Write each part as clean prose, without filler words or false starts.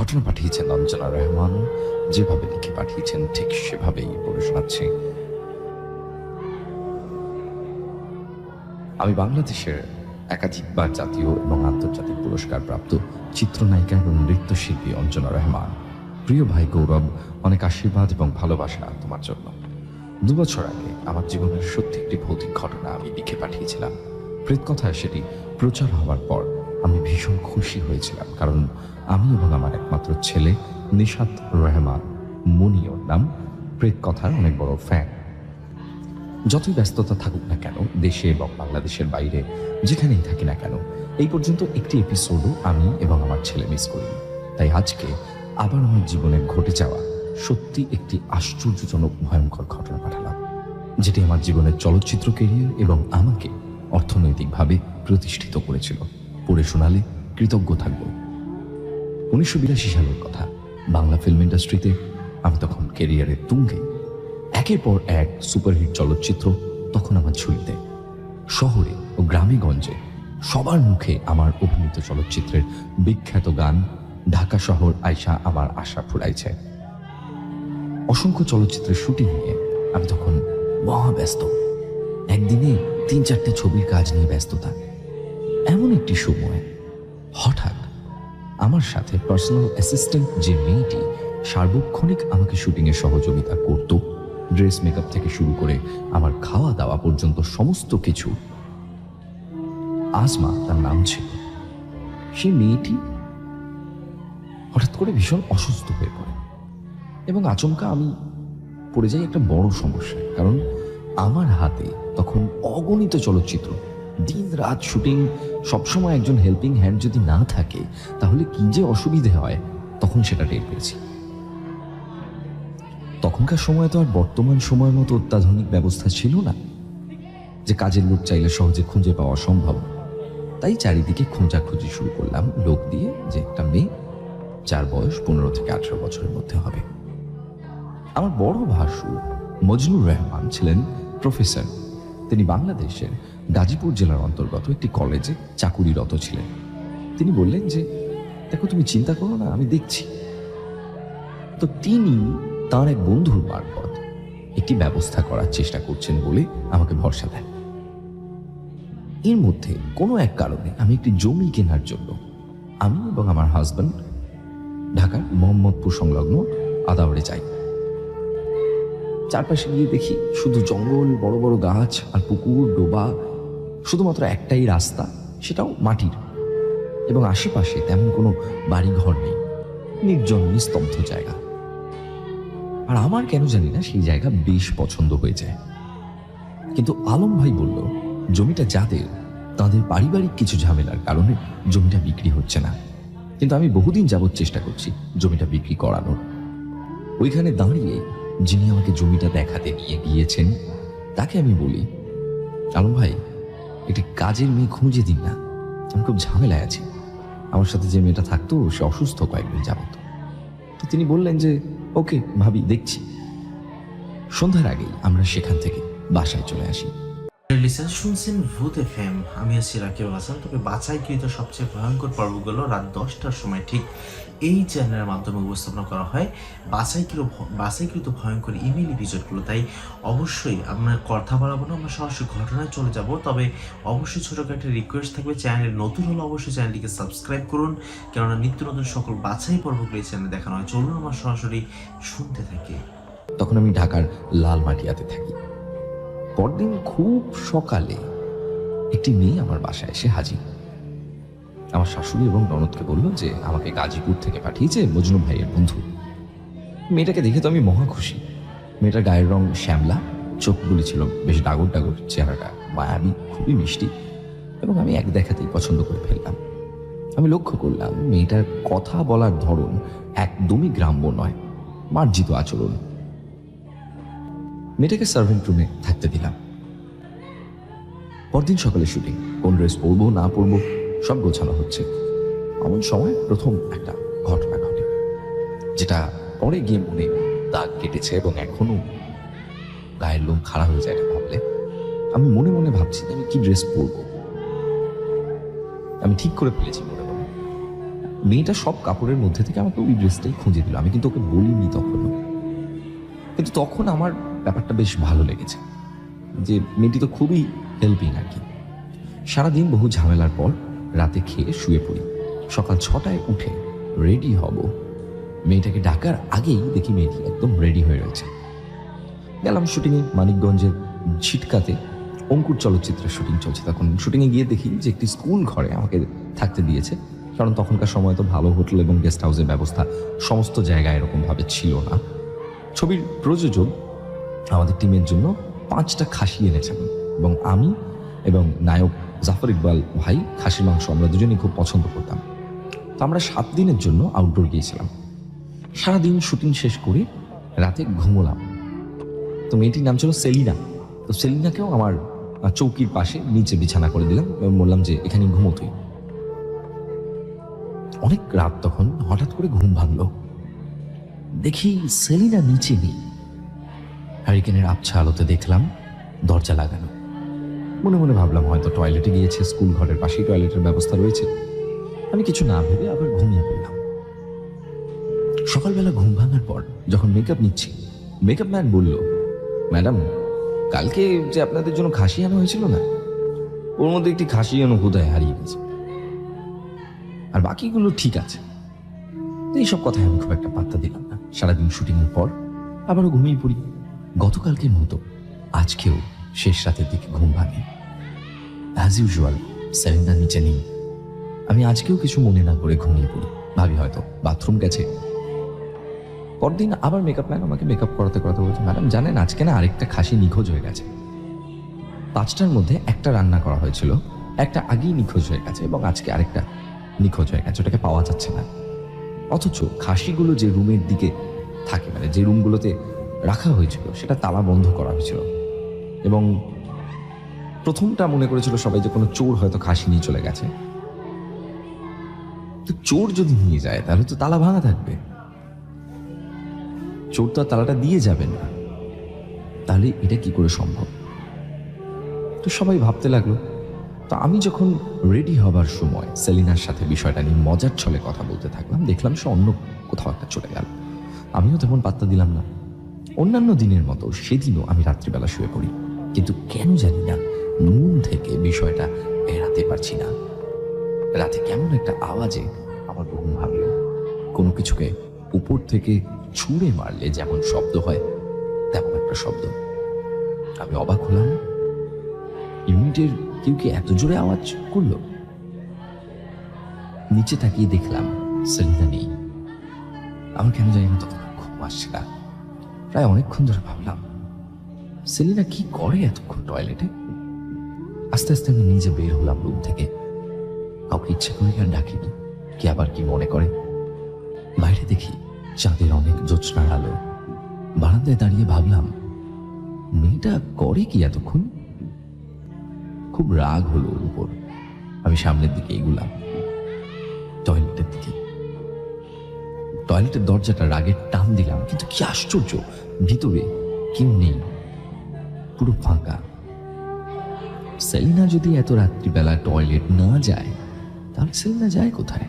ঘটনা পাঠিয়েছেন অঞ্জনা রহমান। যেভাবে লিখে পাঠিয়েছেন ঠিক সেভাবেই পড়ে শোনাচ্ছি। আমি বাংলাদেশের একাধিকবার জাতীয় এবং আন্তর্জাতিক পুরস্কার প্রাপ্ত চিত্রনায়িকা এবং নৃত্যশিল্পী অঞ্জনা রহমান। প্রিয় ভাই গৌরব, অনেক আশীর্বাদ এবং ভালোবাসা তোমার জন্য। 2 বছর আগে আমার জীবনের সত্যি একটি ভৌতিক ঘটনা আমি লিখে পাঠিয়েছিলাম। প্রেতকথায় সেটি প্রচার হওয়ার পর আমি ভীষণ খুশি হয়েছিলাম, কারণ আমি এবং আমার একমাত্র ছেলে নিশাত রহমান, মনিয়র নাম, প্রেতকথার অনেক বড় ফ্যান। যতই ব্যস্ততা থাকুক না কেন, দেশে এবং বাংলাদেশের বাইরে যেখানেই থাকি না কেন, এই পর্যন্ত একটি এপিসোডও আমি এবং আমার ছেলে মিস করিনি। তাই আজকে আবার আমার জীবনে ঘটে যাওয়া সত্যি একটি আশ্চর্যজনক ভয়ঙ্কর ঘটনা পাঠালাম, যেটি আমার জীবনের চলচ্চিত্র ক্যারিয়ার এবং আমাকে অর্থনৈতিকভাবে প্রতিষ্ঠিত করেছিল। পড়ে শোনালে কৃতজ্ঞ থাকব। 1982 সালের কথা। বাংলা ফিল্ম ইন্ডাস্ট্রিতে আমি তখন ক্যারিয়ারের তুঙ্গে। একের পর এক সুপারহিট চলচ্চিত্র তখন আমার ঝুলিতে। শহরে ও গ্রামে গঞ্জে সবার মুখে আমার অভিনীত চলচ্চিত্রের বিখ্যাত গান ঢাকা শহর আইসা আমার আশা ফুরাইছে। অসংখ্য চলচ্চিত্রের শুটিং নিয়ে আমি তখন মহাব্যস্ত। একদিনে 3-4টে ছবির কাজ নিয়ে ব্যস্ততা। এমন একটি সময় হঠাৎ আমার সাথে পার্সোনাল অ্যাসিস্ট্যান্ট যে মেয়েটি সার্বক্ষণিক আমাকে শুটিংয়ে সহযোগিতা করত, ড্রেস মেকআপ থেকে শুরু করে আমার খাওয়া দাওয়া পর্যন্ত সমস্ত কিছু, আজমা তার নাম ছিল, সেই মেয়েটি হঠাৎ করে ভীষণ অসুস্থ হয়ে পড়ে এবং আচমকা আমি পড়ে যাই একটা বড় সমস্যায়। কারণ আমার হাতে তখন অগণিত চলচ্চিত্র, দিন রাত শুটিং, সবসময় একজন হেল্পিং হ্যান্ড যদি না থাকে তাহলে কি যে অসুবিধে হয় তখন সেটা টের পেয়েছি। তখনকার সময় তো আর বর্তমান সময়ের মতো অত্যাধুনিক ব্যবস্থা ছিল না যে কাজের লোক চাইলে সহজে খুঁজে পাওয়া সম্ভব। তাই চারিদিকে খোঁজাখুঁজি শুরু করলাম লোক দিয়ে, যে একটা মেয়ে যার বয়স 15 থেকে 18 বছরের মধ্যে হবে। আমার বড় ভাসুর মজনুর রহমান ছিলেন প্রফেসর। তিনি বাংলাদেশের গাজীপুর জেলার অন্তর্গত একটি কলেজে চাকুরিরত ছিলেন। তিনি বললেন যে, দেখো তুমি চিন্তা করো না, আমি দেখছি। তো তিনি তার এক বন্ধুর মারফত একটি ব্যবস্থা করার চেষ্টা করছেন বলে আমাকে ভরসা দেন। এর মধ্যে কোনো এক কারণে আমি একটি জমি কেনার জন্য আমি এবং আমার হাজব্যান্ড ঢাকার মোহাম্মদপুর সংলগ্ন আদাবরে যাই। চারপাশে গিয়ে দেখি শুধু জঙ্গল, বড় বড় গাছ আর পুকুর, ডোবা, শুধুমাত্র একটাই রাস্তা, সেটাও মাটির, এবং আশেপাশে তেমন কোনো বাড়ি ঘর নেই। নির্জন নিস্তব্ধ জায়গা। আর আমার কেন জানি না সেই জায়গা বেশ পছন্দ হয়ে যায়। কিন্তু আলম ভাই বলল, জমিটা যাদের, তাদের পারিবারিক কিছু ঝামেলার কারণে জমিটা বিক্রি হচ্ছে না। কিন্তু আমি বহুদিন যাবৎ চেষ্টা করছি জমিটা বিক্রি করানোর। ওইখানে দাঁড়িয়ে যিনি আমাকে জমিটা দেখাতে নিয়ে গিয়েছেন তাকে আমি বলি, আলম ভাই, একটি কাজের মেয়ে খুঁজে দিন না, আমি খুব ঝামেলায় আছি। আমার সাথে যে মেয়েটা থাকতো সে অসুস্থ কয়েকদিন যাবত। তো তিনি বললেন যে ওকে ভাবি, দেখছি। সন্ধ্যার আগেই আমরা সেখান থেকে বাসায় চলে আসি। শুনছেন ভূত এফএম। আমি আছি রাকিব হাসান। তবে বাছাইকৃত সবচেয়ে ভয়ঙ্কর পর্বগুলো রাত 10টার সময় ঠিক এই চ্যানেলের মাধ্যমে উপস্থাপনা করা হয়। বাছাইকৃত ভয়ঙ্কর ইমেল এপিসোডগুলো। তাই অবশ্যই আমরা কথা বাড়াবো না, আমরা সরাসরি ঘটনায় চলে যাব। তবে অবশ্যই ছোটখাটো একটা রিকোয়েস্ট থাকবে, চ্যানেলে নতুন হলে অবশ্যই চ্যানেলটিকে সাবস্ক্রাইব করুন, কেননা নিত্য নতুন সকল বাছাই পর্বগুলো এই চ্যানেলে দেখানো হয়। চলুন আমরা সরাসরি শুনতে থাকি। তখন আমি ঢাকার লালমাটিয়াতে থাকি। পরদিন খুব সকালে একটি মেয়ে আমার বাসায় এসে হাজির। আমার শাশুড়ি এবং ননদকে বলল যে আমাকে গাজীপুর থেকে পাঠিয়েছে মজনু ভাইয়ের বন্ধু। মেয়েটাকে দেখে তো আমি মহা খুশি। মেয়েটার গায়ের রং শ্যামলা, চোখগুলি ছিল বেশ ডাগর ডাগর, চেহারাটা মায়াবী, খুবই মিষ্টি, এবং আমি এক দেখাতেই পছন্দ করে ফেললাম। আমি লক্ষ্য করলাম মেয়েটার কথা বলার ধরন একদমই গ্রাম্য নয়, মার্জিত আচরণ। মেয়েটাকে সার্ভেন্ট রুমে থাকতে দিলাম। পরদিন সকালে শুটিং। কোন ড্রেস পরবো না পরবো সব গোছানো হচ্ছে। এমন সময় প্রথম একটা ঘটনা ঘটে, যেটা পরে গিয়ে মনে দাগ কেটেছে এবং এখনো গায়ের লোম খাড়া হয়ে যায়। এটা ভাবলে আমি মনে মনে ভাবছি আমি কি ড্রেস পরবো। আমি ঠিক করে ফেলেছি মনে মনে মেয়েটা সব কাপড়ের মধ্যে থেকে আমাকে ওই ড্রেসটাই খুঁজে দিল। আমি কিন্তু ওকে বলিনি তখনও, কিন্তু তখন আমার ব্যাপারটা বেশ ভালো লেগেছে যে মেয়েটি তো খুবই হেল্পিং আর কি। সারাদিন বহু ঝামেলার পর রাতে খেয়ে শুয়ে পড়ি। সকাল 6টায় উঠে রেডি হব, মেয়েটাকে ডাকার আগেই দেখি মেয়েটি একদম রেডি হয়ে রয়েছে। গেলাম শুটিংয়ে, মানিকগঞ্জের ছিটকাতে অঙ্কুর চলচ্চিত্রের শুটিং চলছে। তখন শুটিংয়ে গিয়ে দেখি যে একটি স্কুল ঘরে আমাকে থাকতে দিয়েছে, কারণ তখনকার সময় তো ভালো হোটেল এবং গেস্ট হাউসের ব্যবস্থা সমস্ত জায়গায় এরকমভাবে ছিল না। ছবির প্রযোজক আমাদের টিমের জন্য 5টা খাসি এনেছেন এবং আমি এবং নায়ক জাফর ইকবাল ভাই খাসির মাংস আমরা দুজনেই খুব পছন্দ করতাম। তো আমরা 7 দিনের জন্য আউটডোর গিয়েছিলাম। সারাদিন শুটিং শেষ করে রাতে ঘুমোলাম। তো মেয়েটির নাম ছিল সেলিনা। তো সেলিনাকেও আমার চৌকির পাশে নিচে বিছানা করে দিলাম এবং বললাম যে এখানে ঘুমো তুই। অনেক রাত তখন, হঠাৎ করে ঘুম ভাঙলো, দেখি সেলিনা নিচে নেই। হারিকেনের আবছা আলোতে দেখলাম দরজা লাগানো। মনে মনে ভাবলাম হয়তো টয়লেটে গিয়েছে, স্কুল ঘরের পাশেই টয়লেটের ব্যবস্থা রয়েছে। আমি কিছু না ভেবে আবার ঘুমিয়ে পড়লাম। সকালবেলা ঘুম ভাঙার পর যখন মেকআপ নিচ্ছি, মেকআপ ম্যান বলল, ম্যাডাম কালকে যে আপনাদের জন্য খাসি আনা হয়েছিল না, ওর মধ্যে একটি খাসি কোথায় হারিয়ে গেছে, আর বাকিগুলো ঠিক আছে। তো এইসব কথায় আমি খুব একটা পাত্তা দিলাম না। সারাদিন শুটিংয়ের পর আবারও ঘুমিয়ে পড়ি। গতকালকের মতো আজকেও শেষ রাতের দিকে ঘুম ভাঙে। অ্যাজ ইউজুয়াল সেলিনা নিচে নেই। আমি আজকেও কিছু মনে না করে ঘুমিয়ে পড়ি, ভাবি হয়তো বাথরুম গেছে। পরদিন আবার মেকআপ ম্যান আমাকে মেকআপ করাতে করাতে বলছে, ম্যাডাম জানেন আজকে না আরেকটা খাসি নিখোঁজ হয়ে গেছে। 5টার মধ্যে একটা রান্না করা হয়েছিল, একটা আগেই নিখোঁজ হয়ে গেছে এবং আজকে আরেকটা নিখোঁজ হয়ে গেছে, ওটাকে পাওয়া যাচ্ছে না। অথচ খাসিগুলো যে রুমের দিকে থাকে, মানে যে রুমগুলোতে রাখা হয়েছিল, সেটা তালা বন্ধ করা হয়েছিল এবং প্রথমটা মনে করেছিল সবাই যে কোনো চোর হয়তো খাসি নিয়ে চলে গেছে। তো চোর যদি নিয়ে যায় তাহলে তো তালা ভাঙা থাকবে, চোর তো আর তালাটা দিয়ে যাবে না, তাহলে এটা কি করে সম্ভব? তো সবাই ভাবতে লাগলো। তো আমি যখন রেডি হবার সময় সেলিনার সাথে বিষয়টা নিয়ে মজার ছলে কথা বলতে থাকলাম, দেখলাম সে অন্য কোথাও একটা চলে গেল। আমিও তেমন পাত্তা দিলাম না। অন্যান্য দিনের মতো সেদিনও আমি রাত্রিবেলা শুয়ে পড়ি, কিন্তু কেন জানি না মন থেকে বিষয়টা এড়াতে পারছি না। রাতে কেমন একটা আওয়াজে আমার ঘুম ভাঙলো। কোনো কিছুকে উপর থেকে ছুঁড়ে মারলে যেমন শব্দ হয় তেমন একটা শব্দ। আমি অবাক হলাম, ইউনিটের কেউ কি এত জোরে আওয়াজ করলো? নিচে তাকিয়ে দেখলাম সেলিনা নেই। আমার কেন জানি না তখন ঘুম আসছে না। প্রায় অনেকক্ষণ ধরে ভাবলাম সেলিনা কি করে এতক্ষণ টয়লেটে। আস্তে আস্তে আমি নিজে বের হলাম রুম থেকে। কাউকে ইচ্ছে করে আর ডাকিনি, কে আবার কি মনে করে। বাইরে দেখি চাঁদের অনেক জ্যোৎস্নার আলো। বারান্দায় দাঁড়িয়ে ভাবলাম মেয়েটা করে কি এতক্ষণ। খুব রাগ হলো ওর উপর। আমি সামনের দিকে এগুলাম, টয়লেটের দিকে। টয়লেটের দরজাটা রাগের টান দিলাম, কিন্তু কি আশ্চর্য, ভিতরে কেউ নেই, পুরো ফাঁকা। সেলিনা যদি এত রাত্রিবেলা টয়লেট না যায়, তাহলে সেলিনা যায় কোথায়?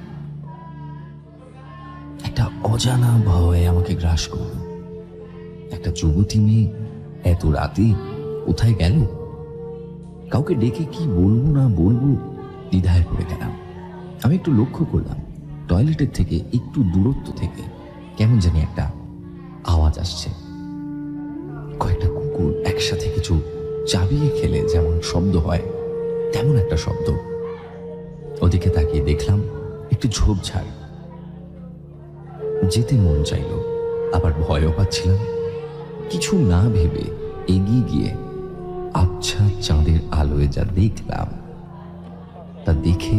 একটা অজানা ভয় আমাকে গ্রাস করল। একটা যুবতী মেয়ে এত রাতে কোথায় গেল? কাউকে ডেকে কি বলবো না বলবো দ্বিধায় পড়ে গেলাম। আমি একটু লক্ষ্য করলাম টয়লেটের থেকে একটু দূরত্ব থেকে কেমন জানি একটা আওয়াজ আসছে। কয়েকটা কুকুর একসাথে কিছু চাবিয়ে খেলে যেমন শব্দ হয় তেমন একটা শব্দ। ওদিকে তাকিয়ে দেখলাম একটু ঝোপঝাড়। যেতে মন চাইল, আবার ভয়ও পাচ্ছিলাম। কিছু না ভেবে এগিয়ে গিয়ে আবছা চাঁদের আলোয় যা দেখলাম তা দেখে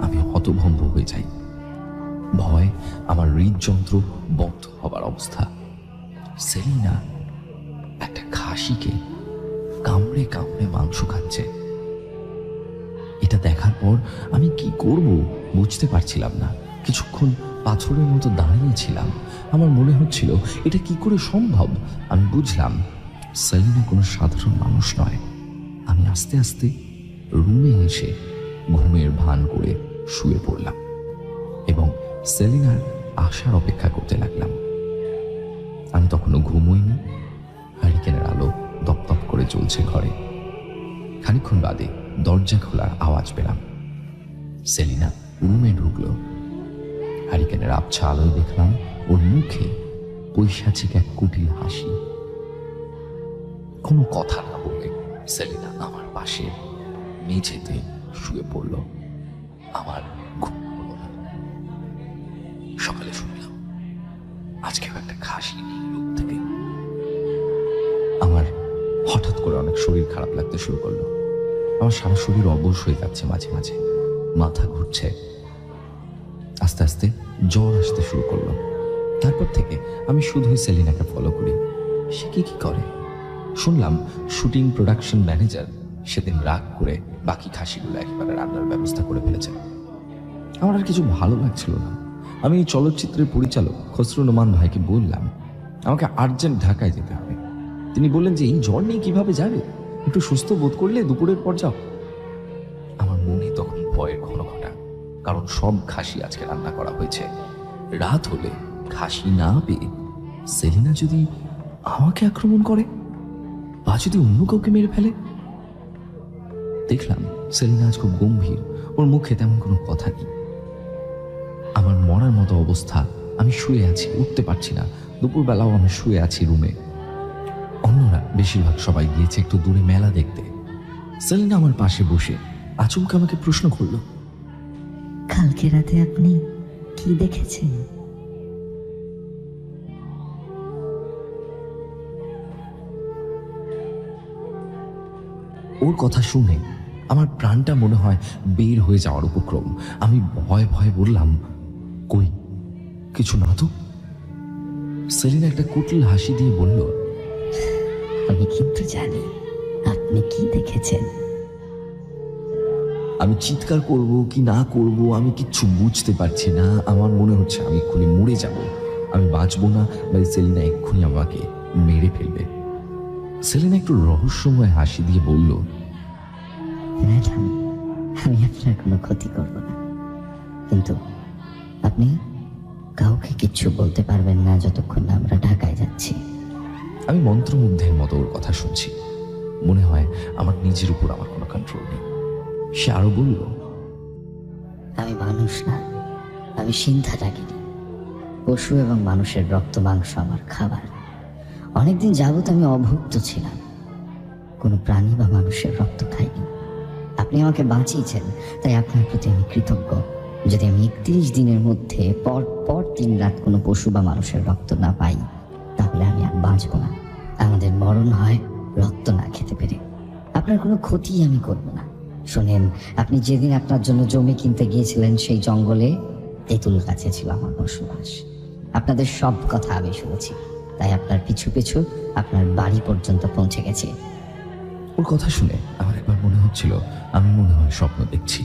আমি হতভম্ব হয়ে যাই। ভয় আমার হৃদযন্ত্র বন্ধ হবার অবস্থা। সেলিনা একটা খাসিকে কামড়ে কামড়ে মাংস খাচ্ছে। এটা দেখার পর আমি কি করব বুঝতে পারছিলাম না। কিছুক্ষণ পাথরের মতো দাঁড়িয়েছিলাম। আমার মনে হচ্ছিল এটা কি করে সম্ভব। আমি বুঝলাম সেলিনা কোনো সাধারণ মানুষ নয়। আমি আস্তে আস্তে রুমে এসে ঘুমের ভান করে শুয়ে পড়লাম এবং সেলিনার আসার অপেক্ষা করতে লাগলাম। আমি তখনও ঘুমোইনি। হারিকেনের আলো দপদপ করে জ্বলছে ঘরে। খানিকক্ষণ বাদে দরজা খোলার আওয়াজ পেলাম। সেলিনা রুমে ঢুকলো। হারিকেনের আবছা আলোয় দেখলাম ওর মুখে পৈশাচিক এক কুটিল হাসি। কোনো কথা না বলে সেলিনা আমার পাশে মেঝেতে শুয়ে পড়ল। আমার ঘুম হলো না। সকালে শুনলাম আজকেও একটা খাসি নেই রূপ থেকে। আমার হঠাৎ করে অনেক শরীর খারাপ লাগতে শুরু করলো। আমার সারা শরীর অবশ হয়ে যাচ্ছে, মাঝে মাঝে মাথা ঘুরছে, আস্তে আস্তে জ্বর আসতে শুরু করলো। তারপর থেকে আমি শুধুই সেলিনাকে ফলো করি। সে কি কি করে শুনলাম শুটিং প্রোডাকশন ম্যানেজার সেদিন রাগ করে বাকি খাসিগুলো একেবারে রান্নার ব্যবস্থা করে ফেলেছেন। আমার আর কিছু ভালো লাগছিল না। আমি এই চলচ্চিত্রের পরিচালক খসরু নোমান ভাইকে বললাম আমাকে আর্জেন্ট ঢাকায় যেতে হবে। তিনি বললেন যে এই জ্বর নিয়ে কিভাবে যাবে, একটু সুস্থ বোধ করলে দুপুরের পর যাও। আমার মনে তখন ভয়ের ঘনঘটা, কারণ সব খাসি আজকে রান্না করা হয়েছে। রাত হলে খাসি না পেয়ে সেলিনা যদি আমাকে আক্রমণ করে বা যদি অন্য কাউকে মেরে ফেলে। দেখলাম সেলিনা আজ খুব গম্ভীর, ওর মুখে তেমন কোনো কথা নেই। আমার মরার মতো অবস্থা, আমি শুয়ে আছি, উঠতে পারছি না। দুপুরবেলাও আমি শুয়ে আছি রুমে। অন্যরা বেশিরভাগ সবাই গিয়েছে একটু দূরে মেলা দেখতে। সেলিনা আমার পাশে বসে আচমকা আমাকে প্রশ্ন করলো, কালকে রাতে আপনি কি দেখেছেন? ওর কথা শুনে আমার প্রাণটা মনে হয় বের হয়ে যাওয়ার উপক্রম। আমি ভয়ে ভয়ে বললাম, কই কিছু না তো। সেলিনা একটা কুটিল হাসি দিয়ে বলল, আমি কিন্তু জানি আপনি কি দেখেছেন। আমি চিৎকার করব কি না করব আমি কিচ্ছু বুঝতে পারছি না। আমার মনে হচ্ছে আমি এক্ষুনি মরে যাব, আমি বাঁচবো না, বা সেলিনা এক্ষুনি আমাকে মেরে ফেলবে। সেলিনা একটু রহস্যময় হাসি দিয়ে বলল, ম্যাডাম, আমি আপনার কোনো ক্ষতি করব না, কিন্তু আপনি কাউকে কিচ্ছু বলতে পারবেন না যতক্ষণ না আমরা ঢাকায় যাচ্ছি। আমি মন্ত্রমুগ্ধের মতো ওর কথা শুনছি। মনে হয় আমার নিজের উপর আমার কোনো কন্ট্রোল নেই। সে আরো বলল, আমি মানুষ না, আমি সিন্ধাটাগিরি। পশু এবং মানুষের রক্ত মাংস আমার খাবার। অনেকদিন যাবত আমি অভুক্ত ছিলাম, কোনো প্রাণী বা মানুষের রক্ত খাইনি। আপনি আমাকে বাঁচিয়েছেন, তাই আপনার প্রতি আমি কৃতজ্ঞ। যদি আমি 31 দিনের মধ্যে পর পর 3 রাত কোনো পশু বা মানুষের রক্ত না পাই, তাহলে আমি আর বাঁচব না। আমাদের মরণ হয় রক্ত না খেতে পেরে। আপনার কোনো ক্ষতি আমি করব না। শোনেন, আপনি যেদিন আপনার জন্য জমি কিনতে গিয়েছিলেন, সেই জঙ্গলে তেঁতুল গাছে ছিল আমার বসবাস। আপনাদের সব কথা আমি শুনেছি, তাই আপনার পিছু পিছু আপনার বাড়ি পর্যন্ত পৌঁছে গেছি। ওর কথা শুনে আমার একবার মনে হচ্ছিল আমি মনে হয় স্বপ্ন দেখছি।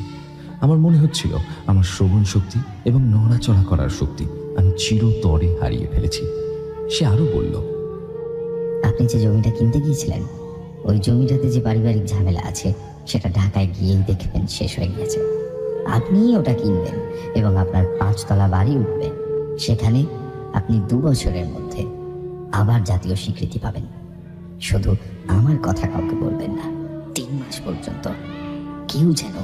আমার মনে হচ্ছিল আমার শ্রবণ শক্তি এবং নড়াচড়া করার শক্তি আমি চিরতরে হারিয়ে ফেলেছি। সে আরো বলল, আপনি যে জমিটা কিনতে গিয়েছিলেন, ওই জমিটাতে যে পারিবারিক ঝামেলা আছে, সেটা ঢাকায় গিয়েই দেখবেন শেষ হয়ে গেছে। আপনিই ওটা কিনবেন এবং আপনার 5 তলা বাড়ি উঠবে। সেখানে আপনি 2 বছরের মধ্যে আবার জাতীয় স্বীকৃতি পাবেন। শুধু আমার কথা কাউকে বলবেন না। 3 মাস পর্যন্ত কেউ যেন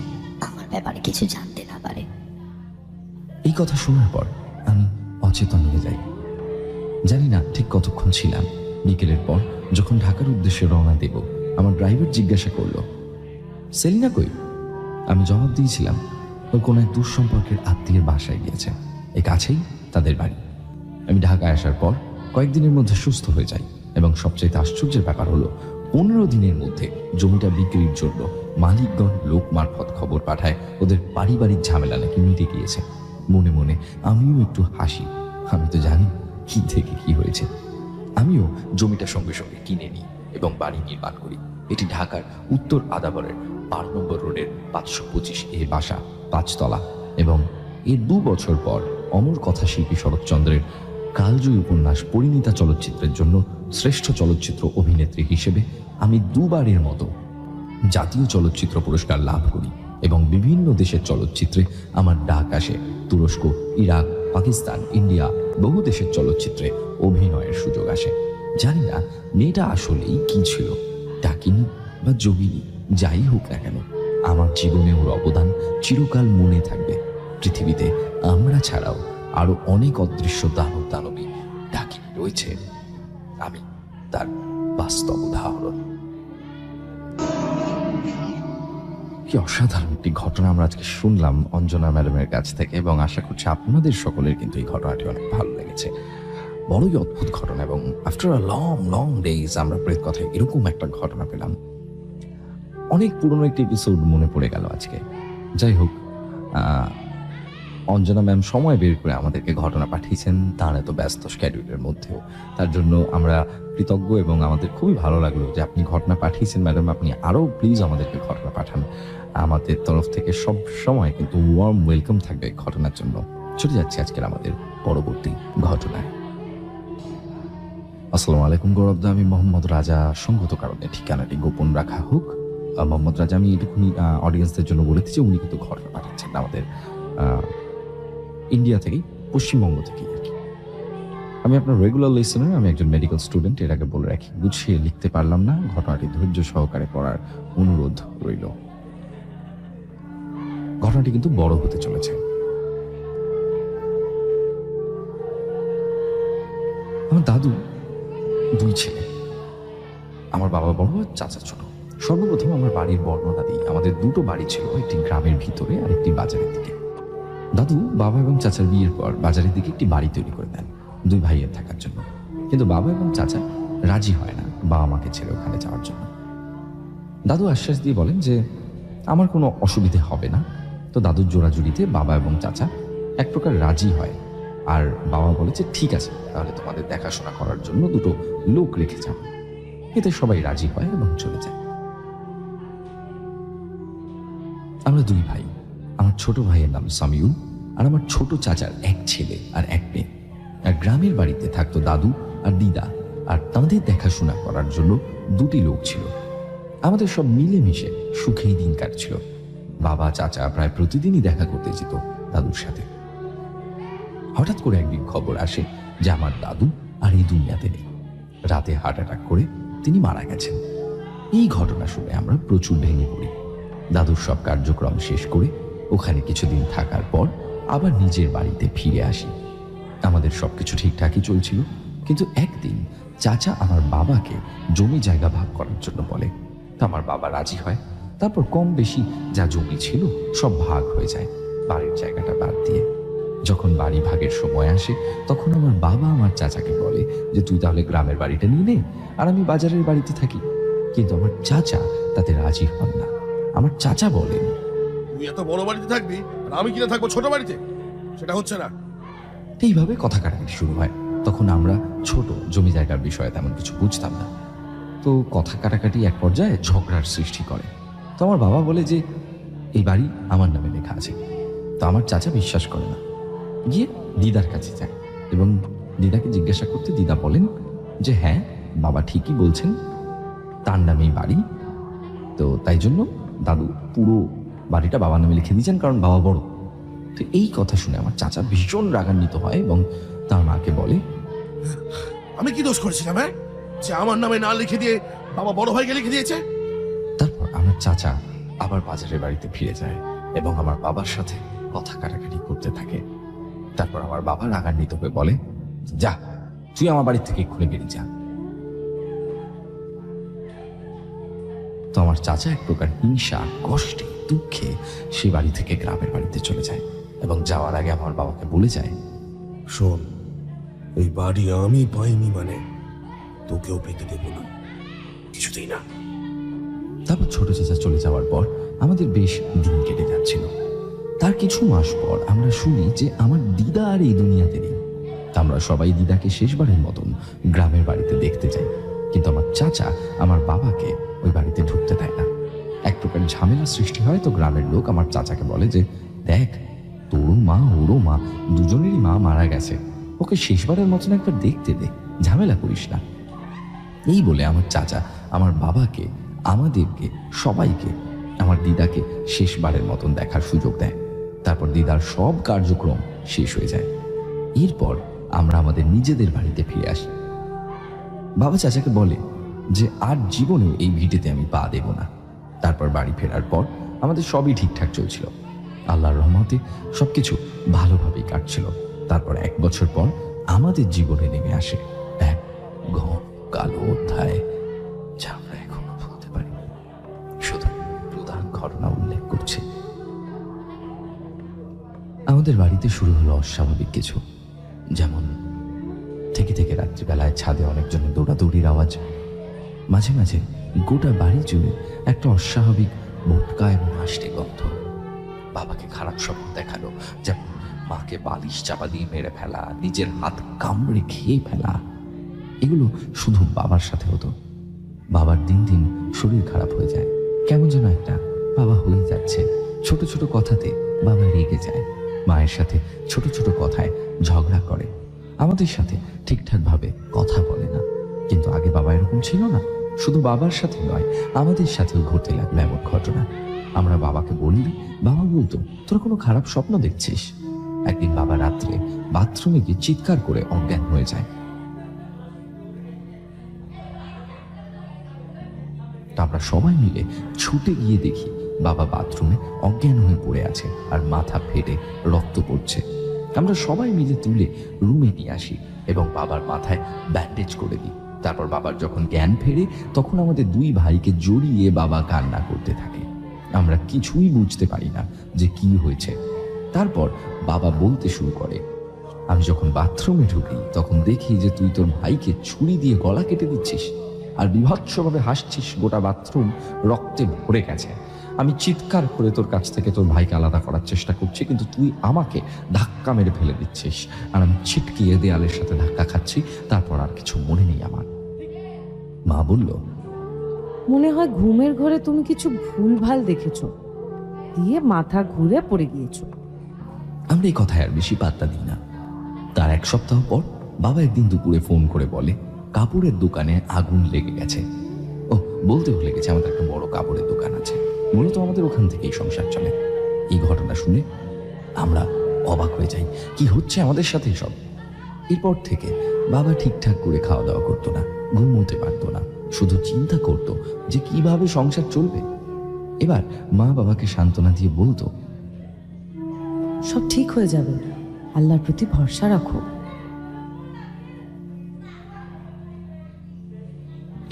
আমার ব্যাপারে কিছু জানতে না পারে। এই কথা শোনার পর আমি অচেতন হয়ে যাই। জানি না ঠিক কতক্ষণ ছিলাম। বিকেলের পর যখন ঢাকার উদ্দেশ্যে রওনা দেব, আমার ড্রাইভার জিজ্ঞাসা করলো, সেলিনা কই? আমি জবাব দিয়েছিলাম ওই কোন এক দূর সম্পর্কের আত্মীয়ের বাসায় গিয়েছে, এই কাছেই তাদের বাড়ি। আমি ঢাকায় আসার পর কয়েকদিনের মধ্যে সুস্থ হয়ে যাই এবং সবচেয়ে আশ্চর্যের ব্যাপার হলো 15 দিনের মধ্যে জমিটা বিক্রির জন্য মালিকগণ লোক মারফত খবর পাঠায় ওদের পারিবারিক ঝামেলা নাকি মিটে গিয়েছে। মনে মনে আমিও একটু হাসি। আমি তো জানি কি থেকে কি হয়েছে। আমিও জমিটা সঙ্গে সঙ্গে কিনে নিই এবং বাড়ি নির্মাণ করি। এটি ঢাকার উত্তর আদাবরের 12 নম্বর রোডের 525A বাসা, 5 তলা। এবং এর 2 বছর পর অমর কথাশিল্পী শরৎচন্দ্রের কালজয়ী উপন্যাস পরিণীতা চলচ্চিত্রের জন্য শ্রেষ্ঠ চলচ্চিত্র অভিনেত্রী হিসেবে আমি 2 বারের মতো জাতীয় চলচ্চিত্র পুরস্কার লাভ করি এবং বিভিন্ন দেশের চলচ্চিত্রে আমার ডাক আসে। তুরস্ক, ইরাক, পাকিস্তান, ইন্ডিয়া, বহু দেশের চলচ্চিত্রে অভিনয়ের সুযোগ আসে। জানি না মেয়েটা আসলেই কি ছিল, ডাকিনী বা যোগিনী, যাই হোক না কেন, আমার জীবনে ওর অবদান চিরকাল মনে থাকবে। পৃথিবীতে আমরা ছাড়াও আরো অনেক অদৃশ্য দানব দানবী ডাকিনী রয়েছে, আমি তার বাস্তব উদাহরণ। কি অসাধারণ একটি ঘটনা আমরা আজকে শুনলাম অঞ্জনা ম্যাডামের কাছ থেকে, এবং আশা করছি আপনাদের সকলের কিন্তু এই ঘটনাটি অনেক ভালো লেগেছে। বড়ই অদ্ভুত ঘটনা, এবং after a long long days আমরা প্রেত কথায় এরকম একটা ঘটনা পেলাম। অনেক পুরনো একটি এপিসোড মনে পড়ে গেল আজকে। যাই হোক, অঞ্জনা ম্যাম সময় বের করে আমাদেরকে ঘটনা পাঠিয়েছেন তার এত ব্যস্ত স্ক্যাডিউলের মধ্যেও। তার জন্য আমরা কৃতজ্ঞ, এবং আমাদের খুবই ভালো লাগলো যে আপনি ঘটনা পাঠিয়েছেন ম্যাডাম। আপনি আরও প্লিজ আমাদেরকে ঘটনা পাঠান, আমাদের তরফ থেকে সব সময় কিন্তু ওয়ার্ম ওয়েলকাম থাকবে ঘটনার জন্য। চলে যাচ্ছি আজকের আমাদের পরবর্তী ঘটনায়। আসসালামু আলাইকুম গৌরবদা, আমি মোহাম্মদ রাজা। সঙ্গত কারণে ঠিকানাটি গোপন রাখা হোক। মোহাম্মদ রাজা, আমি এটুকুনি অডিয়েন্সদের জন্য বলে দিচ্ছি, উনি কিন্তু ঘটনা পাঠাচ্ছেন আমাদের ইন্ডিয়া থেকেই, পশ্চিমবঙ্গ থেকেই আর কি। আমি আপনার রেগুলার লিসনার, আমি একজন মেডিকেল স্টুডেন্ট। এর আগে বলে রাখি, গুছিয়ে লিখতে পারলাম না, ঘটনাটি ধৈর্য সহকারে পড়ার অনুরোধ রইল। ঘটনাটি কিন্তু বড় হতে চলেছে। আমার দাদু দুই ছেলে, আমার বাবা বড়, চাচা ছোট। সর্বপ্রথম আমার বাড়ির বর্ণনা দিই। আমাদের দুটো বাড়ি ছিল, একটি গ্রামের ভিতরে আর একটি বাজারের দিকে। দাদু বাবা এবং চাচার বিয়ের পর বাজারের দিকে একটি বাড়ি তৈরি করে দেন দুই ভাইয়ের থাকার জন্য, কিন্তু বাবা এবং চাচা রাজি হয় না বাবা মাকে ছেড়ে ওখানে যাওয়ার জন্য। দাদু আশ্বাস দিয়ে বলেন যে আমার কোনো অসুবিধে হবে না। তো দাদুর জোড়াজুড়িতে বাবা এবং চাচা এক প্রকার রাজি হয়, আর বাবা বলে যে ঠিক আছে, তাহলে তোমাদের দেখাশোনা করার জন্য দুটো লোক রেখে যাও। এতে সবাই রাজি হয় এবং চলে যায়। আমরা দুই ভাই, আমার ছোট ভাইয়ের নাম সামিউল, আর আমার ছোট চাচার এক ছেলে আর এক মেয়ে। আর গ্রামের বাড়িতে থাকতো দাদু আর দিদা, আর তাদের দেখাশোনা করার জন্য দুটি লোক ছিল। আমাদের সব মিলেমিশে সুখেই দিন কাটছিল। বাবা চাচা প্রায় প্রতিদিনই দেখা করতে যেত দাদুর সাথে। হঠাৎ করে একদিন খবর আসে যে আমার দাদু আর এই দুনিয়াতে নেই। রাতে হার্ট অ্যাটাক করে তিনি মারা গেছেন। এই ঘটনা শুনে আমরা প্রচুর ভেঙে পড়ি। দাদুর সব কার্যক্রম শেষ করে ওখানে কিছুদিন থাকার পর আবার নিজের বাড়িতে ফিরে আসি। আমাদের সবকিছু ঠিকঠাকই চলছিল, কিন্তু একদিন চাচা আমার বাবাকে জমি জায়গা ভাগ করার জন্য বলে। তা আমার বাবা রাজি হয়। তারপর কম বেশি যা জমি ছিল সব ভাগ হয়ে যায়, বাড়ির জায়গাটা বাদ দিয়ে। যখন বাড়ি ভাগের সময় আসে, তখন আমার বাবা আমার চাচাকে বলে যে তুই তাহলে গ্রামের বাড়িটা নিয়ে নে, আর আমি বাজারের বাড়িতে থাকি। কিন্তু আমার চাচা তাতে রাজি হন না। আমার চাচা বলেন, তুই এত বড় বাড়িতে থাকবি আর আমি কিনা থাকবো ছোট বাড়িতে, সেটা হচ্ছে না। এইভাবে কথা কাটাকাটি শুরু হয়। তখন আমরা ছোট, জমি জায়গার বিষয়ে তেমন কিছু বুঝতাম না। তো কথা কাটাকাটি এক পর্যায়ে ঝগড়ার সৃষ্টি করে। তো আমার বাবা বলে যে এই বাড়ি আমার নামে লেখা আছে। তো আমার চাচা বিশ্বাস করে না, গিয়ে দিদার কাছে যায় এবং দিদাকে জিজ্ঞাসা করতে দিদা বলেন যে হ্যাঁ, বাবা ঠিকই বলছেন, তার নামেই বাড়ি। তো তাই জন্য দাদু পুরো বাড়িটা বাবার নামে লিখে দিয়েছেন, কারণ বাবা বড়। তো এই কথা শুনে আমার চাচা ভীষণ রাগান্বিত হয় এবং তার মাকে বলে, আমি কি দোষ করেছিলাম হ্যাঁ, যে আমার নামে না লিখে দিয়ে বাবা বড় ভাইকে লিখে দিয়েছে? তারপর আমার চাচা আবার বাজারের বাড়িতে ফিরে যায় এবং আমার বাবার সাথে কথা কাটাকাটি করতে থাকে। তারপর আমার বাবা রাগান্বিত হয়ে বলে, যা তুই আমার বাড়ি থেকে এক্ষুনি বেরিয়ে যা। তো আমার চাচা এক প্রকার হিংসা, কষ্টে, দুঃখে সে বাড়ি থেকে গ্রামের বাড়িতে চলে যায় এবং যাওয়ার আগে আমার বাবাকে বলে যায়, শোন, এই বাড়ি আমি পাইনি মানে তোকেও পেতে দেবো না, কিছুতেই না। তারপর ছোট চাচা চলে যাওয়ার পর আমাদের বেশ দিন কেটে যাচ্ছিল। তার কিছু মাস পর আমরা শুনি যে আমার দিদা আর এই দুনিয়াতে নেই। আমরা সবাই দিদাকে শেষবারের মতন গ্রামের বাড়িতে দেখতে যাই, কিন্তু আমার চাচা আমার বাবাকে ওই বাড়িতে ঢুকতে দেয় না। এক প্রকার ঝামেলা সৃষ্টি হয়। তো গ্রামের লোক আমার চাচাকে বলে যে দেখ, তোরও মা ওরও মা, দুজনেরই মা মারা গেছে, ওকে শেষবারের মতন একবার দেখতে দে, ঝামেলা করিস না। এই বলে আমার চাচা আমার বাবাকে, আমাদেরকে, সবাইকে আমার দিদাকে শেষবারের মতন দেখার সুযোগ দেয়। তারপর দিদার সব কার্যক্রম শেষ হয়ে যায়। এরপর আমরা আমাদের নিজেদের বাড়িতে ফিরে আসি। বাবা চাচাকে বলে যে আর জীবনেও এই ভিটেতে আমি পা দেব না। তারপর বাড়ি ফেরার পর আমাদের সবই ঠিকঠাক চলছিল। আল্লাহর রহমতে সবকিছু ভালোভাবেই কাটছিল। তারপর 1 বছর পর আমাদের জীবনে নেমে আসে এক ঘন কালো অধ্যায়, যা আমরা এখনো বলতে পারি। শুধু প্রধান ঘটনা উল্লেখ করছি। আমাদের বাড়িতে শুরু হলো অস্বাভাবিক কিছু, যেমন থেকে থেকে রাত্রিবেলায় ছাদে অনেকজনের দৌড়াদৌড়ির আওয়াজ। মাঝে মাঝে গোটা বাড়ি জুড়ে একটা অস্বাভাবিক মোটকা এবং হাসতে গন্ধ। বাবাকে খারাপ স্বপ্ন দেখালো, যেমন মাকে বালিশ চাপা দিয়ে মেরে ফেলা, নিজের হাত কামড়ে খেয়ে ফেলা। এগুলো শুধু বাবার সাথে হতো। বাবার দিন দিন শরীর খারাপ হয়ে যায়, কেমন যেন একটা বাবা হয়ে যাচ্ছে। ছোট ছোট কথাতে বাবা রেগে যায়, মায়ের সাথে ছোট ছোট কথায় ঝগড়া করে, আমাদের সাথে ঠিকঠাকভাবে কথা বলে না। কিন্তু আগে বাবা এরকম ছিল না। শুধু বাবার সাথে নয়, আমাদের সাথেও ঘটতে লাগলো এমন ঘটনা। আমরা বাবাকে বললে বাবা বলতো, তোরা কোনো খারাপ স্বপ্ন দেখছিস। একদিন বাবা রাত্রে বাথরুমে গিয়ে চিৎকার করে অজ্ঞান হয়ে যায়। আমরা সবাই মিলে ছুটে গিয়ে দেখি বাবা বাথরুমে অজ্ঞান হয়ে পড়ে আছে আর মাথা ফেটে রক্ত পড়ছে। আমরা সবাই মিলে তুলে রুমে নিয়ে আসি এবং বাবার মাথায় ব্যান্ডেজ করে দিই। তারপর বাবার যখন জ্ঞান ফেরে তখন আমাদের 2 ভাইকে জড়িয়ে বাবা কান্না করতে থাকে। আমরা কিছুই বুঝতে পারি না যে কি হয়েছে। তারপর বাবা বলতে শুরু করে, আমি যখন বাথরুমে ঢুকি তখন দেখি যে তুই তোর ভাইকে ছুরি দিয়ে গলা কেটে দিচ্ছিস আর বিভৎসভাবে হাসছিস। গোটা বাথরুম রক্তে ভরে গেছে। আমি চিৎকার করে তোর কাছ থেকে তোর ভাইকে আলাদা করার চেষ্টা করছি, কিন্তু তুই আমাকে ধাক্কা মেরে ফেলে দিচ্ছিস আর আমি ছিটকিয়ে দেয়ালের সাথে ধাক্কা খাচ্ছি। তারপর আর কিছু মনে নেই আমার। মা বলল, মনে হয় ঘুমের ঘরে তুমি কিছু ভুলভাল দেখেছো, দিয়ে মাথা ঘুরে পড়ে গিয়েছো। আমরা এই কথায় আর বেশি পাত্তা দিই না। তার 1 সপ্তাহ পর বাবা একদিন দুপুরে ফোন করে বলে, কাপড়ের দোকানে আগুন লেগে গেছে। ও বলতে ভুলে গেছে, আমাদের একটা বড় কাপড়ের দোকান আছে, মূলত আমাদের ওখান থেকেই সংসার চলে। এই ঘটনা শুনে আমরা অবাক হয়ে যাই, কি হচ্ছে আমাদের সাথে সব। এরপর থেকে বাবা ঠিকঠাক করে খাওয়া দাওয়া করতো না, ঘুমোতে পারতো না, শুধু চিন্তা করতো যে কিভাবে সংসার চলবে। এবার মা বাবাকে সান্ত্বনা দিয়ে বলতো, সব ঠিক হয়ে যাবে, আল্লাহর প্রতি ভরসা রাখো।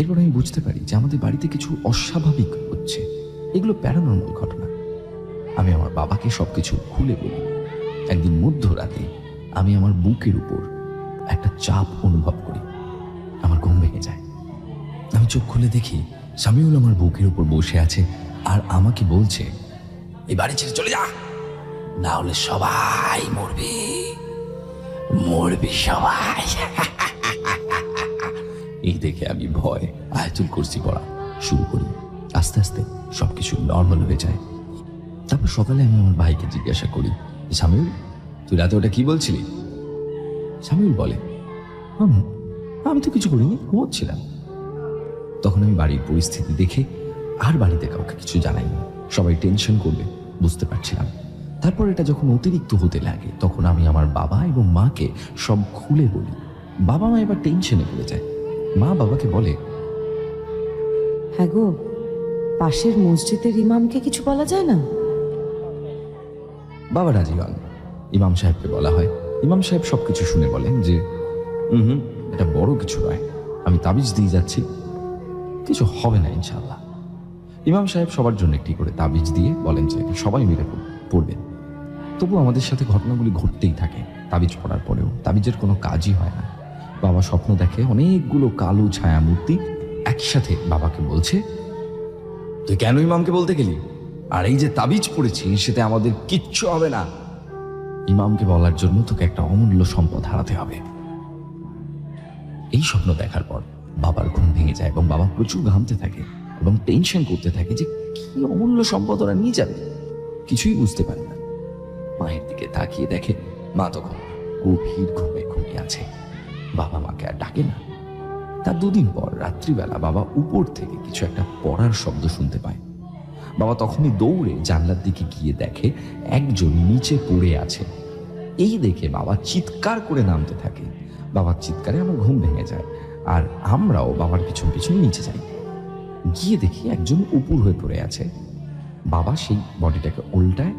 এরপর আমি বুঝতে পারি যে আমাদের বাড়িতে কিছু অস্বাভাবিক হচ্ছে। এগুলো প্যারানর্মাল ঘটনা। আমি আমার বাবাকে সবকিছু খুলে বলি। একদিন মধ্যরাতে আমি আমার বুকের উপর একটা চাপ অনুভব করি। আমার ঘুম ভেঙে যায়। আমি চোখ খুলে দেখি সামিউল আমার বুকের উপর বসে আছে আর আমাকে বলছে, এই বাড়ি ছেড়ে চলে যা, না হলে সবাই মরবে, মরবে সবাই। এই দেখে আমি ভয় আয়াতুল কুরসি পড়া শুরু করি। আস্তে আস্তে সবকিছু নর্মাল হয়ে যায়। তারপর সকালে আমি আমার ভাইকে জিজ্ঞাসা করি, সামিউল তুই রাতে ওটা কি বলছিলি? সামিউল বলে, আমি তো কিছু করিনি, ঘুমোচ্ছিলাম। তখন আমি বাড়ির পরিস্থিতি দেখে আর বাড়িতে কাউকে কিছু জানাইনি। সবাই টেনশন করবে বুঝতে পারছিলাম। তারপর এটা যখন অতিরিক্ত হতে লাগে তখন আমি আমার বাবা এবং মাকে সব খুলে বলি। বাবা মা এবার টেনশনে পড়ে যায়। মা বাবাকে বলে, হ্যাঁ গো, পাশের মসজিদের ইমামকে কিছু বলা যায় না? বাবা রাজি হন। ইমাম সাহেবকে বলা হয়। ইমাম সাহেব সবকিছু শুনে বলেন যে এটা বড় কিছু নয়, আমি তাবিজ দিয়ে যাচ্ছি, কিছু হবে না ইনশাআল্লাহ। ইমাম সাহেব সবার জন্য একটি করে তাবিজ দিয়ে বলেন যে সবাই মিলে পড়বেন। তবু আমাদের সাথে ঘটনাগুলি ঘটতেই থাকে। তাবিজ পড়ার পরেও তাবিজের কোনো কাজই হয় না। বাবা স্বপ্ন দেখে অনেকগুলো কালো ছায়া মূর্তি একসাথে বাবাকে বলছে, তুই কেন ইমামকে বলতে গেলি? আর এই যে তাবিজ পড়েছি সেতে আমাদের কিচ্ছু হবে না। ইমামকে বলার জন্য তোকে একটা অমূল্য সম্পদ হারাতে হবে। এই স্বপ্ন দেখার পর বাবার ঘুম ভেঙে যায় এবং বাবা প্রচুর ঘামতে থাকে এবং টেনশন করতে থাকে যে কি অমূল্য সম্পদ ওরা নিয়ে যাবে। কিছুই বুঝতে পারে না। মায়ের দিকে তাকিয়ে দেখে মা তখন গভীর ঘুমে ঘুমিয়ে আছে। বাবা মাকে আর ডাকে না। তার 2 দিন পর রাত্রিবেলা বাবা উপর থেকে কিছু একটা পড়ার শব্দ শুনতে পায়। বাবা তখনই দৌড়ে জানলার দিকে গিয়ে দেখে একজন নিচে পড়ে আছে। এই দেখে বাবা চিৎকার করে নামতে থাকে। বাবার চিৎকারে আমার ঘুম ভেঙে যায়, আর আমরাও বাবার পিছন পিছন নিচে যাই। গিয়ে দেখি একজন উপুর হয়ে পড়ে আছে। বাবা সেই বডিটাকে উল্টায়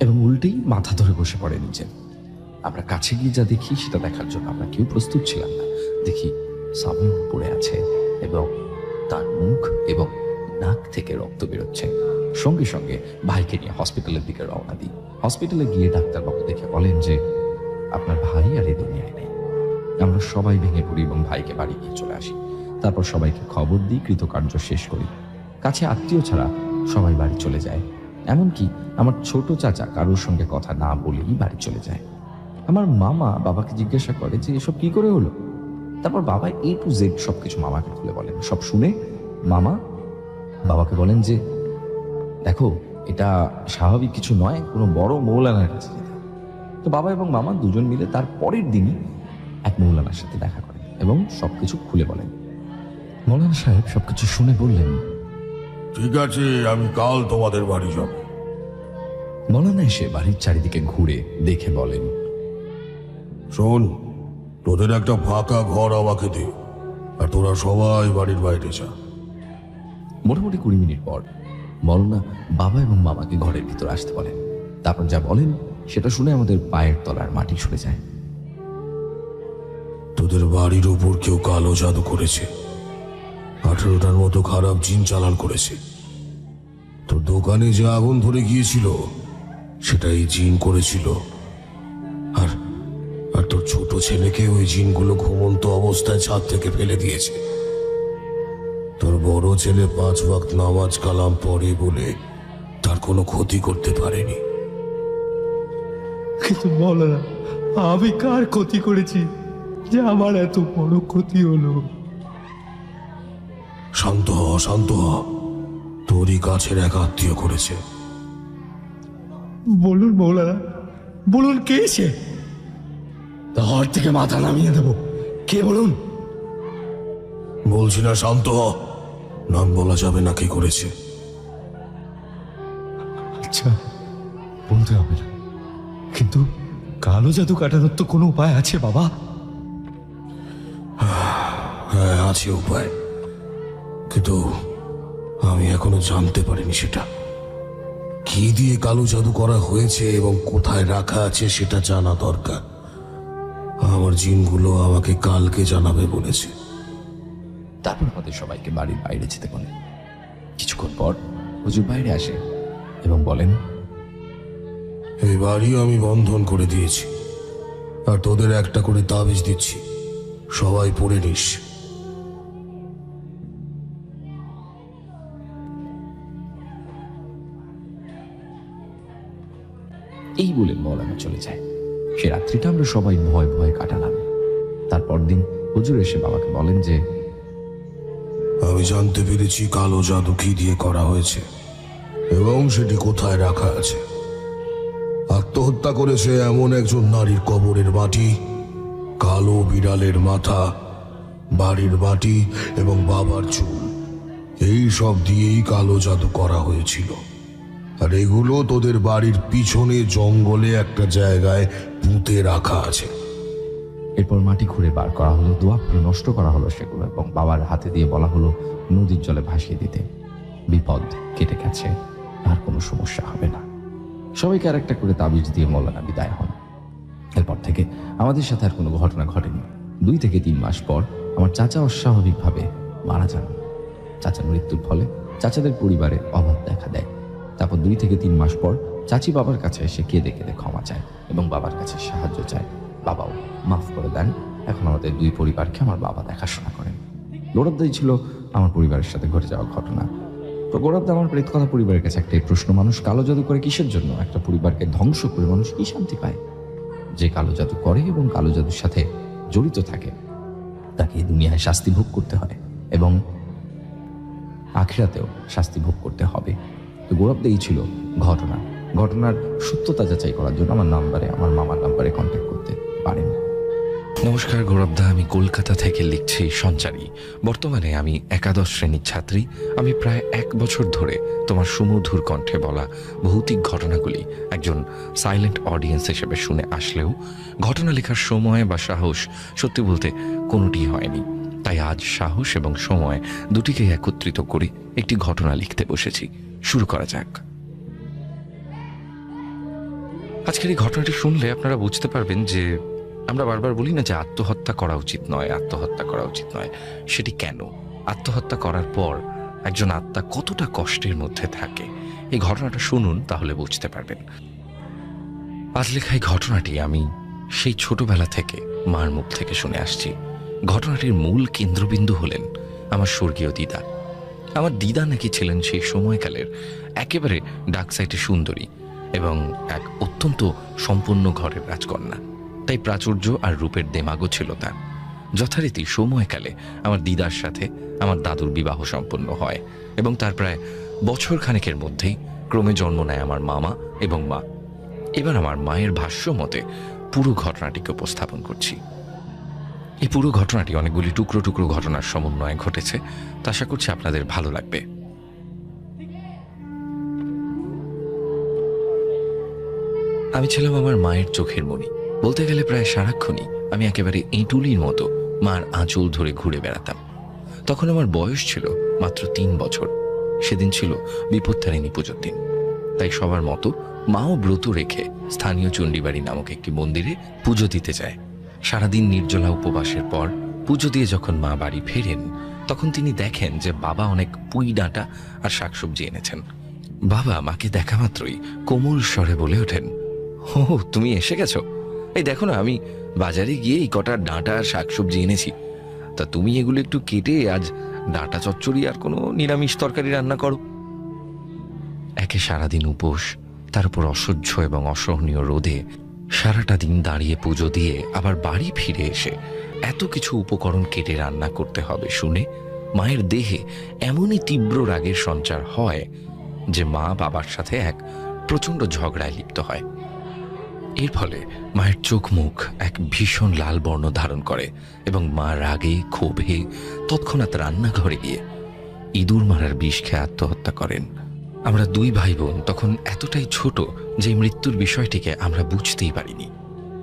এবং উল্টেই মাথা ধরে বসে পড়ে নিচে। আমরা কাছে গিয়ে যা দেখি সেটা দেখার জন্য আমরা কেউ প্রস্তুত ছিলাম না। দেখি সামিউল পড়ে আছে এবং তার মুখ এবং নাক থেকে রক্ত বেরোচ্ছে। সঙ্গে সঙ্গে ভাইকে নিয়ে হসপিটালের দিকে রওনা দিই। হসপিটালে গিয়ে ডাক্তারবাবু দেখে বলেন যে আপনার ভাই আর এই দুনিয়ায় নেই। আমরা সবাই ভেঙে পড়ি এবং ভাইকে বাড়ি নিয়ে চলে আসি। তারপর সবাইকে খবর দিই, কৃতকার্য শেষ করি। কাছে আত্মীয় ছাড়া সবাই বাড়ি চলে যায়। এমনকি আমার ছোট চাচা কারোর সঙ্গে কথা না বলেই বাড়ি চলে যায়। আমার মামা বাবাকে জিজ্ঞাসা করে যে এসব কি করে হলো। তারপর বাবা A to Z সবকিছু মামাকে খুলে বলেন। সব শুনে মামা বাবাকে বলেন যে দেখো, এটা স্বাভাবিক কিছু নয়, কোনো বড় মৌলানার কাছে যেতে। তো বাবা এবং মামা দুজন মিলে তার পরের দিনই এক মৌলানার সাথে দেখা করেন এবং সবকিছু খুলে বলেন। মৌলানা সাহেব সবকিছু শুনে বললেন, ঠিক আছে, আমি কাল তোমাদের বাড়ি যাব। মৌলানা এসে বাড়ির চারিদিকে ঘুরে দেখে বলেন, শোন, তোদের একটা ফাঁকা ঘর আমাকে দে, আর তোরা সবাই বাড়ির বাইরে যা। মোটামুটি 20 মিনিট পর মৌলানা বাবা এবং মামাকে ঘরের ভিতর আসতে বলেন। তারপর যা বলেন সেটা শুনে আমাদের পায়ের তলার মাটি সরে যায়। তোদের বাড়ির উপর কেউ কালো জাদু করেছে, 18টার মতো খারাপ জিন চালান করেছে। তোর দোকানে যে আগুন ধরে গিয়েছিল সেটা এই জিন করেছিল, আর আর তোর ছোট ছেলেকে ওই জিনগুলো ঘুমন্ত অবস্থায় ছাদ থেকে ফেলে দিয়েছে। তোর বড় ছেলে 5 ওয়াক্ত নামাজ কালাম পড়ে বলে তার কোনো ক্ষতি করতে পারেনি। কিন্তু মৌলানা, আমি কার ক্ষতি করেছি যে আমার এত বড় ক্ষতি হলো? শান্ত হ, শান্ত হ। তোরই কাছের এক আত্মীয় করেছে। বলুন মৌলানা, বলুন কে সে? ধর থেকে মাথা নামিয়ে দেব। কে বলুন? বলছি না, শান্ত হ। নাম বলা যাবে না কে করেছে। আচ্ছা, বলতে হবে না, কিন্তু কালো জাদু কাটানোর তো কোনো উপায় আছে বাবা? হ্যাঁ, আছে উপায়, কিন্তু আমি এখনো জানতে পারিনি সেটা কি দিয়ে কালো জাদু করা হয়েছে এবং কোথায় রাখা আছে সেটা জানা দরকার। আমার জিনগুলো আমাকে কালকে জানাবে বলেছে। তারপর আমাদের সবাইকে বাড়ির বাইরে যেতে বলেন। কিছুক্ষণ পর হুজুর বাইরে আসে এবং বলেন, এই বাড়ি আমি বন্ধন করে দিয়েছি, আর তোদের একটা করে তাবিজ দিচ্ছি, সবাই পড়ে নিস। এই বলে মৌলানা চলে যায়। সে রাত্রিটা আমরা সবাই ভয় ভয় কাটালাম। তারপর দিন হুজুর এসে বাবাকে বলেন যে আমি জানতে পেরেছি কালো জাদু কি দিয়ে করা হয়েছে এবং সেটি কোথায় রাখা আছে। আত্মহত্যা করেছে এমন একজন নারীর কবরের মাটি, কালো বিড়ালের মাথা, বাড়ির মাটি এবং বাবার চুল, এই সব দিয়েই কালো জাদু করা হয়েছিল। আর এগুলো তোদের বাড়ির পিছনে জঙ্গলে একটা জায়গায় পুঁতে রাখা আছে। এরপর মাটি খুঁড়ে বার করা হলো, দোয়া করে নষ্ট করা হলো সেগুলো, এবং বাবার হাতে দিয়ে বলা হলো নদীর জলে ভাসিয়ে দিতে। বিপদ কেটে গেছে, আর কোনো সমস্যা হবে না। সবাইকে আর একটা করে তাবিজ দিয়ে মৌলানা বিদায় হন। এরপর থেকে আমাদের সাথে আর কোনো ঘটনা ঘটেনি। 2 থেকে 3 মাস পর আমার চাচা অস্বাভাবিকভাবে মারা যান। চাচার মৃত্যুর ফলে চাচাদের পরিবারে অভাব দেখা দেয়। তারপর 2 থেকে 3 মাস পর চাচি বাবার কাছে এসে কেঁদে কেঁদে ক্ষমা চায় এবং বাবার কাছে সাহায্য চায়। বাবাও মাফ করে দেন। এখন আমাদের 2 পরিবারকে আমার বাবা দেখাশোনা করেন। গৌরবদাই ছিল আমার পরিবারের সাথে ঘটে যাওয়া ঘটনা। তো গৌরবদা আমার প্রেত কথা পরিবারের কাছে একটাই প্রশ্ন, মানুষ কালো জাদু করে কিসের জন্য? একটা পরিবারকে ধ্বংস করে মানুষ কি শান্তি পায়? যে কালো জাদু করে এবং কালো জাদুর সাথে জড়িত থাকে তাকে এই দুনিয়ায় শাস্তি ভোগ করতে হয় এবং আখিরাতেও শাস্তি ভোগ করতে হবে। তো গৌরবদা এই ছিল ঘটনার সত্যতা যাচাই করার জন্য আমার মামার নাম্বারে কন্ট্যাক্ট করতে পারেন। নমস্কার গৌরবদা, আমি কলকাতা থেকে লিখছি সঞ্চারী। বর্তমানে আমি একাদশ শ্রেণীর ছাত্রী। আমি প্রায় 1 বছর ধরে তোমার সুমধুর কণ্ঠে বলা ভৌতিক ঘটনাগুলি একজন সাইলেন্ট অডিয়েন্স হিসেবে শুনে আসলেও ঘটনা লেখার সময় বা সাহস সত্যি বলতে কোনোটি হয়নি। তাই আজ সাহস এবং সময় দুটিকে একত্রিত করে একটি ঘটনা লিখতে বসেছি। শুরু করা যাক। আজকের এই ঘটনাটি শুনলে আপনারা বুঝতে পারবেন যে আমরা বারবার বলি না যে আত্মহত্যা করা উচিত নয়, আত্মহত্যা করা উচিত নয়। সেটি কেন? আত্মহত্যা করার পর একজন আত্মা কতটা কষ্টের মধ্যে থাকে, এই ঘটনাটা শুনুন, তাহলে বুঝতে পারবেন। আজ লেখা এই ঘটনাটি আমি সেই ছোটবেলা থেকে মার মুখ থেকে শুনে আসছি। ঘটনাটির মূল কেন্দ্রবিন্দু হলেন আমার স্বর্গীয় দিদা। আমার দিদা নাকি ছিলেন সেই সময়কালের একেবারে ডাক সাইটে সুন্দরী এবং এক অত্যন্ত সম্পন্ন ঘরের রাজকন্যা। তাই প্রাচুর্য আর রূপের দেমাগও ছিল তার। যথারীতি সময়কালে আমার দিদার সাথে আমার দাদুর বিবাহ সম্পন্ন হয় এবং তার প্রায় বছর খানেকের মধ্যেই ক্রমে জন্ম নেয় আমার মামা এবং মা। এবার আমার মায়ের ভাষ্য মতে পুরো ঘটনাটিকে উপস্থাপন করছি। এই পুরো ঘটনাটি অনেকগুলি টুকরো টুকরো ঘটনার সমন্বয়ে ঘটেছে, তা আশা করছি আপনাদের ভালো লাগবে। আমি ছিলাম আমার মায়ের চোখের মণি। বলতে গেলে প্রায় সারাক্ষণই আমি একেবারে এঁটুলির মতো মার আঁচল ধরে ঘুরে বেড়াতাম। তখন আমার বয়স ছিল মাত্র 3 বছর। সেদিন ছিল বিপত্তারিণী পুজোর দিন। তাই সবার মতো মাও ব্রত রেখে স্থানীয় চণ্ডীবাড়ি নামক একটি মন্দিরে পুজো দিতে যায়। সারাদিন নির্জলা উপবাসের পর পুজো দিয়ে যখন মা বাড়ি ফেরেন, তখন তিনি দেখেন যে বাবা অনেক পুঁই ডাঁটা আর শাকসবজি এনেছেন। বাবা মাকে দেখা মাত্রই কোমল স্বরে বলে ওঠেন, "ও, তুমি এসে গেছো? এই দেখো না, আমি বাজারে গিয়ে এই কটা ডাঁটা আর শাকসবজি এনেছি। তা তুমি এগুলো একটু কেটে আজ ডাঁটা চচ্চড়ি আর কোনো নিরামিষ তরকারি রান্না করো।" একে সারাদিন উপোস, তার উপর অসহ্য এবং অসহনীয় রোদে সারাটা দিন দাঁড়িয়ে পুজো দিয়ে আবার বাড়ি ফিরে এসে এত কিছু উপকরণ কেটে রান্না করতে হবে শুনে মায়ের দেহে এমনই তীব্র রাগের সঞ্চার হয় যে মা বাবার সাথে এক প্রচণ্ড ঝগড়ায় লিপ্ত হয়। এর ফলে মায়ের চোখ মুখ এক ভীষণ লাল বর্ণ ধারণ করে এবং মা রাগে ক্ষোভে তৎক্ষণাৎ রান্নাঘরে গিয়ে ইঁদুর মারার বিষ খেয়ে আত্মহত্যা করেন। আমরা 2 ভাই বোন তখন এতটাই ছোট যে মৃত্যুর বিষয়টিকে আমরা বুঝতেই পারিনি।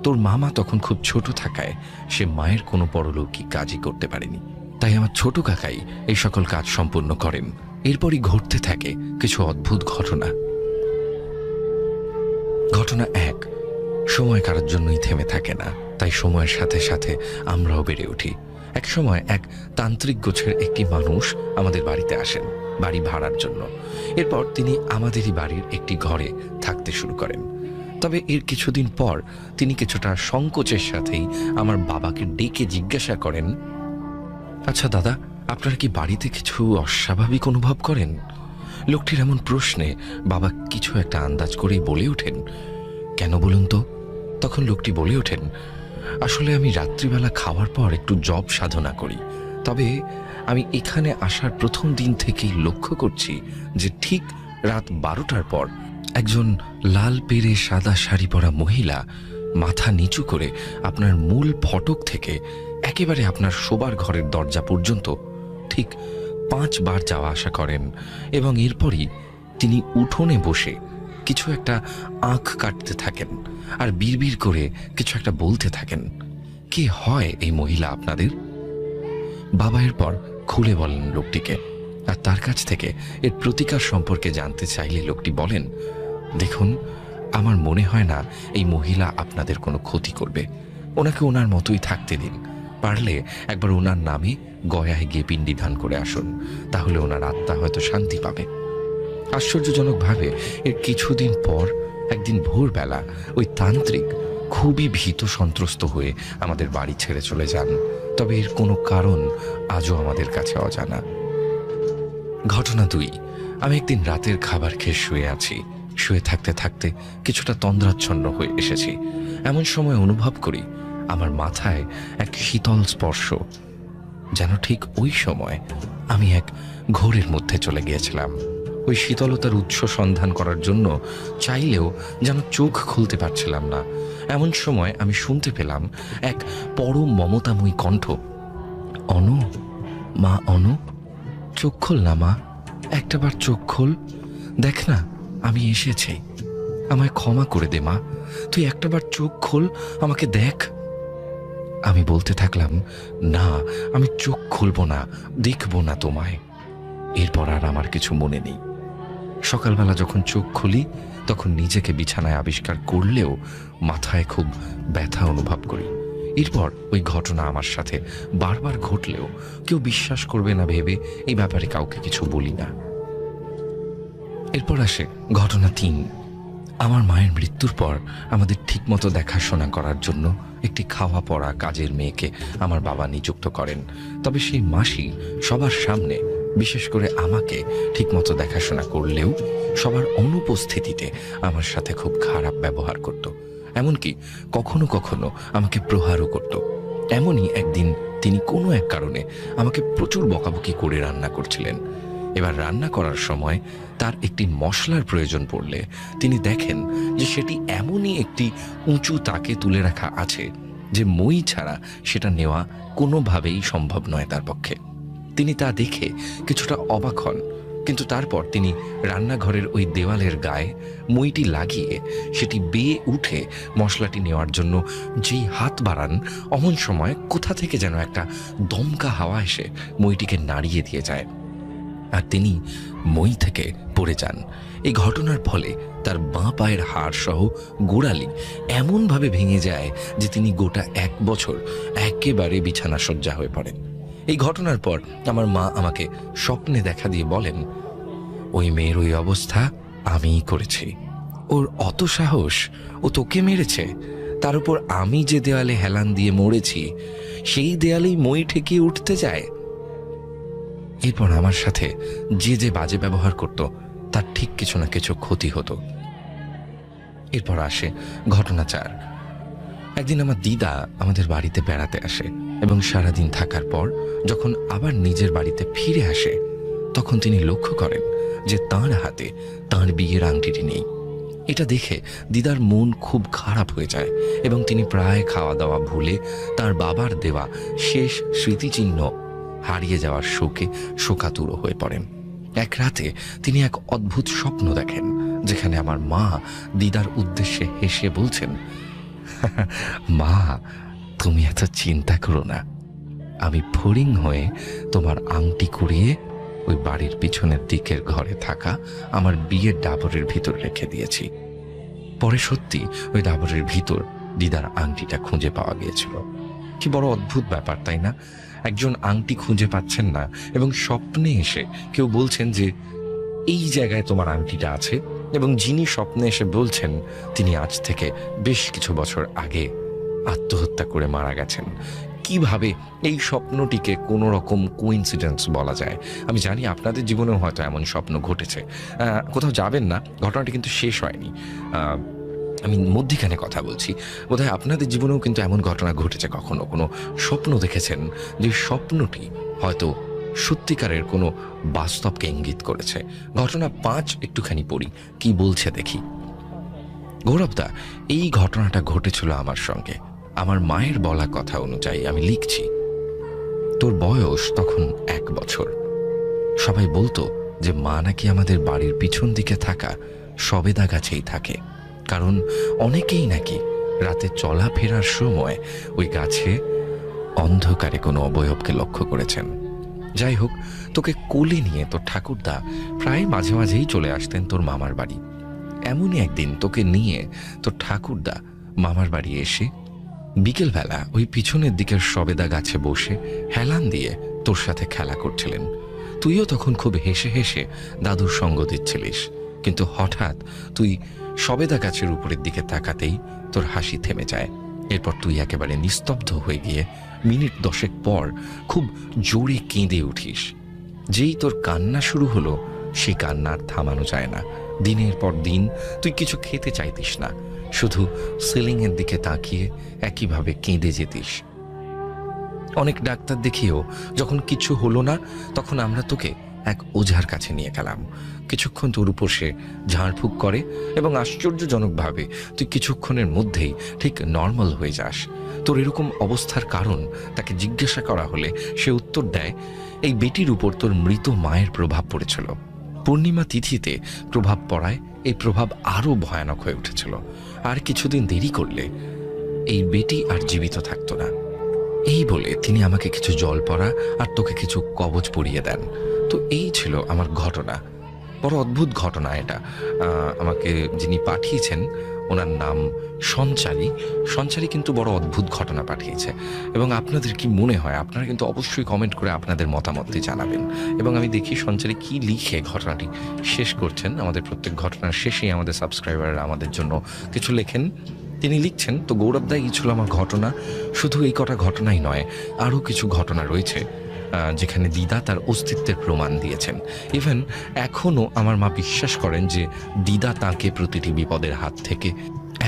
তোর মামা তখন খুব ছোট থাকায় সে মায়ের কোনো পরলৌকিক কাজই করতে পারেনি। তাই আমার ছোট কাকাই এই সকল কাজ সম্পন্ন করেন। এরপরই ঘটতে থাকে কিছু অদ্ভুত ঘটনা। ঘটনা 1, সময় কারোর জন্যই থেমে থাকে না, তাই সময়ের সাথে সাথে আমরাও বেড়ে উঠি। এক সময় এক তান্ত্রিক গোছের একটি মানুষ আমাদের বাড়িতে আসেন বাড়ি ভাড়ার জন্য। এরপর তিনি আমাদেরই বাড়ির একটি ঘরে থাকতে শুরু করেন। তবে এর কিছুদিন পর তিনি কিছুটা সংকোচের সাথেই আমার বাবাকে ডেকে জিজ্ঞাসা করেন, "আচ্ছা দাদা, আপনারা কি বাড়িতে কিছু অস্বাভাবিক অনুভব করেন?" লোকটির এমন প্রশ্নে বাবা কিছু একটা আন্দাজ করেই বলে ওঠেন, "কেন বলুন তো?" তখন লোকটি বলে ওঠেন, "আসলে আমি রাত্রিবেলা খাওয়ার পর একটু জপ সাধনা করি। তবে আমি এখানে আসার প্রথম দিন থেকেই লক্ষ্য করছি যে ঠিক রাত 12টার পর একজন লাল পেরে সাদা শাড়ি পরা মহিলা মাথা নিচু করে আপনার মূল ফটক থেকে একেবারে আপনার শোবার ঘরের দরজা পর্যন্ত ঠিক 5 বার যাওয়া আসা করেন এবং এরপরই তিনি উঠোনে বসে কিছু একটা আঁখ কাটতে থাকেন আর বিড়বিড় করে কিছু একটা বলতে থাকেন। কে হয় এই মহিলা আপনাদের?" বাবা এরপর খুলে বলেন লোকটিকে, আর তার কাছ থেকে এর প্রতিকার সম্পর্কে জানতে চাইলে লোকটি বলেন, "দেখুন, আমার মনে হয় না এই মহিলা আপনাদের কোনো ক্ষতি করবে। ওনাকে ওনার মতোই থাকতে দিন। পারলে একবার ওনার নামে গয়ায় গিয়ে পিণ্ডি দান করে আসুন, তাহলে ওনার আত্মা হয়তো শান্তি পাবে।" আশ্চর্যজনকভাবে এর কিছুদিন পর একদিন ভোরবেলা ওই তান্ত্রিক খুবই ভীত সন্ত্রস্ত হয়ে আমাদের বাড়ি ছেড়ে চলে যান। তবে এর কোনো কারণ আজও আমাদের কাছে অজানা। ঘটনা 2, আমি একদিন রাতের খাবার খেয়ে শুয়ে আছি। শুয়ে থাকতে থাকতে কিছুটা তন্দ্রাচ্ছন্ন হয়ে এসেছি। এমন সময় অনুভব করি আমার মাথায় এক শীতল স্পর্শ, যেন ঠিক ওই সময় আমি এক ঘোরের মধ্যে চলে গিয়েছিলাম। ওই শীতলতার উৎস সন্ধান করার জন্য চাইলেও যেন চোখ খুলতে পারছিলাম না এমন সময় আমি শুনতে পেলাম এক পরম মমতাময়ী কণ্ঠ, অনু, মা অনু, চোখ খোল না মা, একটাবার চোখ খোল, দেখ না আমি এসেছি, আমায় ক্ষমা করে দে মা, তুই একটাবার চোখ খোল, আমাকে দেখ। আমি বলতে থাকলাম, না আমি চোখ খুলব না, দেখব না তোমায়। এরপর আর আমার কিছু মনে নেই। সকালবেলা যখন চোখ খুলি তখন নিজেকে বিছানায় আবিষ্কার করলেও মাথায় খুব ব্যথা অনুভব করি। এরপর ওই ঘটনা আমার সাথে বারবার ঘটলেও কেউ বিশ্বাস করবে না ভেবে এই ব্যাপারে কাউকে কিছু বলি না। এরপর আসে ঘটনা 3। আমার মায়ের মৃত্যুর পর আমাদের ঠিকমতো দেখাশোনা করার জন্য একটি খাওয়া পড়া কাজের মেয়েকে আমার বাবা নিযুক্ত করেন। তবে সেই মাসি সবার সামনে, বিশেষ করে আমাকে ঠিকমতো দেখাশোনা করলেও সবার অনুপস্থিতিতে আমার সাথে খুব খারাপ ব্যবহার করত। এমনকি কখনো কখনো আমাকে প্রহারও করত। এমনই একদিন তিনি কোনো এক কারণে আমাকে প্রচুর বকাবকি করে রান্না করছিলেন। এবার রান্না করার সময় তার একটি মশলার প্রয়োজন পড়লে তিনি দেখেন যে সেটি এমনই একটি উঁচু তাকে তুলে রাখা আছে যে মই ছাড়া সেটা নেওয়া কোনোভাবেই সম্ভব নয় তার পক্ষে। তিনি তা দেখে কিছুটা অবাক হন, কিন্তু তারপর তিনি রান্নাঘরের ওই দেওয়ালের গায়ে মইটি লাগিয়ে সেটি বেয়ে উঠে মশলাটি নেওয়ার জন্য যেই হাত বাড়ান, অমন সময় কোথা থেকে যেন একটা দমকা হাওয়া এসে মইটিকে নাড়িয়ে দিয়ে যায় আর তিনি মই থেকে পড়ে যান। এই ঘটনার ফলে তার বাঁ পায়ের হাড় সহ গোড়ালি এমনভাবে ভেঙে যায় যে তিনি গোটা 1 বছর একেবারে বিছানা শয্যা হয়ে পড়েন। এই ঘটনার পর আমার মা আমাকে স্বপ্নে দেখা দিয়ে বলেন, ওই মেয়ের ওই অবস্থা আমিই করেছি, ওর অত সাহস, ও তোকে মেরেছে, তার উপর আমি যে দেওয়ালে হেলান দিয়ে মরেছি সেই দেয়ালেই মই ঠেকিয়ে উঠতে যায়। এরপর আমার সাথে যে যে বাজে ব্যবহার করত তার ঠিক কিছু না কিছু ক্ষতি হতো। এরপর আসে ঘটনা 4। একদিন আমার দিদা আমাদের বাড়িতে বেড়াতে আসে এবং সারাদিন থাকার পর যখন আবার নিজের বাড়িতে ফিরে আসে তখন তিনি লক্ষ্য করেন যে তাঁর হাতে তাঁর বিয়ের আংটিটি নেই। এটা দেখে দিদার মন খুব খারাপ হয়ে যায় এবং তিনি প্রায় খাওয়া দাওয়া ভুলে তার বাবার দেওয়া শেষ স্মৃতিচিহ্ন হারিয়ে যাওয়ার শোকে শোকাতুর হয়ে পড়েন। এক রাতে তিনি এক অদ্ভুত স্বপ্ন দেখেন যেখানে আমার মা দিদার উদ্দেশ্যে হেসে বলছেন, মা তুমি এত চিন্তা করো না, আমি ফড়িং হয়ে তোমার আংটি কুড়িয়ে ওই বাড়ির পিছনের দিকের ঘরে থাকা আমার বিয়ের ডাবরের ভিতর রেখে দিয়েছি। পরে সত্যি ওই ডাবরের ভিতর দিদার আংটিটা খুঁজে পাওয়া গিয়েছিল। কি বড় অদ্ভুত ব্যাপার, তাই না? একজন আংটি খুঁজে পাচ্ছেন না এবং স্বপ্নে এসে কেউ বলছেন যে এই জায়গায় তোমার আংটিটা আছে, এবং যিনি স্বপ্নে এসে বলছেন তিনি আজ থেকে বেশ কিছু বছর আগে আত্মহত্যা করে মারা গেছেন। কিভাবে এই স্বপ্নটিকে কোনো রকম কোইন্সিডেন্স বলা যায়? আমি জানি আপনাদের জীবনেও হয়তো এমন স্বপ্ন ঘটেছে। কোথাও যাবেন না, ঘটনাটি কিন্তু শেষ হয়নি, আমি মধ্যিখানে কথা বলছি। বোধহয় আপনাদের জীবনেও কিন্তু এমন ঘটনা ঘটেছে, কখনো কোনো স্বপ্ন দেখেছেন যে স্বপ্নটি হয়তো সত্যিকারের কোনো বাস্তবকে ইঙ্গিত করেছে। ঘটনা 5 একটুখানি পড়ি, কি বলছে দেখি। গৌরবদা, এই ঘটনাটা ঘটেছিল আমার সঙ্গে। আমার মায়ের বলা কথা অনুযায়ী আমি লিখছি। তোর বয়স তখন 1 বছর। সবাই বলতো যে মা নাকি আমাদের বাড়ির পিছন দিকে থাকা সবেদা গাছেই থাকে, কারণ অনেকেই নাকি রাতে চলাফেরার সময় ওই গাছে অন্ধকারে কোনো অবয়বকে লক্ষ্য করেছেন। যাই হোক, তোকে কোলে নিয়ে তোর ঠাকুরদা প্রায় মাঝে মাঝেই চলে আসতেন তোর মামার বাড়ি। এমনই একদিন তোকে নিয়ে তোর ঠাকুরদা মামার বাড়ি এসে বিকেলবেলা ওই পিছনের দিকের সবেদা গাছে বসে হেলান দিয়ে তোর সাথে খেলা করছিলেন। তুইও তখন খুব হেসে হেসে দাদুর সঙ্গ দিচ্ছিলিস, কিন্তু হঠাৎ তুই সবেদা গাছের উপরের দিকে তাকাতেই তোর হাসি থেমে যায়। এরপর তুই একেবারে নিস্তব্ধ হয়ে গিয়ে মিনিট 10 পর খুব জোরে কেঁদে উঠিস। যেই তোর কান্না শুরু হলো সেই কান্নার থামানো যায় না। দিনের পর দিন তুই কিছু খেতে চাইতিস না, শুধু সিলিংয়ের দিকে তাকিয়ে একইভাবে কেঁদে যেতিস। অনেক ডাক্তার দেখিয়েও যখন কিছু হলো না তখন আমরা তোকে এক ওঝার কাছে নিয়ে গেলাম। কিছুক্ষণ তোর উপর সে ঝাড়ফুঁক করে এবং আশ্চর্যজনকভাবে তুই কিছুক্ষণের মধ্যেই ঠিক নর্মাল হয়ে যাস। তোর এরকম অবস্থার কারণ তাকে জিজ্ঞাসা করা হলে সে উত্তর দেয়, এই বেটির উপর তোর মৃত মায়ের প্রভাব পড়েছিল। পূর্ণিমা তিথিতে প্রভাব পড়ায় এই প্রভাব আরও ভয়ানক হয়ে উঠেছিল। আর কিছুদিন দেরি করলে এই বেটি আর জীবিত থাকতো না। এই বলে তিনি আমাকে কিছু জল পড়া আর তোকে কিছু কবচ পরিয়ে দেন। তো এই ছিল আমার ঘটনা। বড় অদ্ভুত ঘটনা এটা। আমাকে যিনি পাঠিয়েছেন ওনার নাম সঞ্চারী। সঞ্চারী কিন্তু বড় অদ্ভুত ঘটনা পাঠিয়েছে। এবং আপনাদের কি মনে হয় আপনারা কিন্তু অবশ্যই কমেন্ট করে আপনাদের মতামতটি জানাবেন। এবং আমি দেখি সঞ্চারী কি লিখে ঘটনাটি শেষ করছেন। আমাদের প্রত্যেক ঘটনার শেষেই আমাদের সাবস্ক্রাইবাররা আমাদের জন্য কিছু লেখেন। তিনি লিখছেন, তো গৌরবদা এই ছিল আমার ঘটনা। শুধু এই কটা ঘটনাই নয়, আরও কিছু ঘটনা রয়েছে যেখানে দিদা তার অস্তিত্বের প্রমাণ দিয়েছেন। ইভেন এখনও আমার মা বিশ্বাস করেন যে দিদা তাকে প্রতিটি বিপদের হাত থেকে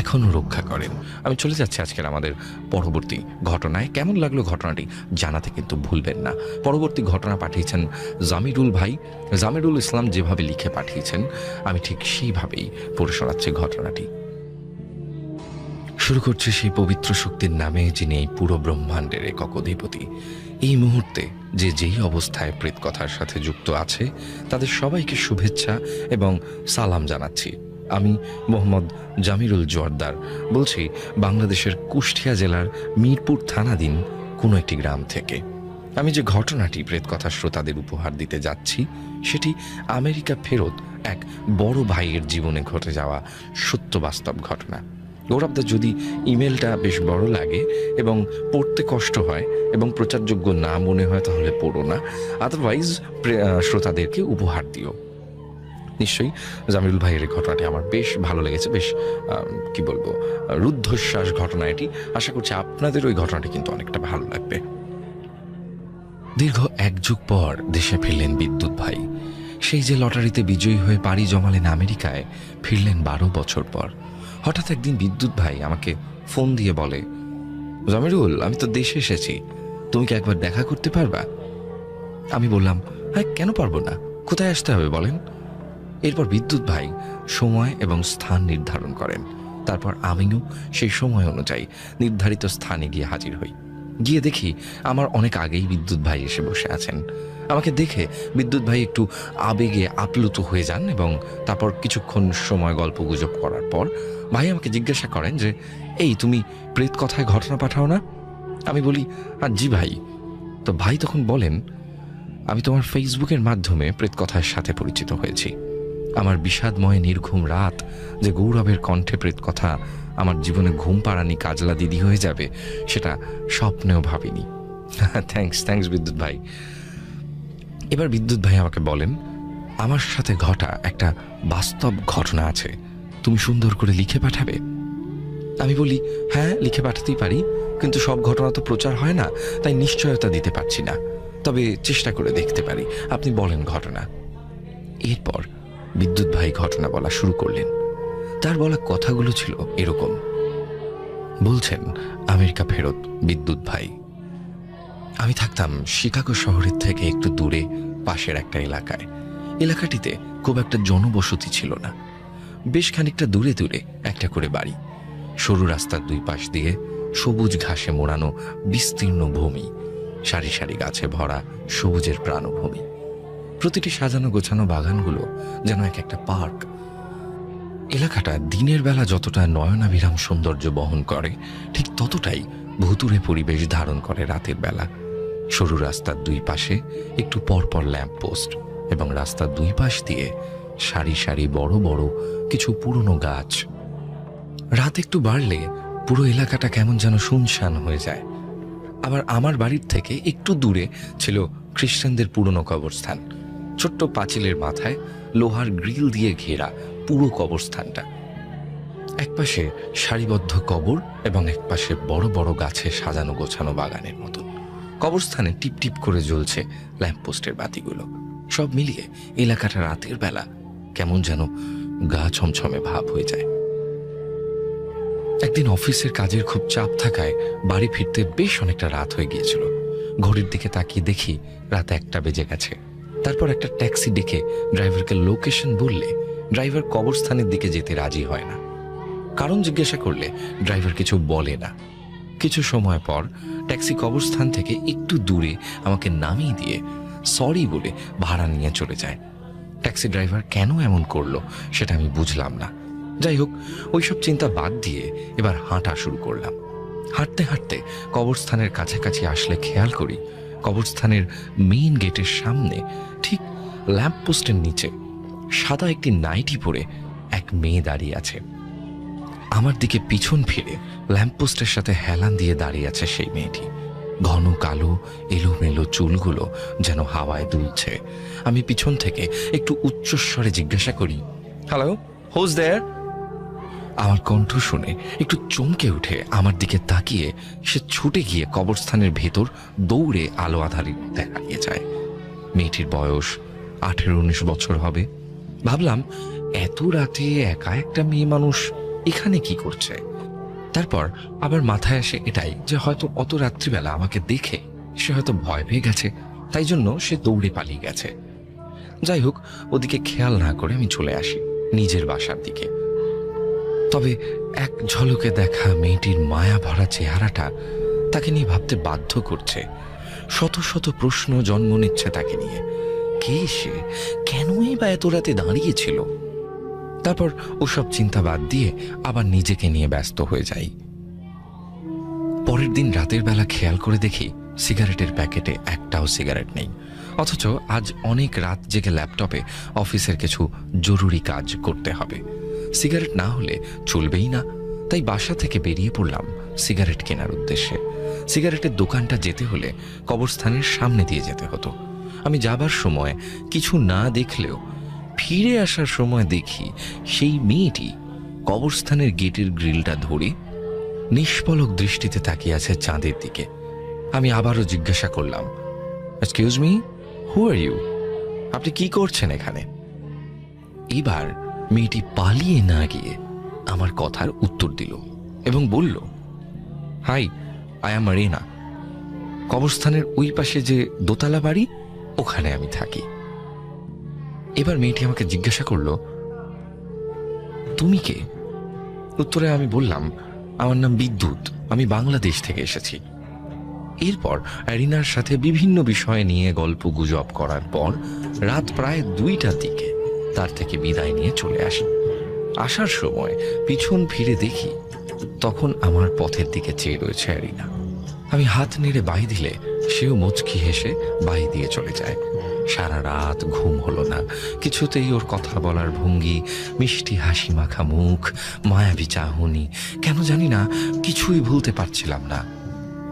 এখনও রক্ষা করেন। আমি চলে যাচ্ছি আজকের আমাদের পরবর্তী ঘটনায়। কেমন লাগলো ঘটনাটি জানাতে কিন্তু ভুলবেন না। পরবর্তী ঘটনা পাঠিয়েছেন জামিরুল ভাই। জামিরুল ইসলাম যেভাবে লিখে পাঠিয়েছেন আমি ঠিক সেইভাবেই পড়ে শোনাচ্ছি ঘটনাটি। শুরু করছে সেই পবিত্র শক্তির নামে যিনি এই পুরো ব্রহ্মাণ্ডের একক অধিপতি। এই মুহূর্তে যে যেই অবস্থায় প্রেতকথার সাথে যুক্ত আছে তাদের সবাইকে শুভেচ্ছা এবং সালাম জানাচ্ছি। আমি মোহাম্মদ জামিরুল জোয়ারদার বলছি বাংলাদেশের কুষ্টিয়া জেলার মিরপুর থানাধীন কোনো একটি গ্রাম থেকে। আমি যে ঘটনাটি প্রেতকথা শ্রোতাদের উপহার দিতে যাচ্ছি সেটি আমেরিকা ফেরত এক বড় ভাইয়ের জীবনে ঘটে যাওয়া সত্য বাস্তব ঘটনা। গৌরবদা যদি ইমেলটা বেশ বড় লাগে এবং পড়তে কষ্ট হয় এবং প্রচারযোগ্য না মনে হয় তাহলে পড়ো না, আদারওয়াইজ শ্রোতাদেরকে উপহার দিও। নিশ্চয়ই জামিরুল ভাইয়ের এই ঘটনাটি আমার বেশ ভালো লেগেছে। বেশ কি বলবো, রুদ্ধশ্বাস ঘটনা এটি। আশা করছি আপনাদের ওই ঘটনাটি কিন্তু অনেকটা ভালো লাগবে। দীর্ঘ এক যুগ পর দেশে ফিরলেন বিদ্যুৎ ভাই। সেই যে লটারিতে বিজয়ী হয়ে পাড়ি জমালেন আমেরিকায়, ফিরলেন 12 বছর পর। হঠাৎ একদিন বিদ্যুৎ ভাই আমাকে ফোন দিয়ে বলে, জামিরুল, আমি তো দেশে এসেছি, তুমি কি একবার দেখা করতে পারবা? আমি বললাম, হ্যাঁ, কেন পারবো না, কোথায় আসতে হবে বলেন। এরপর বিদ্যুৎ ভাই সময় এবং স্থান নির্ধারণ করেন। তারপর আমিও সেই সময় অনুযায়ী নির্ধারিত স্থানে গিয়ে হাজির হই। গিয়ে দেখি আমার অনেক আগেই বিদ্যুৎ ভাই এসে বসে আছেন। আমাকে দেখে বিদ্যুৎ ভাই একটু আবেগে আপ্লুত হয়ে যান এবং তারপর কিছুক্ষণ সময় গল্প গুজব করার পর ভাই আমাকে জিজ্ঞাসা করেন যে, এই তুমি প্রেত কথায় ঘটনা পাঠাও না? আমি বলি, জি ভাই। তো ভাই তখন বলেন, আমি তোমার ফেসবুকের মাধ্যমে প্রেত কথার সাথে পরিচিত হয়েছি। আমার বিষাদময় নির্ঘুম রাত যে গৌরবের কণ্ঠে প্রেত কথা আমার জীবনে ঘুম পাড়ানি কাজলা দিদি হয়ে যাবে সেটা স্বপ্নেও ভাবিনি। থ্যাঙ্কস বিদ্যুৎ ভাই। এবার বিদ্যুৎ ভাই আমাকে বলেন, আমার সাথে ঘটা একটা বাস্তব ঘটনা আছে, তুমি সুন্দর করে লিখে পাঠাবে? আমি বলি, হ্যাঁ, লিখে পাঠাতেই পারি, কিন্তু সব ঘটনা তো প্রচার হয় না, তাই নিশ্চয়তা দিতে পারছি না, তবে চেষ্টা করে দেখতে পারি, আপনি বলেন ঘটনা। এরপর বিদ্যুৎ ভাই ঘটনা বলা শুরু করলেন। তার বলা কথাগুলো ছিল এরকম। বলছেন, আমেরিকা ফেরত বিদ্যুৎ ভাই। আমি থাকতাম শিকাগো শহরের থেকে একটু দূরে পাশের একটা এলাকায়। এলাকাটিতে খুব একটা জনবসতি ছিল না। বেশ খানিকটা দূরে দূরে একটা করে বাড়ি। সরু রাস্তার দুই পাশ দিয়ে সবুজ ঘাসে মোড়ানো বিস্তীর্ণ ভূমি, সারি সারি গাছে ভরা সবুজের প্রাণভূমি। প্রতিটি সাজানো গোছানো বাগানগুলো যেন এক একটা পার্ক। এলাকাটা দিনের বেলা যতটা নয়নাভিরাম সৌন্দর্য বহন করে, ঠিক ততটাই ভুতুড়ে পরিবেশ ধারণ করে রাতের বেলা। সরু রাস্তার দুই পাশে একটু পরপর ল্যাম্প পোস্ট এবং রাস্তার দুই পাশ দিয়ে সারি সারি বড় বড় কিছু পুরনো গাছ। রাত একটু বাড়লে পুরো এলাকাটা কেমন যেন শুনশান হয়ে যায়। আবার আমার বাড়ির থেকে একটু দূরে ছিল খ্রিস্টানদের পুরনো কবরস্থান। ছোট্ট পাঁচিলের মাথায় লোহার গ্রিল দিয়ে ঘেরা পুরো কবরস্থানটা। একপাশে সারিবদ্ধ কবর এবং একপাশে বড় বড় গাছে সাজানো গোছানো বাগানের মতো। কবরস্থানে টিপ টিপ করে জ্বলছে ল্যাম্পপোস্টের বাতিগুলো। সব মিলিয়ে এলাকাটা রাতের বেলা কেমন যেন গা ছমছমে ভাব হয়ে যায়। একদিন অফিসের কাজের খুব চাপ থাকায় বাড়ি ফিরতে বেশ অনেকটা রাত হয়ে গিয়েছিল। ঘড়ির দিকে তাকিয়ে দেখি রাত 1টা বেজে গেছে। তারপর একটা ট্যাক্সি ডেকে ড্রাইভারকে লোকেশন বললে ড্রাইভার কবরস্থানের দিকে যেতে রাজি হয় না। কারণ জিজ্ঞাসা করলে ড্রাইভার কিছু বলে না। কিছু সময় পর ট্যাক্সি কবরস্থান থেকে একটু দূরে আমাকে নামিয়ে দিয়ে সরি বলে ভাড়া নিয়ে চলে যায়। ট্যাক্সি ড্রাইভার কেন এমন করলো সেটা আমি বুঝলাম না। যাই হোক, ওইসব চিন্তা বাদ দিয়ে এবার হাঁটা শুরু করলাম। হাঁটতে হাঁটতে কবরস্থানের কাছাকাছি আসলে খেয়াল করি কবরস্থানের মেইন গেটের সামনে ঠিক ল্যাম্পপোস্টের নিচে সাদা একটি নাইটি পরে এক মেয়ে দাঁড়িয়ে আছে। আমার দিকে পিছন ফিরে ল্যাম্পপোস্টের সাথে হেলান দিয়ে দাঁড়িয়ে আছে সেই মেয়েটি। ঘন কালো এলোমেলো চুলগুলো যেন হাওয়ায় দুলছে। আমি পিছন থেকে একটু উচ্চস্বরে জিজ্ঞাসা করি, হ্যালো, হোজ দেয়ার? আমার কণ্ঠ শুনে একটু চমকে উঠে আমার দিকে তাকিয়ে সে ছুটে গিয়ে কবরস্থানের ভেতর দৌড়ে আলো আধারে দাঁড়িয়ে যায়। মেয়েটির বয়স 18-19 বছর হবে। ভাবলাম, এত রাতে একা একটা মেয়ে মানুষ এখানে কি করছে? তারপর আবার মাথায় আসে এটাই যে হয়তো অত রাত্রিবেলা আমাকে দেখে সে হয়তো ভয় পেয়ে গেছে, তাই জন্য সে দৌড়ে পালিয়ে গেছে। যাই হোক, ওদিকে খেয়াল না করে আমি চলে আসি নিজের বাসার দিকে। তবে এক ঝলকে দেখা মেয়েটির মায়া ভরা চেহারাটা তাকে নিয়ে ভাবতে বাধ্য করছে। শত শত প্রশ্ন জন্ম নিচ্ছে তাকে নিয়ে। কে সে? কেনই বা এত রাতে দাঁড়িয়েছিল? তারপর ওসব চিন্তা বাদ দিয়ে আবার নিজেকে নিয়ে ব্যস্ত হয়ে যাই। পরের দিন রাতের বেলা খেয়াল করে দেখি সিগারেটের প্যাকেটে একটাও সিগারেট নেই। অথচ আজ অনেক রাত জেগে ল্যাপটপে অফিসের কিছু জরুরি কাজ করতে হবে। সিগারেট না হলে চলবেই না। তাই বাসা থেকে বেরিয়ে পড়লাম সিগারেট কেনার উদ্দেশ্যে। সিগারেটের দোকানটা যেতে হলে কবরস্থানের সামনে দিয়ে যেতে হতো। আমি যাবার সময় কিছু না দেখলেও ফিরে আসার সময় দেখি সেই মেয়েটি কবরস্থানের গেটের গ্রিলটা ধরে নিষ্পলক দৃষ্টিতে তাকিয়ে আছে চাঁদের দিকে। আমি আবারও জিজ্ঞাসা করলাম, excuse me, who are you? আপনি কি করছেন এখানে? এবার মেয়েটি পালিয়ে না গিয়ে আমার কথার উত্তর দিল এবং বলল, হাই, আই এম রিনা। কবরস্থানের ওই পাশে যে দোতলা বাড়ি, ওখানে আমি থাকি। এবার মেয়েটি আমাকে জিজ্ঞাসা করলো, তুমি কে? উত্তরে আমি বললাম, আমার নাম বিদ্যুৎ, আমি বাংলাদেশ থেকে এসেছি। এরপর রিনার সাথে বিভিন্ন বিষয় নিয়ে গল্প গুজব করার পর রাত প্রায় 2টার দিকে তার থেকে বিদায় নিয়ে চলে আসি। আসার সময় পিছন ফিরে দেখি তখন আমার পথের দিকে চেয়ে রয়েছে রিনা। আমি হাত নেড়ে বাই দিলে সেও মুচকি হেসে বাই দিয়ে চলে যায়। সারা রাত ঘুম হলো না। কিছুতেই ওর কথা বলার ভঙ্গি, মিষ্টি হাসি মাখা মুখ, মায়াবী চাহনি, কেন জানি না কিছুই ভুলতে পারছিলাম না।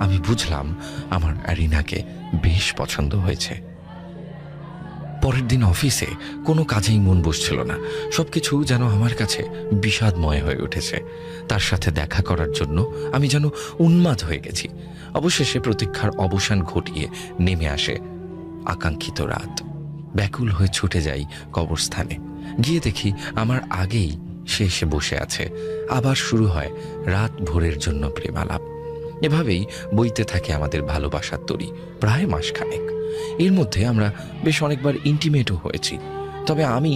আমি বুঝলাম আমার রিনাকে বেশ পছন্দ হয়েছে। পরের দিন অফিসে কোনো কাজেই মন বসছিল না। সবকিছু যেন আমার কাছে বিষাদময় হয়ে উঠেছে। তার সাথে দেখা করার জন্য আমি যেন উন্মাদ হয়ে গেছি। অবশেষে প্রতীক্ষার অবসান ঘটিয়ে নেমে আসে আকাঙ্ক্ষিত রাত। ব্যাকুল হয়ে ছুটে যাই কবরস্থানে। গিয়ে দেখি আমার আগেই সে এসে বসে আছে। আবার শুরু হয় রাত ভোরের জন্য প্রেমালাপ। এভাবেই বইতে থাকে আমাদের ভালোবাসার তরী প্রায় মাসখানেক। এর মধ্যে আমরা বেশ অনেকবার ইন্টিমেটও হয়েছি। তবে আমি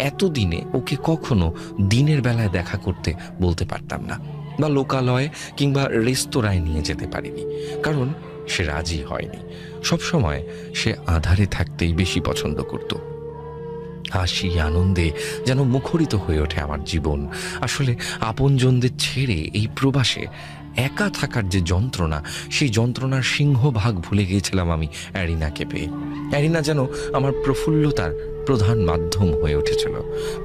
এতদিনে ওকে কখনো দিনের বেলায় দেখা করতে বলতে পারতাম না, বা লোকালয়ে কিংবা রেস্তোরাঁয় নিয়ে যেতে পারিনি, কারণ সে রাজি হয়নি। সবসময় সে আঁধারে থাকতেই বেশি পছন্দ করত। হাসি আনন্দে যেন মুখরিত হয়ে ওঠে আমার জীবন। আসলে আপনজনদের ছেড়ে এই প্রবাসে একা থাকার যে যন্ত্রণা, সেই যন্ত্রণার সিংহভাগ ভুলে গিয়েছিলাম আমি অ্যারিনাকে পেয়ে। অ্যারিনা যেন আমার প্রফুল্লতার প্রধান মাধ্যম হয়ে উঠেছিল।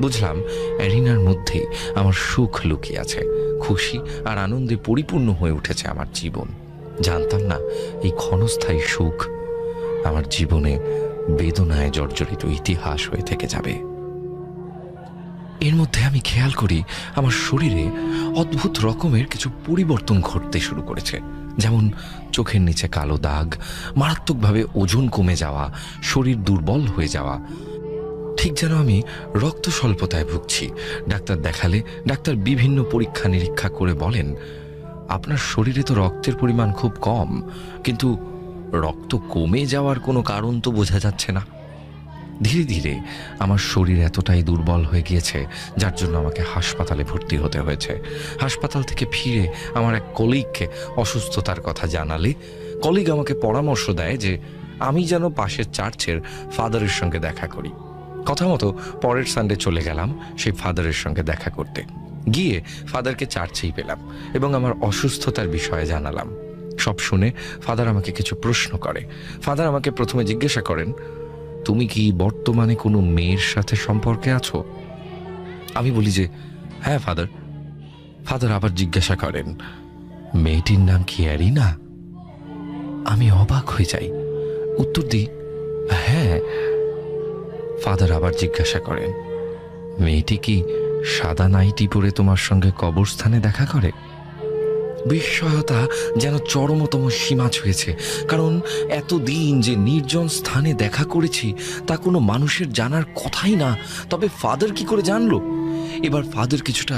বুঝলাম অ্যারিনার মধ্যেই আমার সুখ লুকিয়ে আছে। খুশি আর আনন্দে পরিপূর্ণ হয়ে উঠেছে আমার জীবন। জানতাম না এই ক্ষণস্থায়ী সুখ আমার জীবনে বেদনায় জর্জরিত ইতিহাস হয়ে থেকে যাবে। এর মধ্যে আমি খেয়াল করি আমার শরীরে অদ্ভুত রকমের কিছু পরিবর্তন ঘটতে শুরু করেছে। যেমন চোখের নিচে কালো দাগ, মারাত্মকভাবে ওজন কমে যাওয়া, শরীর দুর্বল হয়ে যাওয়া, ঠিক যেন আমি রক্ত স্বল্পতায় ভুগছি। ডাক্তার দেখালে ডাক্তার বিভিন্ন পরীক্ষা নিরীক্ষা করে বলেন, আপনার শরীরে তো রক্তের পরিমাণ খুব কম, কিন্তু রক্ত কমে যাওয়ার কোনো কারণ তো বোঝা যাচ্ছে না। ধীরে ধীরে আমার শরীর এতটাই দুর্বল হয়ে গিয়েছে যার জন্য আমাকে হাসপাতালে ভর্তি হতে হয়েছে। হাসপাতাল থেকে ফিরে আমার এক কলিগকে অসুস্থতার কথা জানালে কলিগ আমাকে পরামর্শ দেয় যে আমি যেন পাশের চার্চের ফাদারের সঙ্গে দেখা করি। কথা মতো পরের সানডে চলে গেলাম সেই ফাদারের সঙ্গে দেখা করতে। গিয়ে ফাদারকে চার্চেই পেলাম এবং আমার অসুস্থতার বিষয়ে জানালাম। সব শুনে ফাদার আমাকে কিছু প্রশ্ন করে। ফাদার আমাকে প্রথমে জিজ্ঞাসা করেন, তুমি কি বর্তমানে কোনো মেয়ের সাথে সম্পর্কে আছো? আমি বলি যে হ্যাঁ ফাদার। ফাদার আবার জিজ্ঞাসা করেন, মেয়েটির নাম কি অ্যারিনা? আমি অবাক হয়ে যাই, উত্তর দিই হ্যাঁ। ফাদার আবার জিজ্ঞাসা করেন, মেয়েটি কি সাদা নাইটি পরে তোমার সঙ্গে কবরস্থানে দেখা করে? বিস্ময়তা যেন চরমতম সীমা ছুঁয়েছে, কারণ এতদিন যে নির্জন স্থানে দেখা করেছি তা কোনো মানুষের জানার কথাই না। তবে ফাদার কি করে জানলো? এবার ফাদার কিছুটা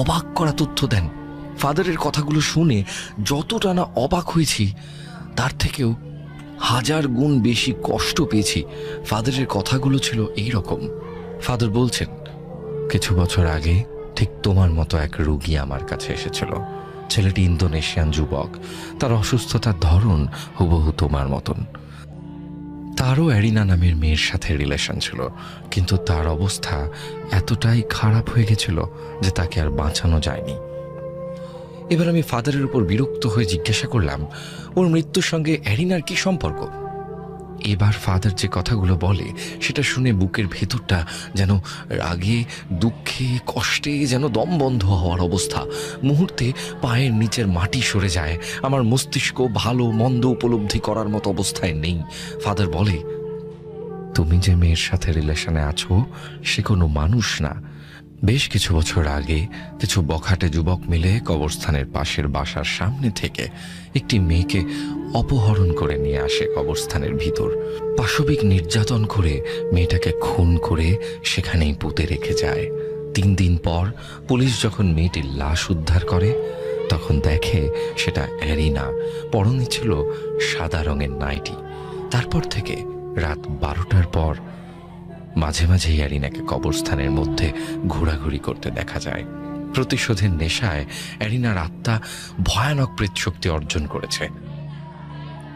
অবাক করা তথ্য দেন। ফাদারের কথাগুলো শুনে যতটা না অবাক হয়েছি তার থেকেও 1000 গুণ বেশি কষ্ট পেয়েছি। ফাদারের কথাগুলো ছিল এই রকম। ফাদার বলছেন, কিছু বছর আগে ঠিক তোমার মতো এক রোগী আমার কাছে এসেছিল। ছেলেটি ইন্দোনেশিয়ান যুবক, তার অসুস্থতার ধরন হুবহু তোমার মতন। তারও অ্যারিনা নামের মেয়ের সাথে রিলেশন ছিল, কিন্তু তার অবস্থা এতটাই খারাপ হয়ে গেছিল যে তাকে আর বাঁচানো যায়নি। এবার আমি ফাদারের উপর বিরক্ত হয়ে জিজ্ঞাসা করলাম, ওর মৃত্যুর সঙ্গে অ্যারিনার কি সম্পর্ক? এবার ফাদার যে কথাগুলো বলে সেটা শুনে বুকের ভেতরটা যেন রাগে, দুঃখে, কষ্টে যেন দম বন্ধ হওয়ার অবস্থা। মুহূর্তে পায়ের নিচের মাটি সরে যায়। আমার মস্তিষ্ক ভালো মন্দ উপলব্ধি করার মতো অবস্থায় নেই। ফাদার বলে, তুমি যে মেয়ের সাথে রিলেশনে আছো সে কোনো মানুষ না। বেশ কিছু বছর আগে কিছু বখাটে যুবক মিলে কবরস্থানের পাশের বাসার সামনে থেকে একটি মেয়েকে অপহরণ করে নিয়ে আসে কবরস্থানের ভিতর। পাশবিক নির্যাতন করে মেয়েটাকে খুন করে সেখানেই পুঁতে রেখে যায়। 3 দিন পর পুলিশ যখন মেয়েটির লাশ উদ্ধার করে তখন দেখে সেটা অ্যারিনা। পরনে ছিল সাদা রঙের নাইটি। তারপর থেকে রাত 12টার পর মাঝে মাঝেই অ্যারিনাকে কবরস্থানের মধ্যে ঘোরাঘুরি করতে দেখা যায়। প্রতিশোধের নেশায় অ্যারিনার আত্মা ভয়ানক প্রেতশক্তি অর্জন করেছে।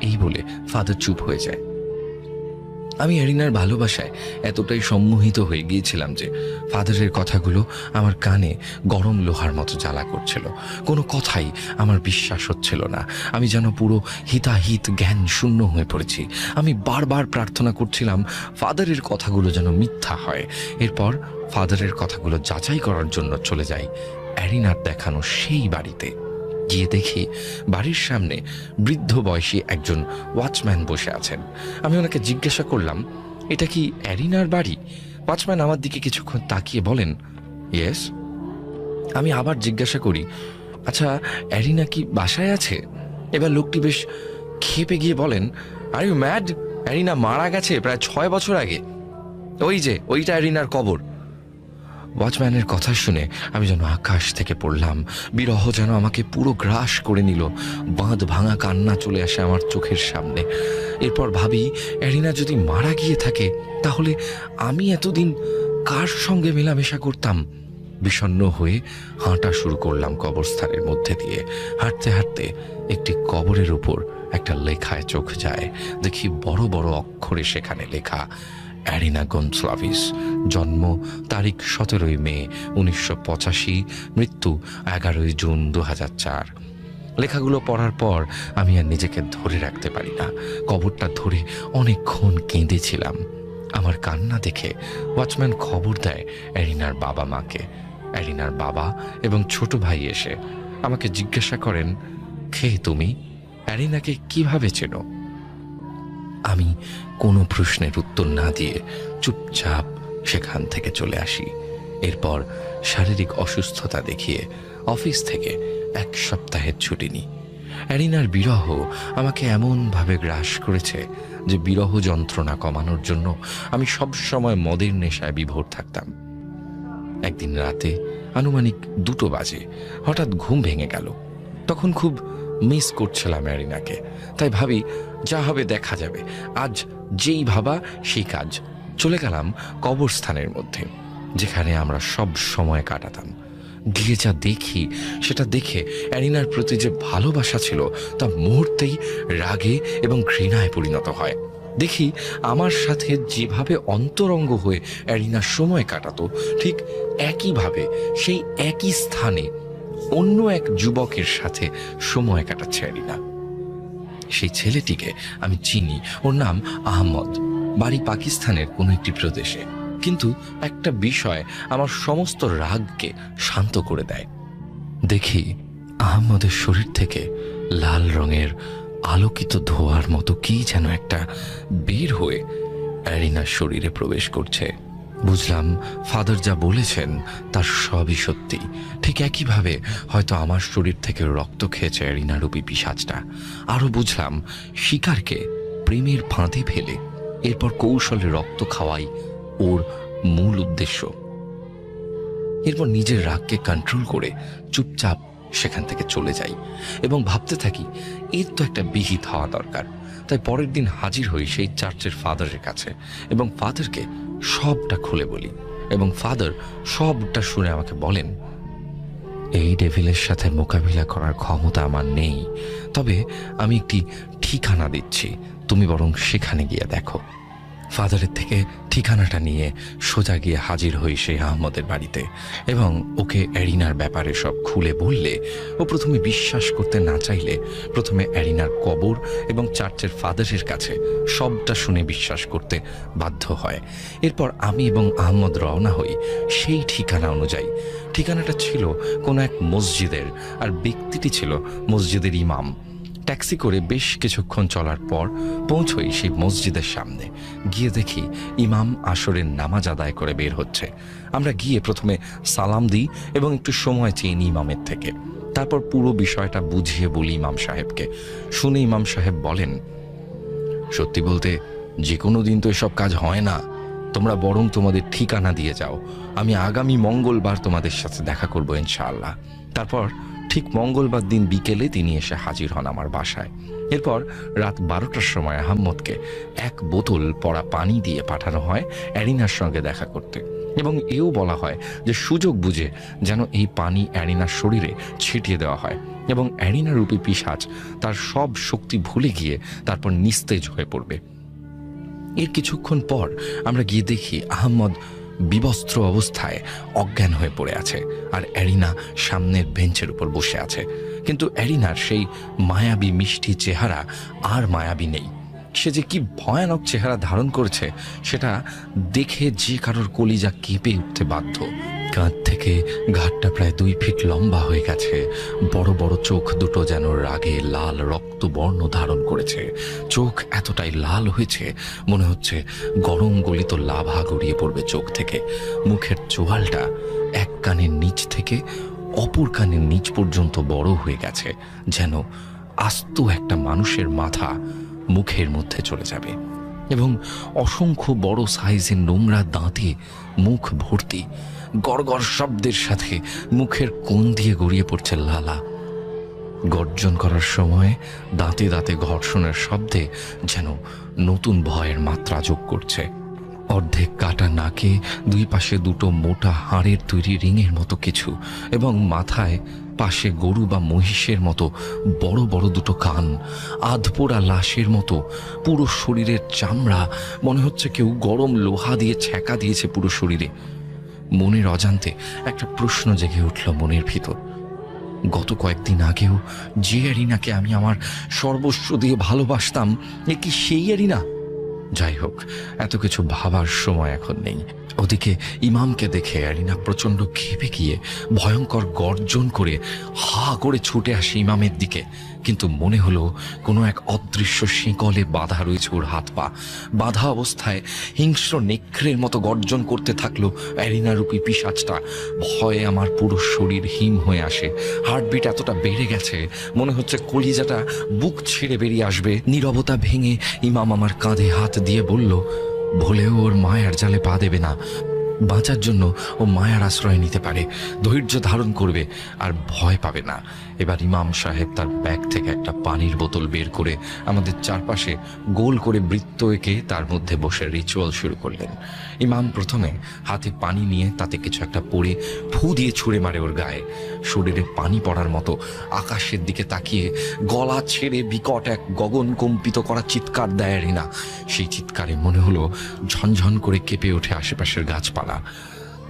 এই বলে ফাদার চুপ হয়ে যায়। আমি অ্যারিনার ভালোবাসায় এতটাই সম্মোহিত হয়ে গিয়েছিলাম যে ফাদারের কথাগুলো আমার কানে গরম লোহার মতো জ্বালা করছিল। কোনো কথাই আমার বিশ্বাস হচ্ছিল না। আমি যেন পুরো হিতাহিত জ্ঞান শূন্য হয়ে পড়েছি। আমি বারবার প্রার্থনা করছিলাম ফাদারের কথাগুলো যেন মিথ্যা হয়। এরপর ফাদারের কথাগুলো যাচাই করার জন্য চলে যাই অ্যারিনার দেখানো সেই বাড়িতে। গিয়ে দেখি বাড়ির সামনে বৃদ্ধ বয়সী একজন ওয়াচম্যান বসে আছেন। আমি ওনাকে জিজ্ঞাসা করলাম, এটা কি অ্যারিনার বাড়ি? ওয়াচম্যান আমার দিকে কিছুক্ষণ তাকিয়ে বলেন, ইয়েস। আমি আবার জিজ্ঞাসা করি, আচ্ছা অ্যারিনা কি বাসায় আছে? এবার লোকটি বেশ ক্ষেপে গিয়ে বলেন, আর ইউ ম্যাড? অ্যারিনা মারা গেছে প্রায় 6 বছর আগে। ওই যে ওইটা অ্যারিনার কবর। ওয়াচম্যানের কথা শুনে আমি যেন আকাশ থেকে পড়লাম। বিরহ যেন আমাকে পুরো গ্রাস করে নিল। বাঁধ ভাঙা কান্না চলে আসে আমার চোখের সামনে। এরপর ভাবি, অ্যারিনা যদি মারা গিয়ে থাকে তাহলে আমি এতদিন কার সঙ্গে মেলামেশা করতাম? বিষণ্ণ হয়ে হাঁটা শুরু করলাম কবরস্থানের মধ্যে দিয়ে। হাঁটতে হাঁটতে একটি কবরের উপর একটা লেখায় চোখ যায়। দেখি বড় বড় অক্ষরে সেখানে লেখা, অ্যারিনা গনসালভিস, জন্ম তারিখ 17 মে 1985, মৃত্যু 11 জুন 2004। লেখাগুলো পড়ার পর আমি আর নিজেকে ধরে রাখতে পারি না। কবরটা ধরে অনেকক্ষণ কেঁদেছিলাম। আমার কান্না দেখে ওয়াচম্যান খবর দেয় অ্যারিনার বাবা মাকে। অ্যারিনার বাবা এবং ছোট ভাই এসে আমাকে জিজ্ঞাসা করেন, কে তুমি? অ্যারিনাকে কিভাবে চেনো? আমি কোনো প্রশ্নের উত্তর না দিয়ে চুপচাপ সেখান থেকে চলে আসি। এরপর শারীরিক অসুস্থতা দেখিয়ে অফিস থেকে 1 সপ্তাহের ছুটি নিই। অ্যারিনার বিরহ আমাকে এমনভাবে গ্রাস করেছে যে বিরহ যন্ত্রণা কমানোর জন্য আমি সব সময় মদের নেশায় বিভোর থাকতাম। একদিন রাতে আনুমানিক 2টো বাজে হঠাৎ ঘুম ভেঙে গেল। তখন খুব মিস করছিলাম অ্যারিনাকে। তাই ভাবি, যা হবে দেখা যাবে। আজ যেই ভাবা সেই কাজ। চলে গেলাম কবরস্থানের মধ্যে, যেখানে আমরা সব সময় কাটাতাম। গিয়ে যা দেখি, সেটা দেখে অ্যারিনার প্রতি যে ভালোবাসা ছিল তা মুহূর্তেই রাগে এবং ঘৃণায় পরিণত হয়। দেখি আমার সাথে যেভাবে অন্তরঙ্গ হয়ে অ্যারিনা সময় কাটাতো, ঠিক একইভাবে সেই একই স্থানে অন্য এক যুবকের সাথে সময় কাটাচ্ছে অ্যারিনা। সেই ছেলেটিকে আমি চিনি, ওর নাম আহমদ, বাড়ি পাকিস্তানের কোনো একটি প্রদেশে। কিন্তু একটা বিষয় আমার সমস্ত রাগকে শান্ত করে দেয়। দেখি আহমদের শরীর থেকে লাল রঙের আলোকিত ধোঁয়ার মতো কি যেন একটা বের হয়ে অ্যারিনার শরীরে প্রবেশ করছে। বুঝলাম ফাদার যা বলেছেন তার সবই সত্যি। ঠিক একইভাবে হয়তো আমার শরীর থেকে রক্ত খেয়েছে অ্যারিনা রূপী পিশাচটা। আরও বুঝলাম শিকারকে প্রেমের ফাঁদে ফেলে এরপর কৌশলে রক্ত খাওয়াই ওর মূল উদ্দেশ্য। এরপর নিজের রাগকে কন্ট্রোল করে চুপচাপ সেখান থেকে চলে যাই এবং ভাবতে থাকি এর তো একটা বিহিত হওয়া দরকার। তাই পরের দিন হাজির হই সেই চার্চের ফাদারের কাছে এবং ফাদারকে সবটা খুলে বলি এবং ফাদার সবটা শুনে আমাকে বলেন, এই ডেভিলের সাথে মোকাবিলা করার ক্ষমতা আমার নেই, তবে আমি একটি ঠিকানা দিচ্ছি, তুমি বরং সেখানে গিয়ে দেখো। ফাদারের থেকে ঠিকানাটা নিয়ে সোজা গিয়ে হাজির হই সেই আহমদের বাড়িতে এবং ওকে অ্যারিনার ব্যাপারে সব খুলে বললে ও প্রথমে বিশ্বাস করতে না চাইলে প্রথমে অ্যারিনার কবর এবং চার্চের ফাদারের কাছে সবটা শুনে বিশ্বাস করতে বাধ্য হয়। এরপর আমি এবং আহমদ রওনা হই সেই ঠিকানা অনুযায়ী। ঠিকানাটা ছিল কোনো এক মসজিদের, আর ব্যক্তিটি ছিল মসজিদের ইমাম। ট্যাক্সি করে বেশ কিছুক্ষণ চলার পর পৌঁছই সেই মসজিদের সামনে। গিয়ে দেখি ইমাম আসরের নামাজ আদায় করে বের হচ্ছে। আমরা গিয়ে প্রথমে সালাম দিই এবং একটু সময় চেয়ে নিই ইমামের থেকে। তারপর পুরো বিষয়টা বুঝিয়ে বলি ইমাম সাহেবকে। শুনে ইমাম সাহেব বলেন, সত্যি বলতে যে কোনো দিন তো এসব কাজ হয় না, তোমরা বরং তোমাদের ঠিকানা দিয়ে যাও, আমি আগামী মঙ্গলবার তোমাদের সাথে দেখা করবো ইনশাআল্লাহ। তারপর ঠিক মঙ্গলবার দিন বিকেলে তিনি এসে হাজির হন আমার বাসায়। এরপর রাত 12টার সময় আহম্মদকে 1 বোতল পড়া পানি দিয়ে পাঠানো হয় অ্যারিনার সঙ্গে দেখা করতে এবং এও বলা হয় যে সুযোগ বুঝে যেন এই পানি অ্যারিনার শরীরে ছিটিয়ে দেওয়া হয় এবং অ্যারিনা রূপী পিশাচ তার সব শক্তি ভুলে গিয়ে তারপর নিস্তেজ হয়ে পড়বে। এর কিছুক্ষণ পর আমরা গিয়ে দেখি আহম্মদ বিবস্ত্র অবস্থায় অজ্ঞান হয়ে পড়ে আছে আর অ্যারিনা সামনের বেঞ্চের উপর বসে আছে। কিন্তু অ্যারিনার সেই মায়াবী মিষ্টি চেহারা আর মায়াবী নেই। সে যে কি ভয়ানক চেহারা ধারণ করেছে সেটা দেখে যে কারোর কলিজা কেঁপে উঠতে বাধ্য। কাঁধ থেকে ঘাটটা প্রায় 2 ফিট লম্বা হয়ে গেছে। বড় বড় চোখ দুটো যেন রাগে লাল রক্তবর্ণ ধারণ করেছে। চোখ এতটাই লাল হয়েছে মনে হচ্ছে গরম গলিত লাভা গড়িয়ে পড়বে চোখ থেকে। মুখের চোয়ালটা এক কানের নিচ থেকে অপর কানের নিচ পর্যন্ত বড় হয়ে গেছে, যেন আস্ত একটা মানুষের মাথা মুখের মধ্যে চলে যাবে এবং অসংখ্য বড় সাইজের নোংরা দাঁতে মুখ ভর্তি। গড়গড় শব্দের সাথে মুখের কোণ দিয়ে গড়িয়ে পড়ছে লালা। গর্জন করার সময় দাঁতে দাঁতে ঘর্ষণের শব্দে যেন নতুন ভয়ের মাত্রা যোগ করছে। অর্ধেক কাটা নাকে 2 পাশে 2টো মোটা হাড়ের তৈরি রিংয়ের মতো কিছু এবং মাথায় পাশে গরু বা মহিষের মতো বড় বড় 2টো কান। আধপোড়া লাশের মতো পুরো শরীরের চামড়া, মনে হচ্ছে কেউ গরম লোহা দিয়ে ছ্যাঁকা দিয়েছে পুরো শরীরে। মনের অজান্তে একটা প্রশ্ন জেগে উঠল মনের ভিতর, গত কয়েকদিন আগেও যে অ্যারিনাকে আমি আমার সর্বস্ব দিয়ে ভালোবাসতাম, এ কি সেই অ্যারিনা? যাই হোক, এত কিছু ভাবার সময় এখন নেই। ওদিকে ইমামকে দেখে অ্যারিনা প্রচণ্ড ক্ষেপে গিয়ে ভয়ঙ্কর গর্জন করে হা করে ছুটে আসে ইমামের দিকে। কিন্তু মনে হলো কোনো এক অদৃশ্য শিকলে বাঁধা রয়েছে ওর হাত পা। বাঁধা অবস্থায় হিংস্র নেকড়ের মতো গর্জন করতে থাকলো অ্যারিনা রূপী পিশাচটা। ভয়ে আমার পুরো শরীর হিম হয়ে আসে। হার্টবিট এতটা বেড়ে গেছে মনে হচ্ছে কলিজাটা বুক ছেড়ে বেরিয়ে আসবে। নীরবতা ভেঙে ইমাম আমার কাঁধে হাত দিয়ে বলল, ভুলেও ওর মায়ের জালে পা দেবে না, বাঁচার জন্য ও মায়ার আশ্রয় নিতে পারে, ধৈর্য ধারণ করবে আর ভয় পাবে না। এবার ইমাম সাহেব তার ব্যাগ থেকে একটা পানির বোতল বের করে আমাদের চারপাশে গোল করে বৃত্ত এঁকে তার মধ্যে বসে রিচুয়াল শুরু করলেন। ইমাম প্রথমে হাতে পানি নিয়ে তাতে কিছু একটা পড়ে ফু দিয়ে ছুঁড়ে মারে ওর গায়ে। শরীরে পানি পড়ার মতো আকাশের দিকে তাকিয়ে গলা ছেড়ে বিকট এক গগন কম্পিত করা চিৎকার দেয় রিনা। সেই চিৎকারে মনে হলো ঝনঝন করে কেঁপে ওঠে আশেপাশের গাছপালা।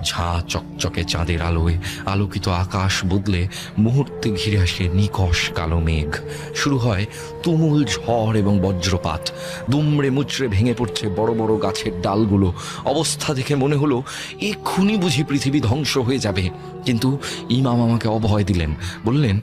ঝাঁ চকচকে চাঁদের আলোয় আলোকিত আকাশ বদলে মুহূর্তে ঘিরে আসে নিকষ কালো মেঘ। শুরু হয় তুমুল ঝড় এবং বজ্রপাত। দুমড়ে মুচড়ে ভেঙে পড়ছে বড় বড় গাছের ডালগুলো। অবস্থা দেখে মনে হলো এক্ষুনি বুঝি পৃথিবী ধ্বংস হয়ে যাবে। কিন্তু ইমাম আমাকে অভয় দিলেন, বললেন,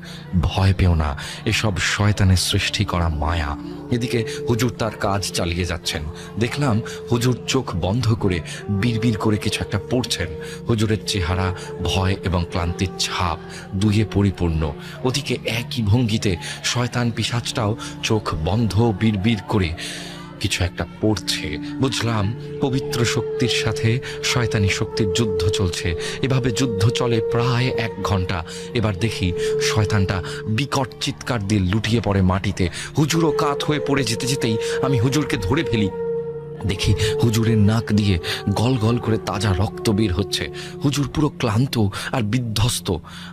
ভয় পেও না, এসব শয়তানের সৃষ্টি করা মায়া। এদিকে হুজুর তার কাজ চালিয়ে যাচ্ছেন। দেখলাম হুজুর চোখ বন্ধ করে বিড়বিড় করে কিছু একটা পড়ছেন। হুজুরের চেহারা ভয় এবং ক্লান্তির ছাপ দুইয়ে পরিপূর্ণ। ওদিকে একই ভঙ্গিতে শয়তান পিশাচটাও চোখ বন্ধ বিড়বিড় করে কিছু একটা পড়ছে। বুঝলাম পবিত্র শক্তির সাথে শয়তানি শক্তির যুদ্ধ চলছে। এভাবে যুদ্ধ চলে প্রায় 1 ঘন্টা। এবার দেখি শয়তানটা বিকট চিৎকার দিয়ে লুটিয়ে পড়ে মাটিতে। হুজুরও কাত হয়ে পড়ে যেতে যেতেই আমি হুজুরকে ধরে ফেলি। দেখি হুজুরের নাক দিয়ে গল গল করে তাজা রক্ত বের হচ্ছে। হুজুর পুরো ক্লান্ত আর বিধ্বস্ত।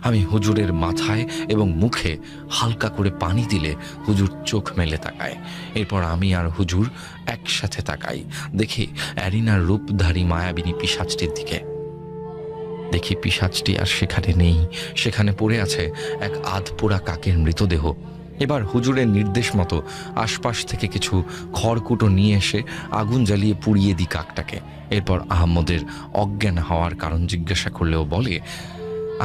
আমি হুজুরের মাথায় এবং মুখে হালকা করে পানি দিলে হুজুর চোখ মেলে তাকায়। এরপর আমি আর হুজুর একসাথে তাকাই। দেখি অ্যারিনার রূপধারী মায়াবিনী পিশাচটির দিকে। দেখি পিশাচটি আর সেখানে নেই। সেখানে পড়ে আছে এক আধপোড়া কাকের মৃতদেহ। এবার হুজুরের নির্দেশ মতো আশপাশ থেকে কিছু খড়কুটো নিয়ে এসে আগুন জ্বালিয়ে পুড়িয়ে দিই কাকটাকে। এরপর আহমদের অজ্ঞান হওয়ার কারণ জিজ্ঞাসা করলেও বলে,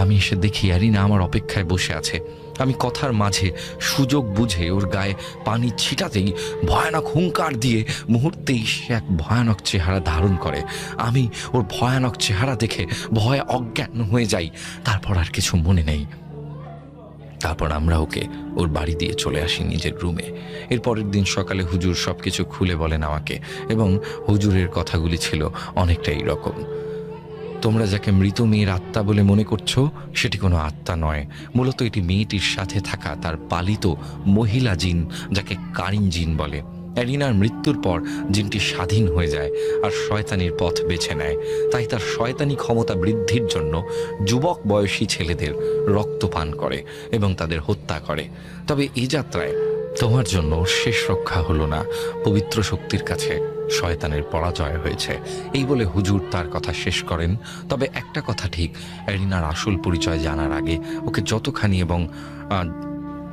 আমি এসে দেখি অ্যারিনা আমার অপেক্ষায় বসে আছে। আমি কথার মাঝে সুযোগ বুঝে ওর গায়ে পানি ছিটাতেই ভয়ানক হুঙ্কার দিয়ে মুহূর্তেই সে এক ভয়ানক চেহারা ধারণ করে। আমি ওর ভয়ানক চেহারা দেখে ভয়ে অজ্ঞান হয়ে যাই। তারপর আর কিছু মনে নেই। তারপর আমরা ওকে ওর বাড়ি দিয়ে চলে আসি নিজের রুমে। এর পরের দিন সকালে হুজুর সবকিছু খুলে বলেন আমাকে, এবং হুজুরের কথাগুলি ছিল অনেকটা এইরকম। তোমরা যাকে মৃত মেয়ের আত্মা বলে মনে করছো, সেটি কোনো আত্মা নয়। মূলত এটি মেয়েটির সাথে থাকা তার পালিত মহিলা জিন, যাকে কারিন জিন বলে। অ্যারিনার মৃত্যুর পর জিনটি স্বাধীন হয়ে যায় আর শয়তানির পথ বেছে নেয়। তাই তার শয়তানি ক্ষমতা বৃদ্ধির জন্য যুবক বয়সী ছেলেদের রক্ত পান করে এবং তাদের হত্যা করে। তবে এই যাত্রায় তোমার জন্য শেষ রক্ষা হলো না। পবিত্র শক্তির কাছে শয়তানের পরাজয় হয়েছে। এই বলে হুজুর তার কথা শেষ করেন। তবে একটা কথা ঠিক, অ্যারিনার আসল পরিচয় জানার আগে ওকে যতখানি এবং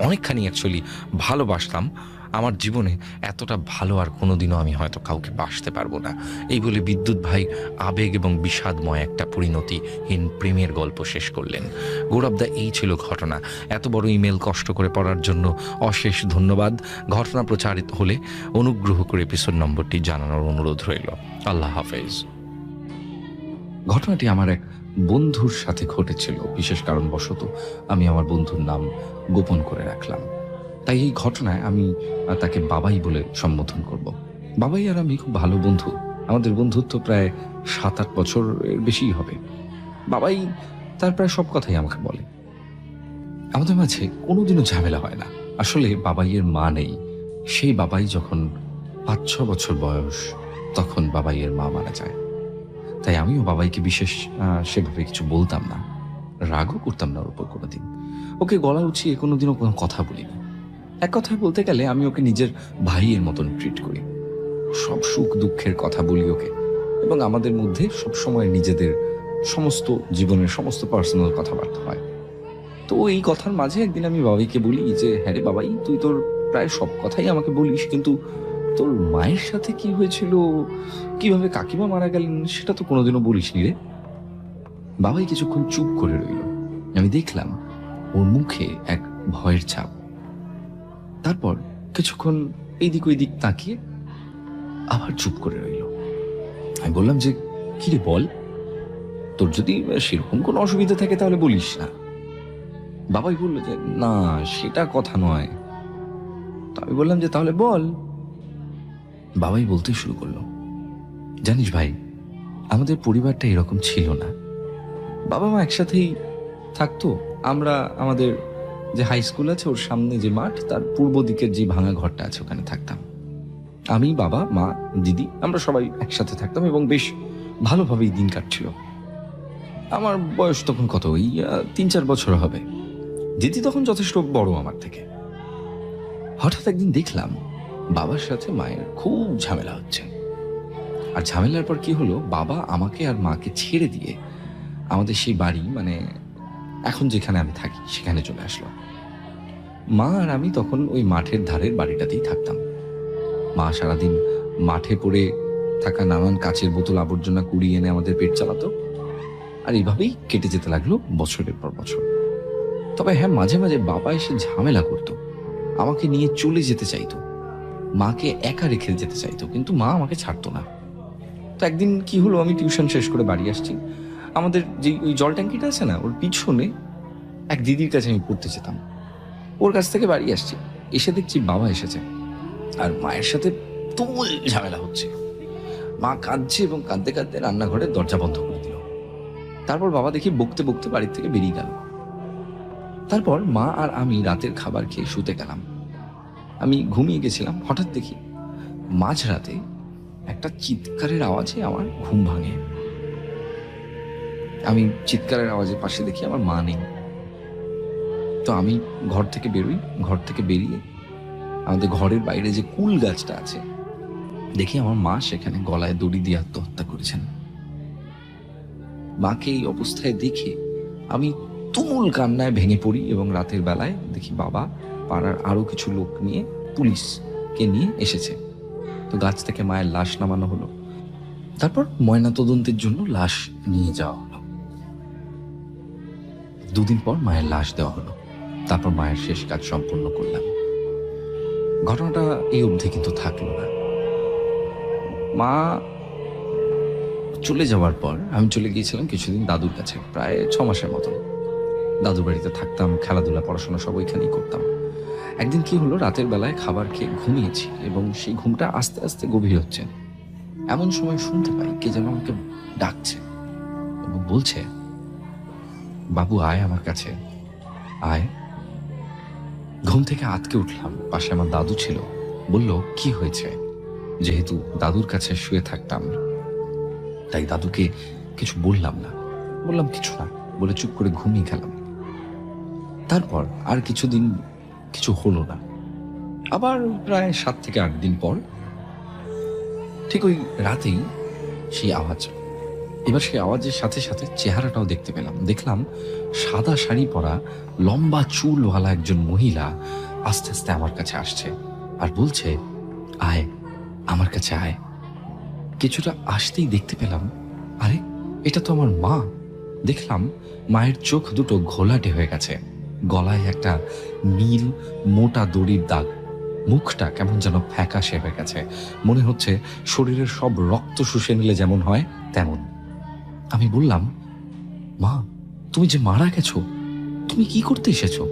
অনেকখানি অ্যাকচুয়ালি ভালোবাসতাম, আমার জীবনে এতটা ভালো আর কোনোদিনও আমি হয়তো কাউকে বাসতে পারবো না। এই বলে বিদ্যুৎ ভাই আবেগ এবং বিষাদময় একটা পরিণতিহীন প্রেমের গল্প শেষ করলেন। গৌরবদা, এই ছিল ঘটনা। এত বড় ইমেল কষ্ট করে পড়ার জন্য অশেষ ধন্যবাদ। ঘটনা প্রচারিত হলে অনুগ্রহ করে এপিসোড নম্বরটি জানানোর অনুরোধ রইল। আল্লাহ হাফেজ। ঘটনাটি আমার এক বন্ধুর সাথে ঘটেছিল। বিশেষ কারণবশত আমি আমার বন্ধুর নাম গোপন করে রাখলাম। তাই এই ঘটনায় আমি তাকে বাবাই বলে সম্বোধন করব। বাবাই আর আমি খুব ভালো বন্ধু। আমাদের বন্ধুত্ব প্রায় 7-8 বছর বেশিই হবে। বাবাই তার প্রায় সব কথাই আমাকে বলে। আমাদের মাঝে কোনোদিনও ঝামেলা হয় না। আসলে বাবাইয়ের মা নেই। সেই বাবাই যখন 5-6 বছর বয়স, তখন বাবাইয়ের মা মারা যায়। তাই আমিও বাবাইকে বিশেষ সেভাবে কিছু বলতাম না, রাগও করতাম না ওর উপর কোনোদিন। ওকে গলা উঁচিয়ে কোনোদিনও কোনো কথা বলিনি। এক কথায় বলতে গেলে আমি ওকে নিজের ভাইয়ের মতন ট্রিট করি। সব সুখ দুঃখের কথা বলি ওকে, এবং আমাদের মধ্যে সবসময় নিজেদের সমস্ত জীবনের সমস্ত পার্সোনাল কথাবার্তা হয়। তো এই কথার মাঝে একদিন আমি বাবাইকে বলি যে, হ্যাঁ রে বাবাই, তুই তোর প্রায় সব কথাই আমাকে বলিস, কিন্তু তোর মায়ের সাথে কি হয়েছিল, কিভাবে কাকিমা মারা গেলেন, সেটা তো কোনোদিনও বলিস নি রে। বাবাই কিছুক্ষণ চুপ করে রইল। আমি দেখলাম ওর মুখে এক ভয়ের ছাপ। তারপর কিছুক্ষণ এইদিক ওইদিক তাকিয়ে আবার চুপ করে রইল। আমি বললাম যে, কি রে বল, তোর যদি সেরকম কোনো অসুবিধা থাকে তাহলে বলিস না। বাবাই বললো যে, না সেটা কথা নয়। তো আমি বললাম যে, তাহলে বল। বাবাই বলতে শুরু করলো, জানিস ভাই, আমাদের পরিবারটা এরকম ছিল না। বাবা মা একসাথেই থাকতো। আমরা আমাদের যে হাই স্কুল আছে ওর সামনে যে মাঠ, তার পূর্ব দিকের যে ভাঙা ঘরটা আছে ওখানে থাকতাম। আমি, বাবা, মা, দিদি, আমরা সবাই একসাথে থাকতাম এবং বেশ ভালোভাবেই দিন কাটছিল। আমার বয়স তখন কত, ওই 3-4 বছর হবে। দিদি তখন যথেষ্ট বড় আমার থেকে। হঠাৎ একদিন দেখলাম বাবার সাথে মায়ের খুব ঝামেলা হচ্ছে। আর ঝামেলার পর কি হলো, বাবা আমাকে আর মাকে ছেড়ে দিয়ে আমাদের সেই বাড়ি, মানে এখন যেখানে আমি থাকি সেখানে চলে আসলো। মা আর আমি তখন ওই মাঠের ধারের বাড়িটাতেই থাকতাম। মা সারাদিন মাঠে পড়ে থাকা নানান কাচের বোতল আবর্জনা কুড়িয়ে এনে আমাদের পেট চালাতো। আর এইভাবেই কেটে যেতে লাগলো বছরের পর বছর। তবে হ্যাঁ, মাঝে মাঝে বাবা এসে ঝামেলা করতো, আমাকে নিয়ে চলে যেতে চাইতো, মাকে একা রেখে যেতে চাইতো, কিন্তু মা আমাকে ছাড়তো না। তো একদিন কি হলো, আমি টিউশন শেষ করে বাড়ি আসছি। আমাদের যে ওই জল ট্যাঙ্কিটা আছে না, ওর পিছনে এক দিদির কাছে আমি পড়তে যেতাম। ওর কাছ থেকে বাড়ি আসছি, এসে দেখছি বাবা এসেছে আর মায়ের সাথে তুমুল ঝামেলা হচ্ছে। মা কাঁদছে এবং কাঁদতে কাঁদতে রান্নাঘরের দরজা বন্ধ করে দিল। তারপর বাবা দেখি বকতে বকতে বাড়ির থেকে বেরিয়ে গেল। তারপর মা আর আমি রাতের খাবার খেয়ে শুতে গেলাম। আমি ঘুমিয়ে গেছিলাম। হঠাৎ দেখি মাঝরাতে একটা চিৎকারের আওয়াজে আমার ঘুম ভাঙে। আমি চিৎকারের আওয়াজের পাশে দেখি আমার মা নেই। তো আমি ঘর থেকে বেরোই। ঘর থেকে বেরিয়ে আমাদের ঘরের বাইরে যে কুল গাছটা আছে, দেখি আমার মা সেখানে গলায় দড়ি দিয়ে আত্মহত্যা করেছেন। মাকে এই অবস্থায় দেখে আমি তুমুল কান্নায় ভেঙে পড়ি এবং রাতের বেলায় দেখি বাবা পাড়ার আরো কিছু লোক নিয়ে পুলিশকে নিয়ে এসেছে। তো গাছ থেকে মায়ের লাশ নামানো হলো। তারপর ময়না তদন্তের জন্য লাশ নিয়ে যাওয়া হলো। 2 দিন পর মায়ের লাশ দেওয়া হলো। তারপর মায়ের শেষ কাজ সম্পূর্ণ করলাম। ঘটনাটা এই অবধি কিন্তু থাকলো না। মা চলে যাওয়ার পর আমি চলে গিয়েছিলাম কিছুদিন দাদুর কাছে, প্রায় 6 মাসের মতন। দাদুর বাড়িতে থাকতাম, খেলাধুলা পড়াশোনা সব ওইখানেই করতাম। একদিন কি হলো, রাতের বেলায় খাবার খেয়ে ঘুমিয়েছি এবং সেই ঘুমটা আস্তে আস্তে গভীর হচ্ছে। এমন সময় শুনতে পাই কে যেন আমাকে ডাকছে এবং বলছে, বাবু আয় আমার কাছে আয়। ঘুম থেকে আঁতকে উঠলাম। পাশে আমার দাদু ছিল। বলল, কি হয়েছে? যেহেতু দাদুর কাছে শুয়ে থাকতাম তাই দাদুকে কিছু বললাম না। বললাম কিছু না বলে চুপ করে ঘুমিয়ে গেলাম। তারপর আর কিছুদিন কিছু হলো না। আবার প্রায় 7 থেকে 8 দিন পর ঠিক ওই রাতেই সেই আওয়াজ। এবার সেই আওয়াজের সাথে সাথে চেহারাটাও দেখতে পেলাম। দেখলাম সাদা শাড়ি পরা লম্বা চুলওয়ালা একজন মহিলা আস্তে আস্তে আমার কাছে আসছে আর বলছে, আয় আমার কাছে আয়। কিছুটা আসতেই দেখতে পেলাম, আরে এটা তো আমার মা। দেখলাম মায়ের চোখ দুটো ঘোলাটে হয়ে গেছে, গলায় একটা নীল মোটা দড়ির দাগ, মুখটা কেমন যেন ফ্যাকাশে হয়ে গেছে, মনে হচ্ছে শরীরের সব রক্ত শুষে নিলে যেমন হয় তেমন। আমি বললাম, মা তুমি যে মারা গেছো, তুমি কি করতে এসেছো?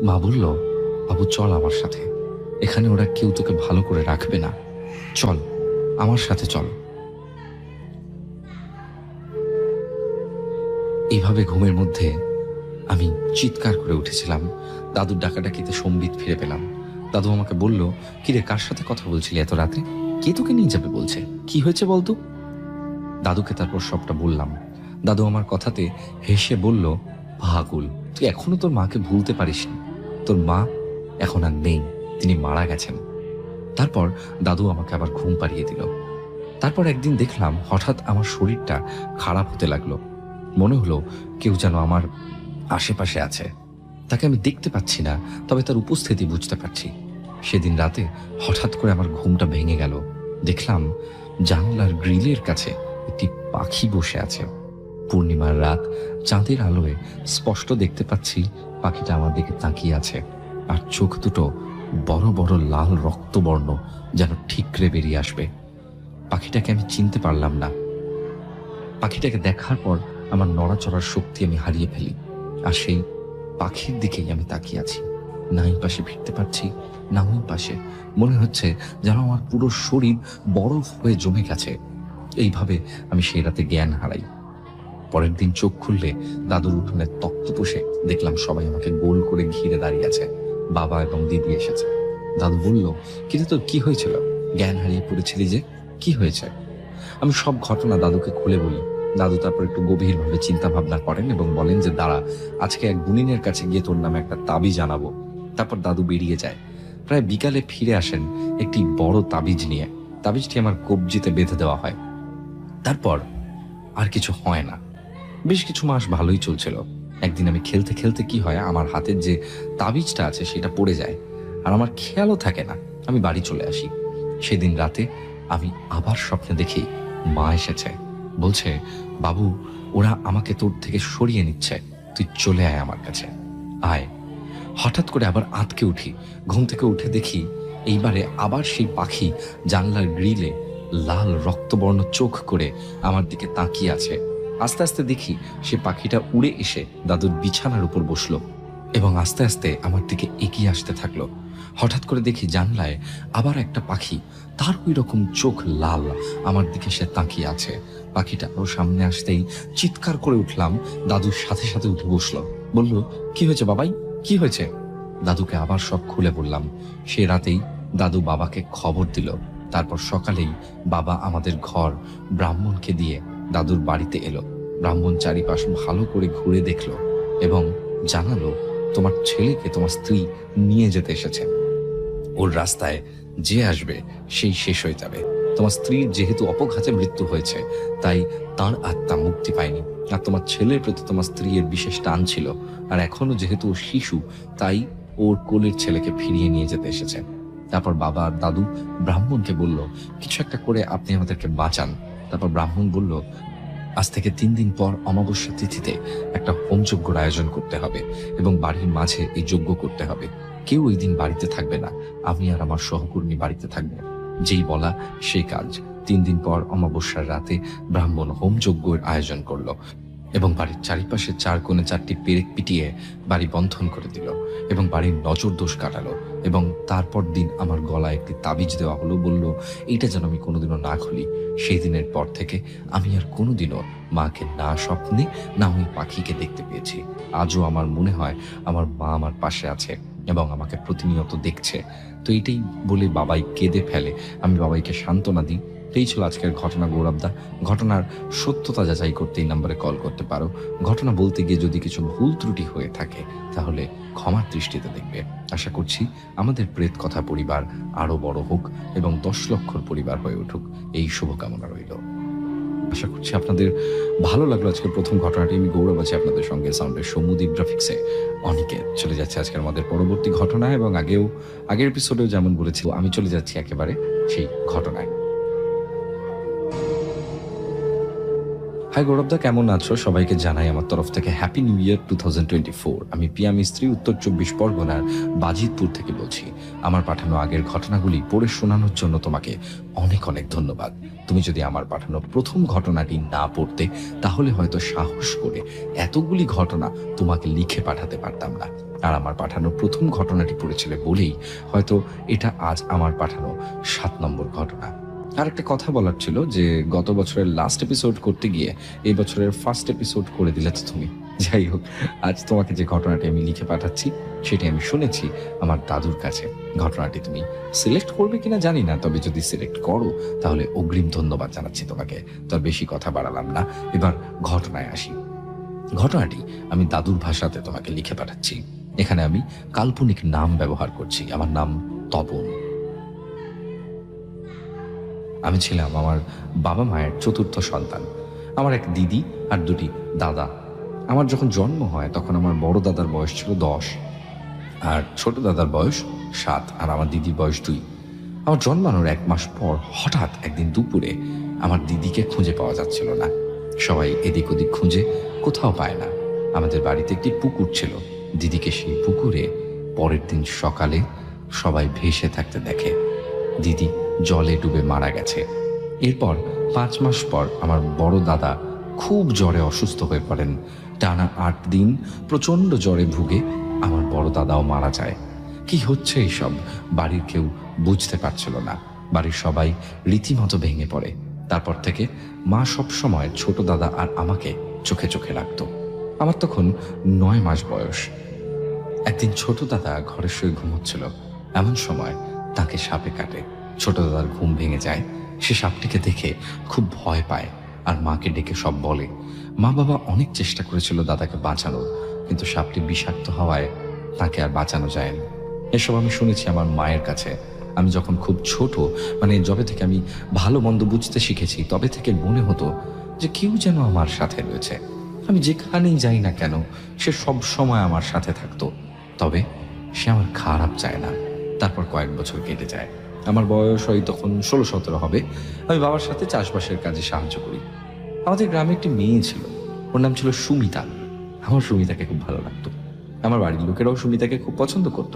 মা বলল, বাবু চল আমার সাথে, এখানে ওরা কেউ তোকে ভালো করে রাখবে না, চল আমার সাথে চল। এইভাবে ঘুমের মধ্যে আমি চিৎকার করে উঠেছিলাম। দাদুর ডাকাডাকিতে সম্বিত ফিরে পেলাম। দাদু আমাকে বলল, কিরে কার সাথে কথা বলছিলি এত রাতে? কে তোকে নিয়ে যাবে বলছে? কি হয়েছে বলতো? দাদুকে তারপর সবটা বললাম। দাদু আমার কথাতে হেসে বলল, পাগল, তুই এখনো তোর মাকে ভুলতে পারিসনি। তোর মা এখন আর নেই, তিনি মারা গেছেন। তারপর দাদু আমাকে আবার ঘুম পাড়িয়ে দিল। তারপর একদিন দেখলাম হঠাৎ আমার শরীরটা খারাপ হতে লাগলো। মনে হলো কেউ যেন আমার আশেপাশে আছে। তাকে আমি দেখতে পাচ্ছি না, তবে তার উপস্থিতি বুঝতে পারছি। সেদিন রাতে হঠাৎ করে আমার ঘুমটা ভেঙে গেল। দেখলাম জানলার গ্রিলের কাছে একটি পাখি বসে আছে। পূর্ণিমার রাত, চাঁদের আলোয় স্পষ্ট দেখতে পাচ্ছি পাখিটা আমার দিকে তাকিয়ে আছে, আর চোখ দুটো বড় বড় লাল রক্তবর্ণ, যেন ঠিকরে বেরিয়ে আসবে। পাখিটাকে আমি চিনতে পারলাম না। পাখিটাকে দেখার পর আমার নড়াচড়ার শক্তি আমি হারিয়ে ফেলি, আর সেই পাখির দিকেই আমি তাকিয়ে আছি। না এই পাশে ফিরতে পারছি, না ওই পাশে। মনে হচ্ছে যেন আমার পুরো শরীর বরফ হয়ে জমে গেছে এইভাবে আমি সেই রাতে জ্ঞান হারাই। পরের দিন চোখ খুললে দাদুর উঠোনে তক্তপোষে দেখলাম সবাই আমাকে গোল করে ঘিরে দাঁড়িয়ে আছে। বাবা এবং দিদি এসেছে। দাদু বলল, কিন্তু তোর কি হয়েছিল? জ্ঞান হারিয়ে পড়েছিলি যে, কি হয়েছে? আমি সব ঘটনা দাদুকে খুলে বলি। দাদু তারপর একটু গভীরভাবে চিন্তা ভাবনা করেন এবং বলেন যে, দাঁড়া, আজকে এক গুণিনের কাছে গিয়ে তোর নামে একটা তাবিজ আনাবো। তারপর দাদু বেরিয়ে যায়। প্রায় বিকালে ফিরে আসেন একটি বড় তাবিজ নিয়ে। তাবিজটি আমার কবজিতে বেঁধে দেওয়া হয়। তারপর আর কিছু হয় না। বেশ কিছু মাস ভালোই চলছিল। একদিন আমি খেলতে খেলতে কি হয়, আমার হাতের যে তাবিজটা আছে সেটা পড়ে যায়, আর আমার খেয়ালও থাকে না। আমি বাড়ি চলে আসি। সেদিন রাতে আমি আবার স্বপ্নে দেখি মা এসেছে। বলছে, বাবু, ওরা আমাকে তোর থেকে সরিয়ে নিচ্ছে, তুই চলে আয় আমার কাছে, আয়। হঠাৎ করে আবার আঁতকে উঠি। ঘুম থেকে উঠে দেখি এইবারে আবার সেই পাখি জানলার গ্রিলে লাল রক্তবর্ণ চোখ করে আমার দিকে তাকিয়ে আছে। আস্তে আস্তে দেখি সে পাখিটা উড়ে এসে দাদুর বিছানার উপর বসলো এবং আস্তে আস্তে আমার দিকে এগিয়ে আসতে থাকলো। হঠাৎ করে দেখি জানলায় আবার একটা পাখি, তার ওই রকম চোখ লাল, আমার দিকে সে তাকিয়ে আছে। পাখিটা আরো সামনে আসতেই চিৎকার করে উঠলাম। দাদুর সাথে সাথে উঠে বসলো। বলল, কি হয়েছে বাবাই, কি হয়েছে? দাদুকে আবার সব খুলে বললাম। সে রাতেই দাদু বাবাকে খবর দিল। তারপর সকালেই বাবা আমাদের ঘর ব্রাহ্মণকে দিয়ে দাদুর বাড়িতে এলো। ব্রাহ্মণ চারিপাশ ভালো করে ঘুরে দেখলো এবং জানালো, তোমার ছেলেকে তোমার স্ত্রী নিয়ে যেতে এসেছে। ওর রাস্তায় যে আসবে সেই শেষ হয়ে যাবে। তোমার স্ত্রীর যেহেতু অপঘাতে মৃত্যু হয়েছে, তাই তার আত্মা মুক্তি পায়নি। আর তোমার ছেলের প্রতি তোমার স্ত্রীর বিশেষ টান ছিল, আর এখনো যেহেতু ও শিশু, তাই ওর কোলের ছেলেকে ফিরিয়ে নিয়ে যেতে এসেছে। তারপর বাবা আর দাদু ব্রাহ্মণকে বলল, কিছু একটা করে আপনি আমাদেরকে বাঁচান। তারপর ব্রাহ্মণ বলল, আজ থেকে 3 দিন পর অমাবস্যা তিথিতে একটা হোমযজ্ঞর আয়োজন করতে হবে এবং বাড়ির মাঝে এই যজ্ঞ করতে হবে। কেউ ওই দিন বাড়িতে থাকবে না, আমি আর আমার সহকর্মী বাড়িতে থাকবো। যেই বলা সেই কাজ। 3 দিন পর অমাবস্যার রাতে ব্রাহ্মণ হোমযজ্ঞের আয়োজন করলো এবং বাড়ির চারিপাশে 4 কোণে 4টি পেরেক পিটিয়ে বাড়ি বন্ধন করে দিল এবং বাড়ির নজর দোষ কাটালো। এবং তারপর দিন আমার গলায় একটি তাবিজ দেওয়া হলো। বলল, এইটা যেন আমি কোনোদিনও না খুলি। সেই দিনের পর থেকে আমি আর কোনোদিনও মাকে না স্বপ্নে না ওই পাখিকে দেখতে পেয়েছি। আজও আমার মনে হয় আমার মা আমার পাশে আছে এবং আমাকে প্রতিনিয়ত দেখছে। তো এইটাই বলে বাবাই কেঁদে ফেলে। আমি বাবাইকে সান্ত্বনা দিই। এই ছিল আজকের ঘটনা গৌরবদা। ঘটনার সত্যতা যাচাই করতে এই নম্বরে কল করতে পারো। ঘটনা বলতে গিয়ে যদি কিছু ভুল ত্রুটি হয়ে থাকে তাহলে ক্ষমার দৃষ্টিতে দেখবে। আশা করছি আমাদের প্রেত কথা পরিবার আরো বড় হোক এবং 10 লক্ষর পরিবার হয়ে উঠুক, এই শুভকামনা রইল। আশা করছি আপনাদের ভালো লাগলো আজকের প্রথম ঘটনাটি। আমি গৌরব আছি আপনাদের সঙ্গে সাউন্ডের সৌম্যদীপ গ্রাফিক্সে। অনেকে চলে যাচ্ছে আজকের আমাদের পরবর্তী ঘটনা এবং আগের এপিসোডেও যেমন বলেছি, আমি চলে যাচ্ছি একেবারে সেই ঘটনায়। হাই গৌরবদা, কেমন আছো? সবাইকে জানাই আমার তরফ থেকে হ্যাপি নিউ ইয়ার 2024। আমি পিয়া মিস্ত্রি, উত্তর 24 পরগনার বাজিতপুর থেকে বলছি। আমার পাঠানো আগের ঘটনাগুলি পড়ে শোনানোর জন্য তোমাকে অনেক অনেক ধন্যবাদ। তুমি যদি আমার পাঠানো প্রথম ঘটনাটি না পড়তে, তাহলে হয়তো সাহস করে এতগুলি ঘটনা তোমাকে লিখে পাঠাতে পারতাম না। আর আমার পাঠানো প্রথম ঘটনাটি পড়েছিলে বলেই হয়তো এটা আজ আমার পাঠানো 7 নম্বর ঘটনা। আর একটা কথা বলার ছিল যে গত বছরের লাস্ট এপিসোড করতে গিয়ে এই বছরের ফার্স্ট এপিসোড করে দিলে তো তুমি। যাই হোক, আজ তোমাকে যে ঘটনাটি আমি লিখে পাঠাচ্ছি সেটি আমি শুনেছি আমার দাদুর কাছে। ঘটনাটি তুমি সিলেক্ট করবে কিনা জানি না, তবে যদি সিলেক্ট করো তাহলে অগ্রিম ধন্যবাদ জানাচ্ছি তোমাকে। তো বেশি কথা বাড়ালাম না, এবার ঘটনায় আসি। ঘটনাটি আমি দাদুর ভাষাতে তোমাকে লিখে পাঠাচ্ছি। এখানে আমি কাল্পনিক নাম ব্যবহার করছি। আমার নাম তপন। আমি ছিলাম আমার বাবা মায়ের 4র্থ সন্তান। আমার এক দিদি আর 2টি দাদা। আমার যখন জন্ম হয় তখন আমার বড় দাদার বয়স ছিল 10 আর ছোট দাদার বয়স 7 আর আমার দিদির বয়স 2। আমার জন্মানোর 1 মাস পর হঠাৎ একদিন দুপুরে আমার দিদিকে খুঁজে পাওয়া যাচ্ছিল না। সবাই এদিক ওদিক খুঁজে কোথাও পায় না। আমাদের বাড়িতে একটি পুকুর ছিল। দিদিকে সেই পুকুরে পরের দিন সকালে সবাই ভেসে থাকতে দেখে। দিদি জলে ডুবে মারা গেছে। এরপর 5 মাস পর আমার বড় দাদা খুব জ্বরে অসুস্থ হয়ে পড়েন। টানা 8 দিন প্রচণ্ড জ্বরে ভুগে আমার বড় দাদাও মারা যায়। কি হচ্ছে এইসব বাড়ির কেউ বুঝতে পারছিল না। বাড়ির সবাই রীতিমতো ভেঙে পড়ে। তারপর থেকে মা সব সময় ছোট দাদা আর আমাকে চোখে চোখে রাখতো। আমার তখন 9 মাস বয়স। একদিন ছোট দাদা ঘরে শুয়ে ঘুমোচ্ছিল, এমন সময় তাকে সাপে কাটে। ছোট দাদার ঘুম ভেঙে যায়। সে সাপটিকে দেখে খুব ভয় পায় আর মাকে ডেকে সব বলে। মা বাবা অনেক চেষ্টা করেছিল দাদাকে বাঁচানোর, কিন্তু সাপটি বিষাক্ত হওয়ায় তাকে আর বাঁচানো যায়নি। এসব আমি শুনেছি আমার মায়ের কাছে। আমি যখন খুব ছোট, মানে যবে থেকে আমি ভালো মন্দ বুঝতে শিখেছি, তবে থেকে মনে হতো যে কেউ যেন আমার সাথে রয়েছে। আমি যেখানেই যাই না কেন সে সব সময় আমার সাথে থাকতো, তবে সে আমার খারাপ চায় না। তারপর কয়েক বছর কেটে যায়। আমার বয়স হয় তখন 16-17 হবে। আমি বাবার সাথে চাষবাসের কাজে সাহায্য করি। আমাদের গ্রামে একটি মেয়ে ছিল, ওর নাম ছিল সুমিতা। আমার সুমিতাকে খুব ভালো লাগতো। আমার বাড়ির লোকেরাও সুমিতাকে খুব পছন্দ করত।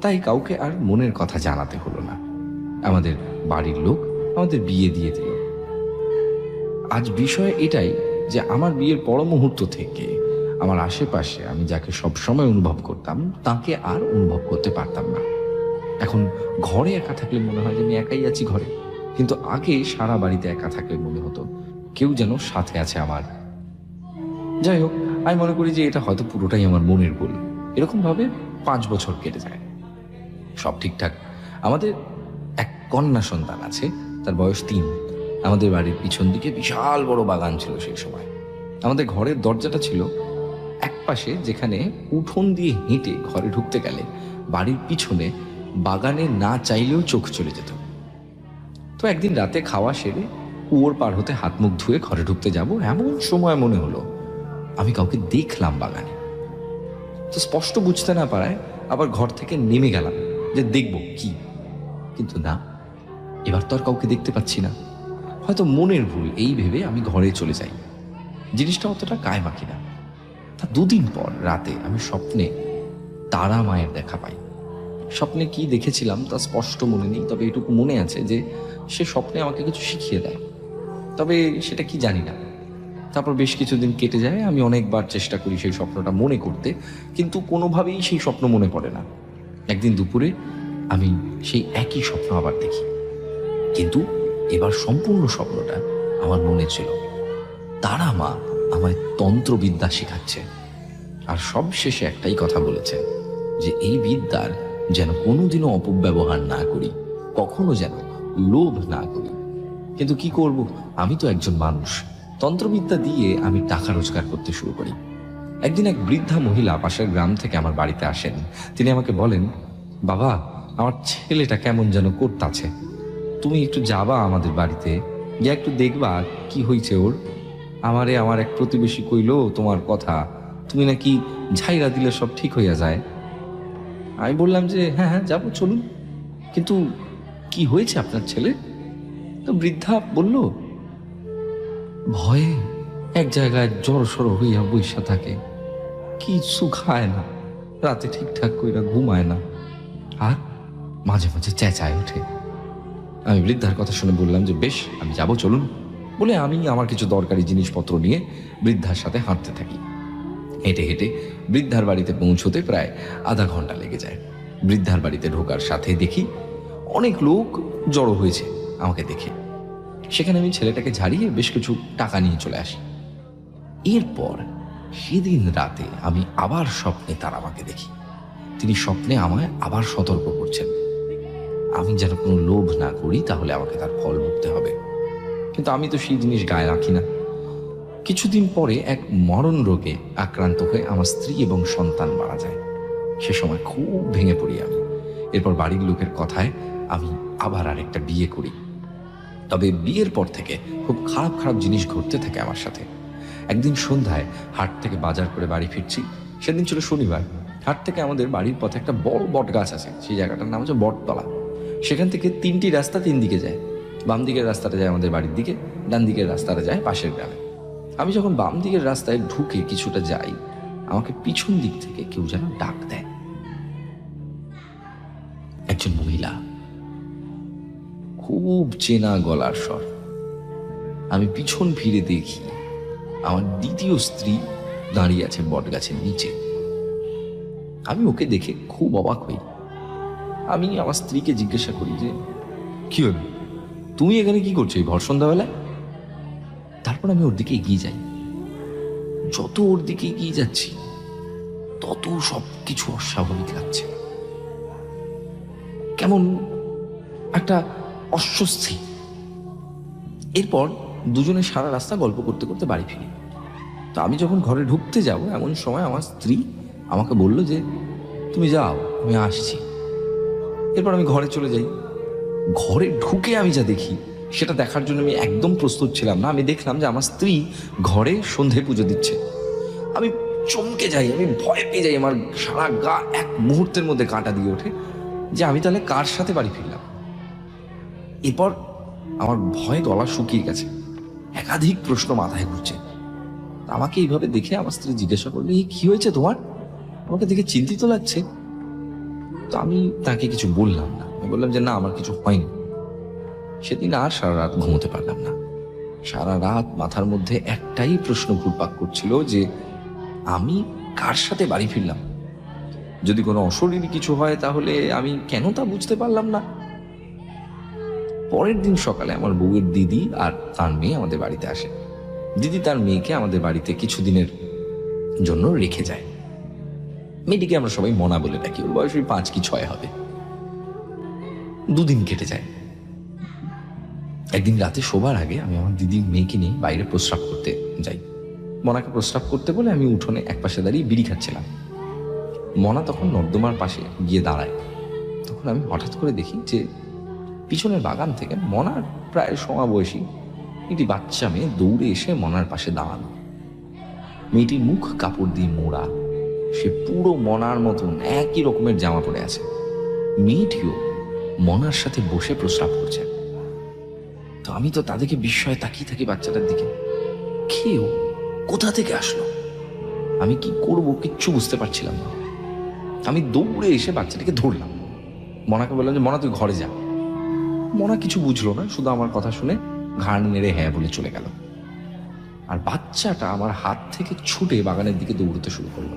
তাই কাউকে আর মনের কথা জানাতে হলো না। আমাদের বাড়ির লোক আমাদের বিয়ে দিয়ে দিল। আজ বিষয় এটাই যে আমার বিয়ের পর মুহূর্ত থেকে আমার আশেপাশে আমি যাকে সবসময় অনুভব করতাম তাকে আর অনুভব করতে পারতাম না। এখন ঘরে একা থাকলে মনে হয় যে আমি একাই আছি ঘরে, কিন্তু আগে সারা বাড়িতে একা থাকলে মনে হতো কেউ যেন সাথে আছে আমার। যাই হোক, আমি মনে করি যে এটা হয়তো পুরোটাই আমার মনের ভুল। এরকম ভাবে 5 বছর কেটে যায়, সব ঠিকঠাক। আমাদের এক কন্যা সন্তান আছে, তার বয়স 3। আমাদের বাড়ির পিছন দিকে বিশাল বড় বাগান ছিল সেই সময়। আমাদের ঘরের দরজাটা ছিল এক পাশে, যেখানে উঠোন দিয়ে হেঁটে ঘরে ঢুকতে গেলে বাড়ির পিছনে বাগানে না চাইলেও চোখ চলে যেত। তো একদিন রাতে খাওয়া সেরে কুয়োর পার হতে হাত মুখ ধুয়ে ঘরে ঢুকতে যাব, এমন সময় মনে হলো আমি কাউকে দেখলাম বাগানে। তো স্পষ্ট বুঝতে না পারায় আবার ঘর থেকে নেমে গেলাম যে দেখব কি, কিন্তু না, এবার তো আর কাউকে দেখতে পাচ্ছি না। হয়তো মনের ভুল, এই ভেবে আমি ঘরে চলে যাই। জিনিসটা অতটা গায়ে মাখি না। তা 2 দিন পর রাতে আমি স্বপ্নে তারা মায়ের দেখা পাই। স্বপ্নে কি দেখেছিলাম তা স্পষ্ট মনে নেই, তবে এটুকু মনে আছে যে সে স্বপ্নে আমাকে কিছু শিখিয়ে দেয়, তবে সেটা কি জানি না। তারপর বেশ কিছুদিন কেটে যায়। আমি অনেকবার চেষ্টা করি সেই স্বপ্নটা মনে করতে, কিন্তু কোনোভাবেই সেই স্বপ্ন মনে পড়ে না। একদিন দুপুরে আমি সেই একই স্বপ্ন আবার দেখি, কিন্তু এবার সম্পূর্ণ স্বপ্নটা আমার মনে ছিল। তারা মা আমায় তন্ত্রবিদ্যা শেখাচ্ছে, আর সব শেষে একটাই কথা বলেছে যে এই বিদ্যার যেন কোনোদিনও অপব্যবহার না করি, কখনো যেন লোভ না করি। কিন্তু কি করব, আমি তো একজন মানুষ। তন্ত্রবিদ্যা দিয়ে আমি টাকা রোজগার করতে শুরু করি। একদিন এক বৃদ্ধা মহিলা পাশের গ্রাম থেকে আমার বাড়িতে আসেন। তিনি আমাকে বলেন, বাবা, আমার ছেলেটা কেমন যেন করতাছে, তুমি একটু যাবা আমাদের বাড়িতে, গিয়ে একটু দেখবা কি হয়েছে ওর। আমার এক প্রতিবেশী কইলো তোমার কথা, তুমি নাকি ঝাইরা দিলে সব ঠিক হইয়া যায়। আমি বললাম যে হ্যাঁ হ্যাঁ যাবো, চলুন, কিন্তু কি হয়েছে আপনার ছেলে? তো বৃদ্ধা বলল, ভয়ে এক জায়গায় জড়সড় হইয়া বইসা থাকে, কিছু খায় না, রাতে ঠিকঠাক কইরা ঘুমায় না, আর মাঝে মাঝে চেঁচায় ওঠে। আমি বৃদ্ধার কথা শুনে বললাম যে বেশ, আমি যাব, চলুন, বলে আমি আমার কিছু দরকারি জিনিসপত্র নিয়ে বৃদ্ধার সাথে হাঁটতে থাকি। হেঁটে হেঁটে বৃদ্ধার বাড়িতে পৌঁছতে প্রায় আধা ঘন্টা লেগে যায়। বৃদ্ধার বাড়িতে ঢোকার সাথে দেখি অনেক লোক জড়ো হয়েছে আমাকে দেখে। সেখানে আমি ছেলেটাকে ঝাড়িয়ে বেশ কিছু টাকা নিয়ে চলে আসি। এরপর সেদিন রাতে আমি আবার স্বপ্নে তার আমাকে দেখি। তিনি স্বপ্নে আমায় আবার সতর্ক করছেন আমি যেন কোনো লোভ না করি, তাহলে আমাকে তার ফল ভুগতে হবে। কিন্তু আমি তো সেই জিনিস গায়ে রাখি না। কিছুদিন পরে এক মরণ রোগে আক্রান্ত হয়ে আমার স্ত্রী এবং সন্তান মারা যায়। সে সময় খুব ভেঙে পড়ি আমি। এরপর বাড়ির লোকের কথায় আমি আবার আরেকটা বিয়ে করি। তবে বিয়ের পর থেকে খুব খারাপ খারাপ জিনিস ঘটতে থাকে আমার সাথে। একদিন সন্ধ্যায় হাট থেকে বাজার করে বাড়ি ফিরছি। সেদিন ছিল শনিবার। হাট থেকে আমাদের বাড়ির পথে একটা বড় বট গাছ আছে, সেই জায়গাটার নাম হচ্ছে বটতলা। সেখান থেকে 3টি রাস্তা 3 দিকে যায়। বাম দিকের রাস্তাটা যায় আমাদের বাড়ির দিকে, ডান দিকের রাস্তাটা যায় পাশের গ্রামে। আমি যখন বাম দিকের রাস্তায় ঢুকে কিছুটা যাই, আমাকে পিছন দিক থেকে কেউ যেন ডাক দেয়। একজন মহিলা, খুব চেনা গলার স্বর। আমি পিছন ফিরে দেখি আমার দ্বিতীয় স্ত্রী দাঁড়িয়ে আছে বট গাছের নিচে। আমি ওকে দেখে খুব অবাক হই। আমি আমার স্ত্রীকে জিজ্ঞাসা করি যে কি হলো? তুমি এখানে কি করছো এই ভর সন্ধ্যাবেলায়? তারপর আমি ওর দিকে এগিয়ে যাই। যত ওর দিকে এগিয়ে যাচ্ছি তত সব কিছু অস্বাভাবিক লাগছে। কেমন একটা অস্বস্তি। এরপর দুজনে সারা রাস্তা গল্প করতে করতে বাড়ি ফিরি। তো আমি যখন ঘরে ঢুকতে যাব এমন সময় আমার স্ত্রী আমাকে বলল যে তুমি যাও, আমি আসছি। এরপর আমি ঘরে চলে যাই। ঘরে ঢুকে আমি যা দেখি সেটা দেখার জন্য আমি একদম প্রস্তুত ছিলাম না। আমি দেখলাম যে আমার স্ত্রী ঘরে সন্ধে পুজো দিচ্ছে। আমি চমকে যাই, আমি ভয় পেয়ে যাই, আমার সারা গা এক মুহূর্তের মধ্যে কাঁটা দিয়ে ওঠে যে আমি তাহলে কার সাথে বাড়ি ফিরলাম। এরপর আমার ভয়ে গলা শুকিয়ে গেছে, একাধিক প্রশ্ন মাথায় ঘুরছে। আমাকে এইভাবে দেখে আমার স্ত্রী জিজ্ঞাসা করলো, এই কি হয়েছে তোমার? আমাকে দেখে চিন্তিত লাগছে। তো আমি তাকে কিছু বললাম না। আমি বললাম যে না, আমার কিছু হয়নি। সেদিন আর সারা রাত ঘুমোতে পারলাম না। সারা রাত মাথার মধ্যে একটাই প্রশ্ন ঘুরপাক করছিল যে আমি কার সাথে বাড়ি ফিরলাম। যদি কোনো অশরীরী কিছু হয় তাহলে আমি কেন তা বুঝতে পারলাম না। পরের দিন সকালে আমার বউয়ের দিদি আর তার মেয়ে আমাদের বাড়িতে আসে। দিদি তার মেয়েকে আমাদের বাড়িতে কিছুদিনের জন্য রেখে যায়। মেয়েটিকে আমরা সবাই মনা বলে ডাকি। ওর বয়স 5 কি 6 হবে। 2 দিন কেটে যায়। একদিন রাতে শোবার আগে আমি আমার দিদির মেয়েকে নিয়ে বাইরে প্রস্রাব করতে যাই। মনাকে প্রস্রাব করতে বলে আমি উঠোনে একপাশে দাঁড়িয়ে বিড়ি খাচ্ছিলাম। মনা তখন নর্দমার পাশে গিয়ে দাঁড়ায়। তখন আমি হঠাৎ করে দেখি যে পিছনের বাগান থেকে মনার প্রায় সমবয়সী একটি বাচ্চা মেয়ে দৌড়ে এসে মনার পাশে দাঁড়ানো। মেয়েটির মুখ কাপড় দিয়ে মোড়া, সে পুরো মনার মতন একই রকমের জামা পরে আছে। মেয়েটিও মনার সাথে বসে প্রস্রাব করছে। তো আমি তো তাদেরকে বিস্ময়ে তাকিয়ে থাকি বাচ্চাটার দিকে। কেউ কোথা থেকে আসলো, আমি কি করব কিচ্ছু বুঝতে পারছিলাম না। আমি দৌড়ে এসে বাচ্চাটাকে ধরলাম। মনাকে বললাম যে মনা তুই ঘরে যা। মনা কিছু বুঝলো না, শুধু আমার কথা শুনে ঘাড় নেড়ে হ্যাঁ বলে চলে গেল। আর বাচ্চাটা আমার হাত থেকে ছুটে বাগানের দিকে দৌড়তে শুরু করলো।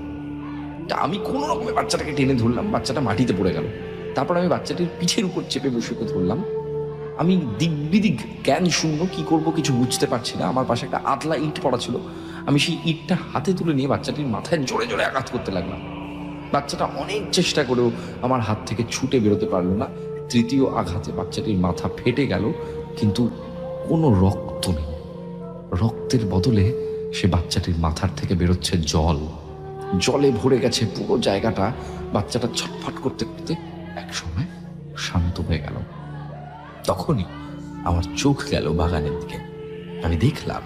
তা আমি কোনো রকমে বাচ্চাটাকে টেনে ধরলাম। বাচ্চাটা মাটিতে পড়ে গেল। তারপর আমি বাচ্চাটির পিঠের উপর চেপে বসে ধরলাম। আমি দিক জ্ঞান শূন্য, কি করব কিছু বুঝতে পারছি না। আমার পাশে একটা আতলা ইট পড়া ছিল। আমি সেই ইটটা হাতে তুলে নিয়ে বাচ্চাটির মাথায় জোরে জোরে আঘাত করতে লাগলাম। বাচ্চাটা অনেক চেষ্টা করেও আমার হাত থেকে ছুটে বেরোতে পারলো না। তৃতীয় আঘাতে বাচ্চাটির মাথা ফেটে গেল, কিন্তু কোনো রক্ত নেই। রক্তের বদলে সে বাচ্চাটির মাথার থেকে বেরোচ্ছে জল। জলে ভরে গেছে পুরো জায়গাটা। বাচ্চাটা ছটফট করতে করতে একসময় শান্ত হয়ে গেল। তখনই আমার চোখ গেল বাগানের দিকে। আমি দেখলাম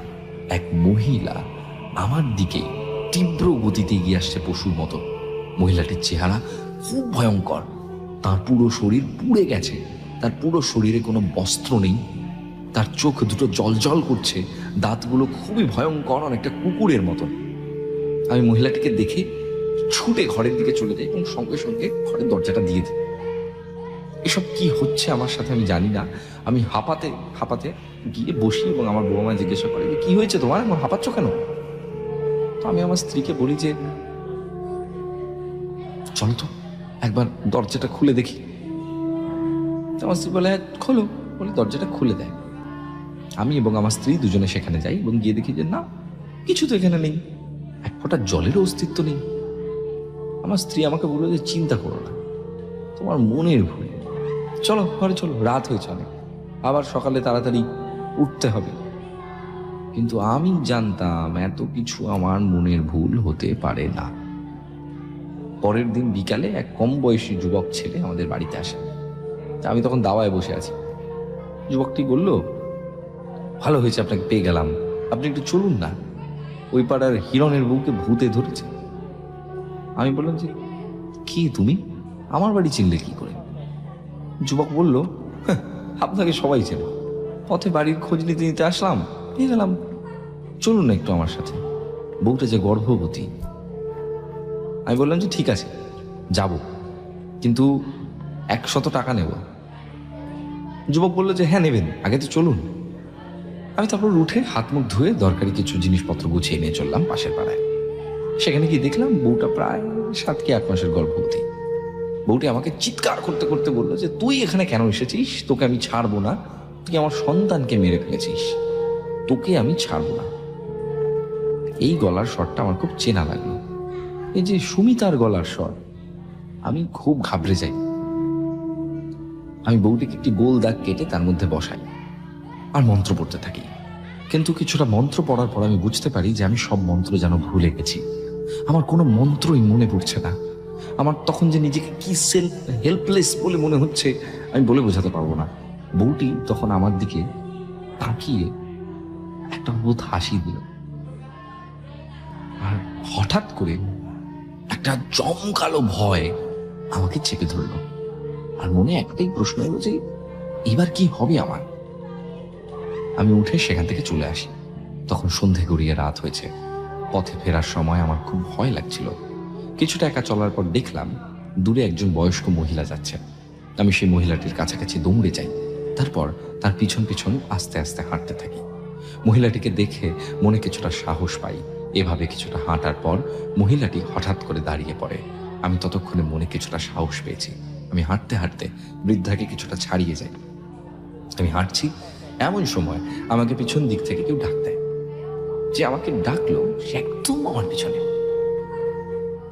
এক মহিলা আমার দিকে তীব্র গতিতে এগিয়ে আসছে পশুর মতো। মহিলাটির চেহারা খুব ভয়ঙ্কর। তার পুরো শরীর পুড়ে গেছে। তার পুরো শরীরে কোনো বস্ত্র নেই। তার চোখ দুটো জল করছে। দাঁতগুলো খুবই ভয়ঙ্কর, অনেকটা কুকুরের মতন। আমি মহিলাটিকে দেখে ছুটে ঘরের দিকে চলে যাই এবং সঙ্গে সঙ্গে ঘরের দরজাটা দিয়ে দিই। এসব কি হচ্ছে আমার সাথে আমি জানি না। আমি হাঁপাতে গিয়ে বসি এবং আমার বৌমা জিজ্ঞাসা করে যে কি হয়েছে তোমার, এখন হাঁপাচ্ছ কেন? তো আমি আমার স্ত্রীকে বলি যে চলো তো একবার দরজাটা খুলে দেখি। আমার স্ত্রী বলে খোলো, বলে দরজাটা খুলে দেয়। আমি এবং আমার স্ত্রী দুজনে সেখানে যাই এবং গিয়ে দেখি যে না, কিছু তো এখানে নেই, এক ফোঁটা জলেরও অস্তিত্ব নেই। আমার স্ত্রী আমাকে বললো যে চিন্তা করো না, তোমার মনের ভুল, চলো ঘরে চলো, রাত হয়েছে অনেক, আবার সকালে তাড়াতাড়ি উঠতে হবে। কিন্তু আমি জানতাম এত কিছু আমার মনের ভুল হতে পারে না। পরের দিন বিকালে এক কম বয়সী যুবক ছেলে আমাদের বাড়িতে আসে। আমি তখন দাওয়ায় বসে আছি। যুবকটি বলল, ভালো হয়েছে আপনাকে পেয়ে গেলাম, আপনি একটু চলুন না, ওই পাড়ার হিরণের বউকে ভূতে ধরেছে। আমি বললাম যে কি তুমি আমার বাড়ি চিনলে কি করে? যুবক বলল, আপনাকে সবাই চেনে, পথে বাড়ির খোঁজ নিতে নিতে আসলাম, পেয়ে গেলাম, চলুন না একটু আমার সাথে, বউটা যে গর্ভবতী। আমি বললাম যে ঠিক আছে যাব, কিন্তু 100 টাকা নেব। যুবক বললো যে হ্যাঁ নেবেন, আগে তো চলুন। আমি তারপর উঠে হাত মুখ ধুয়ে দরকারি কিছু জিনিসপত্র গুছিয়ে নিয়ে চললাম পাশের পাড়ায়। সেখানে গিয়ে দেখলাম বউটা প্রায় 7 কি 8 মাসের গর্ভবতী। বউটি আমাকে চিৎকার করতে করতে বললো যে তুই এখানে কেন এসেছিস, তোকে আমি ছাড়বো না, তুই আমার সন্তানকে মেরে ফেলেছিস, তোকে আমি ছাড়বো না। এই গলার স্বরটা আমার খুব চেনা লাগলো, এই যে সুমিতার গলার স্বর। আমি খুব ঘাবড়ে যাই। আমি বউটিকে একটি গোল দাগ কেটে তার মধ্যে বসাই আর মন্ত্র পড়তে থাকি। কিন্তু কিছুটা মন্ত্র পড়ার পর আমি বুঝতে পারি যে আমি সব মন্ত্র যেন ভুলে গেছি। আমার কোনো মন্ত্রই মনে পড়ছে না। আমার তখন যে নিজেকে কি হেল্পলেস বলে মনে হচ্ছে আমি বলে বোঝাতে পারবো না। বউটি তখন আমার দিকে তাকিয়ে একটা অদ্ভুত হাসি দিল, আর হঠাৎ করে একটা জমকালো ভয় আমাকে চেপে ধরলো। আর মনে একটাই প্রশ্ন হলো যে এবার কি হবে আমার। আমি উঠে সেখান থেকে চলে আসি। তখন সন্ধে গড়িয়ে রাত হয়েছে। পথে ফেরার সময় আমার খুব ভয় লাগছিল। কিছুটা একা চলার পর দেখলাম দূরে একজন বয়স্ক মহিলা যাচ্ছে। আমি সেই মহিলাটির কাছাকাছি দৌড়ে যাই, তারপর তার পিছন পিছন আস্তে আস্তে হাঁটতে থাকি। মহিলাটিকে দেখে মনে কিছুটা সাহস পাই। এভাবে কিছুটা হাঁটার পর মহিলাটি হঠাৎ করে দাঁড়িয়ে পড়ে। আমি ততক্ষণে মনে কিছুটা সাহস পেয়েছি। আমি হাঁটতে হাঁটতে বৃদ্ধাকে কিছুটা ছাড়িয়ে যাই। আমি হাঁটছি, এমন সময় আমাকে পিছন দিক থেকে কেউ ডাক দেয়। যে আমাকে ডাকলো সে একদম আমার পিছনে।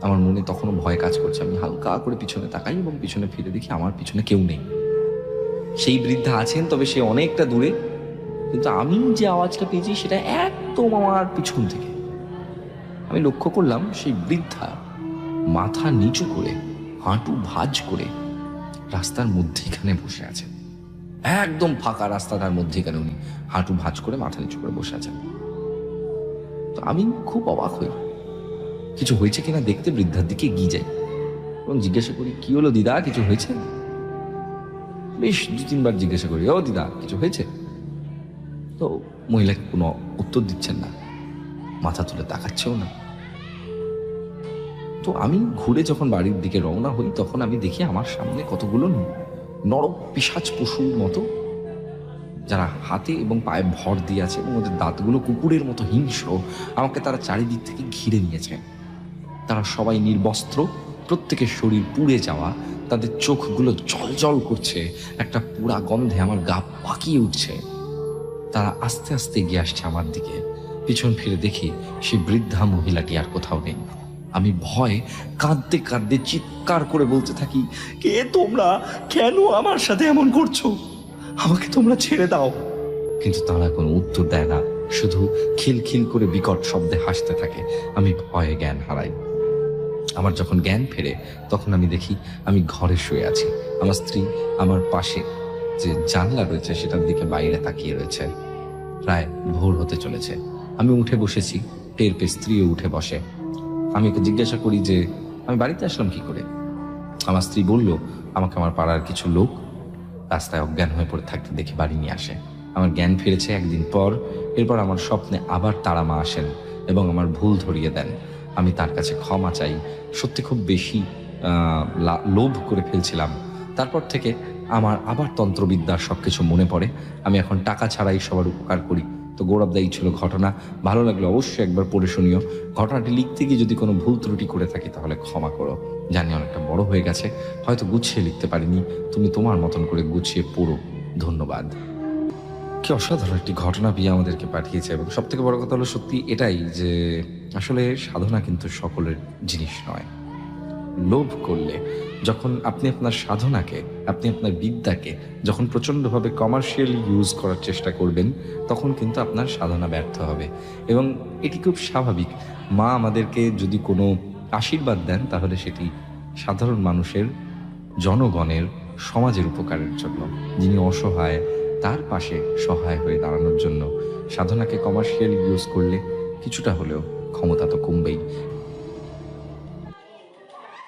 আমার মনে তখনও ভয় কাজ করছে। আমি হালকা করে পিছনে তাকাই এবং পিছনে ফিরে দেখি আমার পিছনে কেউ নেই। সেই বৃদ্ধা আছেন, তবে সে অনেকটা দূরে, কিন্তু আমি যে আওয়াজটা পেয়েছি সেটা একদম আমার পিছন থেকে। আমি লক্ষ্য করলাম সেই বৃদ্ধা মাথা নিচু করে হাঁটু ভাঁজ করে রাস্তার মধ্যেখানে বসে আছেন। একদম ফাঁকা রাস্তা, তার মধ্যেখানে উনি হাঁটু ভাঁজ করে মাথা নিচু করে বসে আছেন। তো আমি খুব অবাক হই। কিছু হয়েছে কিনা দেখতে বৃদ্ধার দিকে এগিয়ে যাই এবং জিজ্ঞাসা করি, কি হলো দিদা, কিছু হয়েছে? বেশ 2-3 বার জিজ্ঞাসা করি, ও দিদা কিছু হয়েছে? তো মহিলাকে কোনো উত্তর দিচ্ছেন না, মাথা তুলে তাকাচ্ছেও না। তো আমি ঘুরে যখন বাড়ির দিকে রওনা হই তখন আমি দেখি আমার সামনে কতগুলো নরক পিশাচ পশুর মতো, যারা হাতে এবং পায়ে ভর দিয়ে আছে এবং ওদের দাঁতগুলো কুকুরের মতো হিংস্র, আমাকে তারা চারিদিক থেকে ঘিরে নিয়েছে। তারা সবাই নির্বস্ত্র, প্রত্যেকের শরীর পুড়ে যাওয়া, তাদের চোখগুলো জল করছে, একটা পুরা গন্ধে আমার গা পাকিয়ে উঠছে। তারা আস্তে আস্তে এগিয়ে আসছে আমার দিকে। পিছন ফিরে দেখি সেই বৃদ্ধা মহিলাটি আর কোথাও নেই। আমি ভয়ে কাঁদতে কাঁদতে চিৎকার করে বলতে থাকি, কে তোমরা, কেন আমার সাথে এমন করছো, আমাকে তোমরা ছেড়ে দাও। কিন্তু তারা কোনো উত্তর দেয় না, শুধু খিলখিল করে বিকট শব্দে হাসতে থাকে। আমি ভয়ে জ্ঞান হারাই। আমার যখন জ্ঞান ফেরে তখন আমি দেখি আমি ঘরে শুয়ে আছি। আমার স্ত্রী আমার পাশে যে জানলা রয়েছে সেটার দিকে বাইরে তাকিয়ে রয়েছে। প্রায় ভোর হতে চলেছে। আমি উঠে বসেছি, টের পেয়ে স্ত্রীও উঠে বসে। আমি ওকে জিজ্ঞাসা করি যে আমি বাড়িতে আসলাম কি করে। আমার স্ত্রী বলল, আমাকে আমার পাড়ার কিছু লোক রাস্তায় অজ্ঞান হয়ে পড়ে থাকতে দেখে বাড়ি নিয়ে আসে। আমার জ্ঞান ফিরেছে একদিন পর। এরপর আমার স্বপ্নে আবার তারা মা আসেন এবং আমার ভুল ধরিয়ে দেন। আমি তার কাছে ক্ষমা চাই। সত্যি খুব বেশি লোভ করে ফেলছিলাম। তারপর থেকে আমার আবার তন্ত্রবিদ্যার সবকিছু মনে পড়ে। আমি এখন টাকা ছাড়াই সবার উপকার করি। তো গৌরবদায়ী ছিল ঘটনা। ভালো লাগলো অবশ্যই একবার পড়ে শুনিও। ঘটনাটি লিখতে গিয়ে যদি কোনো ভুল ত্রুটি করে থাকি তাহলে ক্ষমা করো। জানি অনেকটা বড় হয়ে গেছে, হয়তো গুছিয়ে লিখতে পারিনি। তুমি তোমার মতন করে গুছিয়ে পড়ো। ধন্যবাদ। কি অসাধারণ একটি ঘটনা বিয়ে আমাদেরকে পাঠিয়েছে। এবং সব থেকে বড় কথা হলো সত্যি এটাই যে আসলে সাধনা কিন্তু সকলের জিনিস নয়। লোভ করলে, যখন আপনি আপনার সাধনাকে, আপনি আপনার বিদ্যাকে যখন প্রচণ্ডভাবে কমার্শিয়ালি ইউজ করার চেষ্টা করবেন তখন কিন্তু আপনার সাধনা ব্যর্থ হবে। এবং এটি খুব স্বাভাবিক। মা আমাদেরকে যদি কোনো আশীর্বাদ দেন তাহলে সেটি সাধারণ মানুষের, জনগণের, সমাজের উপকারের জন্য। যিনি অসহায় তার পাশে সহায় হয়ে দাঁড়ানোর জন্য। সাধনাকে কমার্শিয়াল ইউজ করলে কিছুটা হলেও ক্ষমতা তো কমবেই।